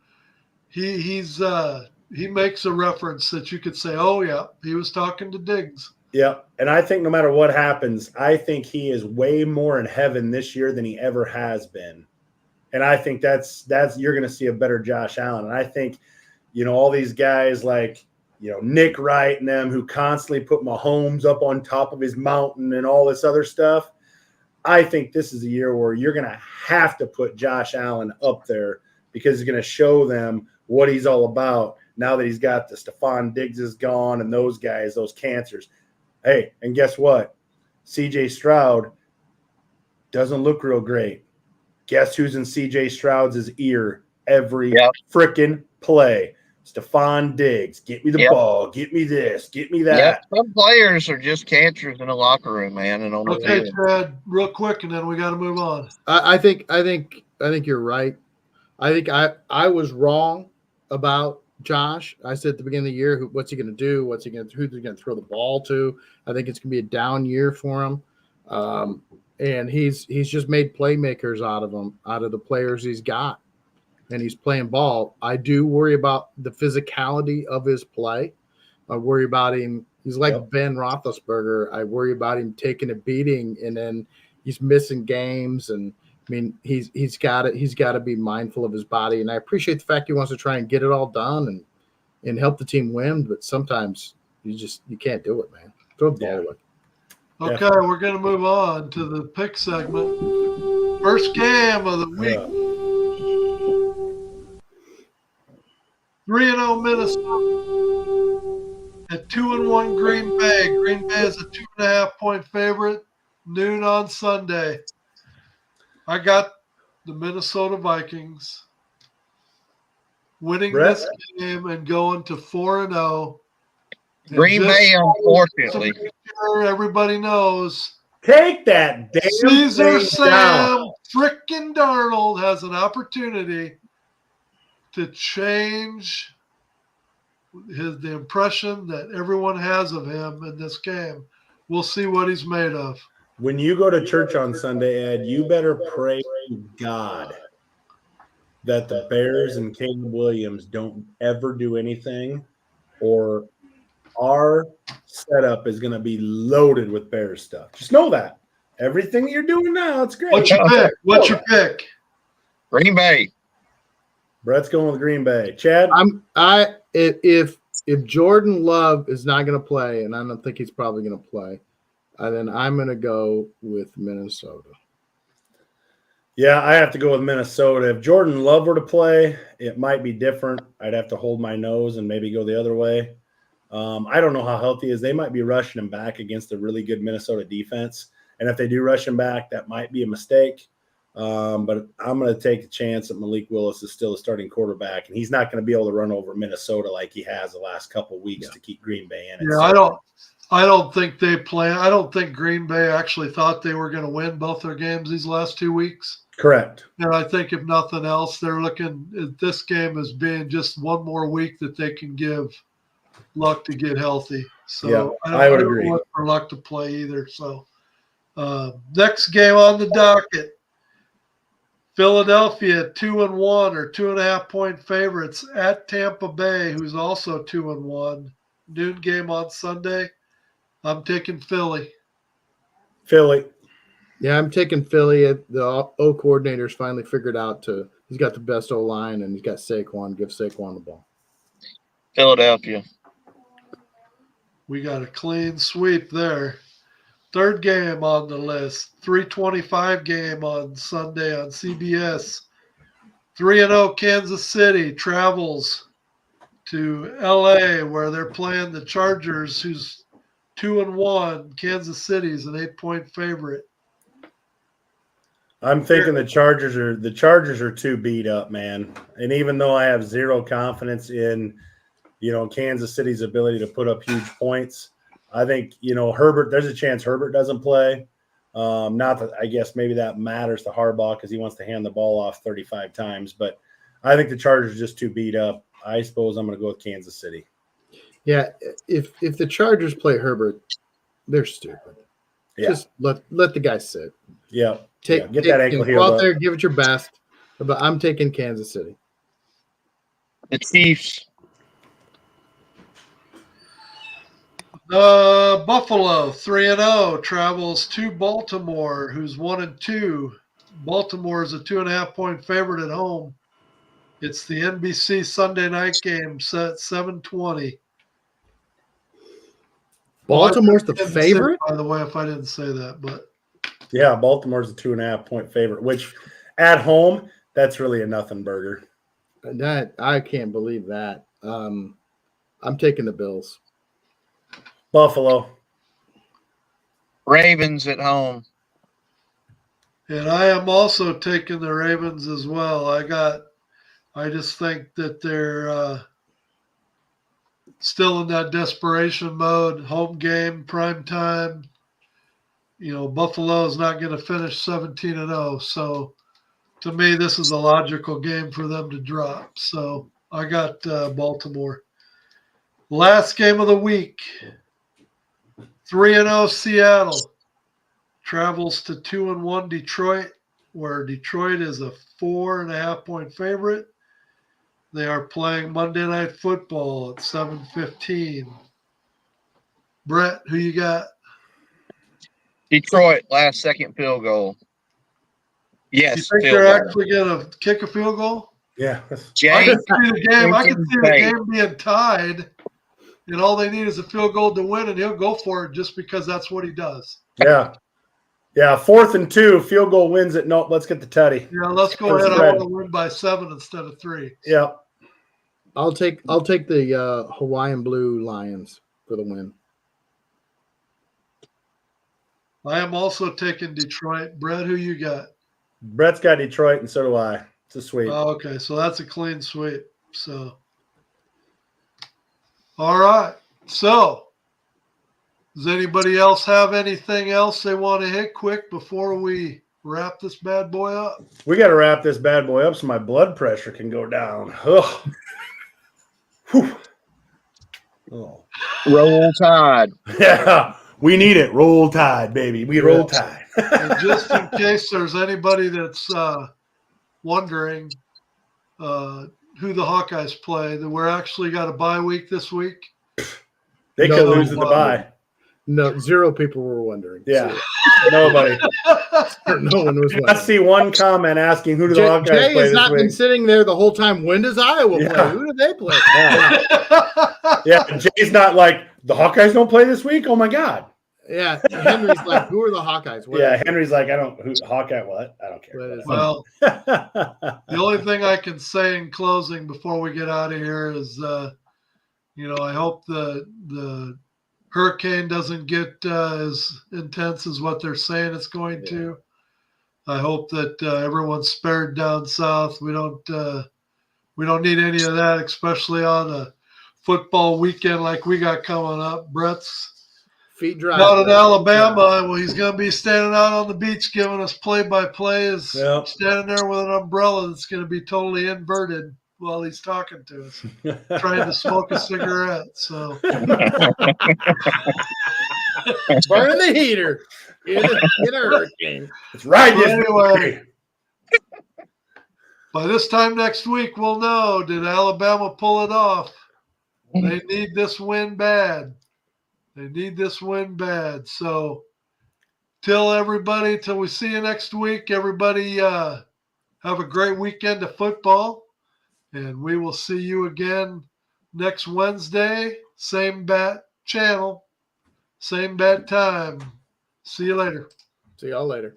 he makes a reference that you could say, oh, yeah, he was talking to Diggs. Yeah, and I think no matter what happens, I think he is way more in heaven this year than he ever has been. And I think that's you're going to see a better Josh Allen. And I think, all these guys like, Nick Wright and them who constantly put Mahomes up on top of his mountain and all this other stuff, I think this is a year where you're going to have to put Josh Allen up there because he's going to show them what he's all about now that he's got the Stephon Diggs is gone and those guys, those cancers. Hey, and guess what? C.J. Stroud doesn't look real great. Guess who's in C.J. Stroud's ear every freaking play? Stephon Diggs. Get me the ball. Get me this. Get me that. Yep. Some players are just cancers in the locker room, man. And on the field. Fred, real quick, and then we got to move on. I think you're right. I think I was wrong about Josh. I said at the beginning of the year, what's he going to do? Who's he going to throw the ball to? I think it's going to be a down year for him. And he's just made playmakers out of the players he's got. And he's playing ball. I do worry about the physicality of his play. I worry about him. He's like Ben Roethlisberger. I worry about him taking a beating and then he's missing games. And I mean, he's got to be mindful of his body. And I appreciate the fact he wants to try and get it all done and help the team win. But sometimes you can't do it, man. Throw the ball away. Okay, we're going to move on to the pick segment. First game of the week. 3-0 Minnesota at 2-1 Green Bay. Green Bay is a 2.5-point favorite. Noon on Sunday. I got the Minnesota Vikings winning this game and going to 4-0. Green Bay, unfortunately. Everybody knows. Take that damn Caesar thing Sam down. frickin' Darnold has an opportunity to change the impression that everyone has of him in this game. We'll see what he's made of. When you go to church on Sunday, Ed, you better pray to God that the Bears and Caleb Williams don't ever do anything, or our setup is going to be loaded with Bears stuff. Just know that. Everything that you're doing now, it's great. What's your pick? What's your pick? Green Bay. Brett's going with Green Bay. Chad? If Jordan Love is not going to play, and I don't think he's probably going to play, then I'm going to go with Minnesota. Yeah, I have to go with Minnesota. If Jordan Love were to play, it might be different. I'd have to hold my nose and maybe go the other way. I don't know how healthy he is. They might be rushing him back against a really good Minnesota defense. And if they do rush him back, that might be a mistake. But I'm going to take a chance that Malik Willis is still a starting quarterback, and he's not going to be able to run over Minnesota like he has the last couple of weeks to keep Green Bay in it. Yeah, I don't think they plan. I don't think Green Bay actually thought they were going to win both their games these last 2 weeks. Correct. And I think if nothing else, they're looking at this game as being just one more week that they can give Luck to get healthy. So Yeah, I would agree. look for Luck to play either. So next game on the docket. Philadelphia 2-1 or 2.5 point favorites at Tampa Bay, who's also 2-1. Noon game on Sunday. I'm taking Philly. Philly. Yeah, I'm taking Philly. The O coordinator's finally figured out he's got the best O line and he's got Saquon. Give Saquon the ball. Philadelphia. We got a clean sweep there. Third game on the list, 3:25 game on Sunday on CBS. 3-0 Kansas City travels to LA where they're playing the Chargers, who's 2-1. Kansas City's an 8-point favorite. I'm thinking the Chargers are too beat up, man. And even though I have zero confidence in, Kansas City's ability to put up huge points, I think, Herbert, there's a chance Herbert doesn't play. Not that I guess maybe that matters to Harbaugh because he wants to hand the ball off 35 times. But I think the Chargers are just too beat up. I suppose I'm going to go with Kansas City. Yeah, if the Chargers play Herbert, they're stupid. Yeah. Just let the guy sit. Yeah. Get that ankle go healed out up. there, give it your best. But I'm taking Kansas City. The Chiefs. Buffalo 3-0 travels to Baltimore, who's 1-2. Baltimore is a 2.5 point favorite at home. It's the NBC Sunday night game set 7:20. Baltimore's the I didn't say, favorite? by the way, if I didn't say that, but Yeah, Baltimore's a 2.5 point favorite, which at home, that's really a nothing burger. That I can't believe that. I'm taking the Bills. Buffalo. Ravens at home. and I am also taking the Ravens as well. I just think that they're still in that desperation mode. Home game, prime time. Buffalo is not going to finish 17-0. So to me, this is a logical game for them to drop. So I got Baltimore. Last game of the week, 3-0 Seattle travels to 2-1 Detroit, where Detroit is a 4.5 point favorite. They are playing Monday Night Football at 7:15. Brett, who you got? Detroit, last second field goal. Yes. You think field they're goal. actually going to kick a field goal? Yeah. I James can see the game. I can see the Winston game being tied, and all they need is a field goal to win, and he'll go for it just because that's what he does. Yeah. Yeah. 4th and 2, field goal wins it. Nope. Let's get the tutty. Yeah, let's go First ahead. I spread. want to win by 7 instead of 3. Yeah. I'll take the Hawaiian Blue Lions for the win. I am also taking Detroit. Brett, who you got? Brett's got Detroit, and so do I. It's a sweep. Oh, okay, so that's a clean sweep. So, all right. So, does anybody else have anything else they want to hit quick before we wrap this bad boy up? We got to wrap this bad boy up so my blood pressure can go down. Ugh. Whew. Oh. Roll Tide. Yeah. We need it. Roll Tide, baby. We roll Tide. And just in case there's anybody that's wondering who the Hawkeyes play, that we're actually got a bye week this week. They No, could lose in the bye. No, 0 people were wondering. Yeah. Nobody. No one was I wondering. see one comment asking who do the Hawkeyes Jay play has not this been week. sitting there the whole time. When does Iowa Yeah. play? Who do they play? Yeah. Jay's not like, the Hawkeyes don't play this week? Oh, my God. Yeah, Henry's like, who are the Hawkeyes? What Yeah. is it? Henry's like, Hawkeye what? I don't care. What is Well, the only thing I can say in closing before we get out of here is I hope the hurricane doesn't get as intense as what they're saying it's going to. I hope that everyone's spared down south. We don't need any of that, especially on a football weekend like we got coming up. Brett's Feet dry. out in Alabama. Well, he's going to be standing out on the beach giving us play-by-play. Is Yep. standing there with an umbrella that's going to be totally inverted while he's talking to us, trying to smoke a cigarette. So Burning the heater in a hurricane. It's right. But anyway, by this time next week, we'll know, did Alabama pull it off? They need this win bad. They need this win bad. So till we see you next week, everybody have a great weekend of football. And we will see you again next Wednesday. Same bat channel, same bad time. See you later. See y'all later.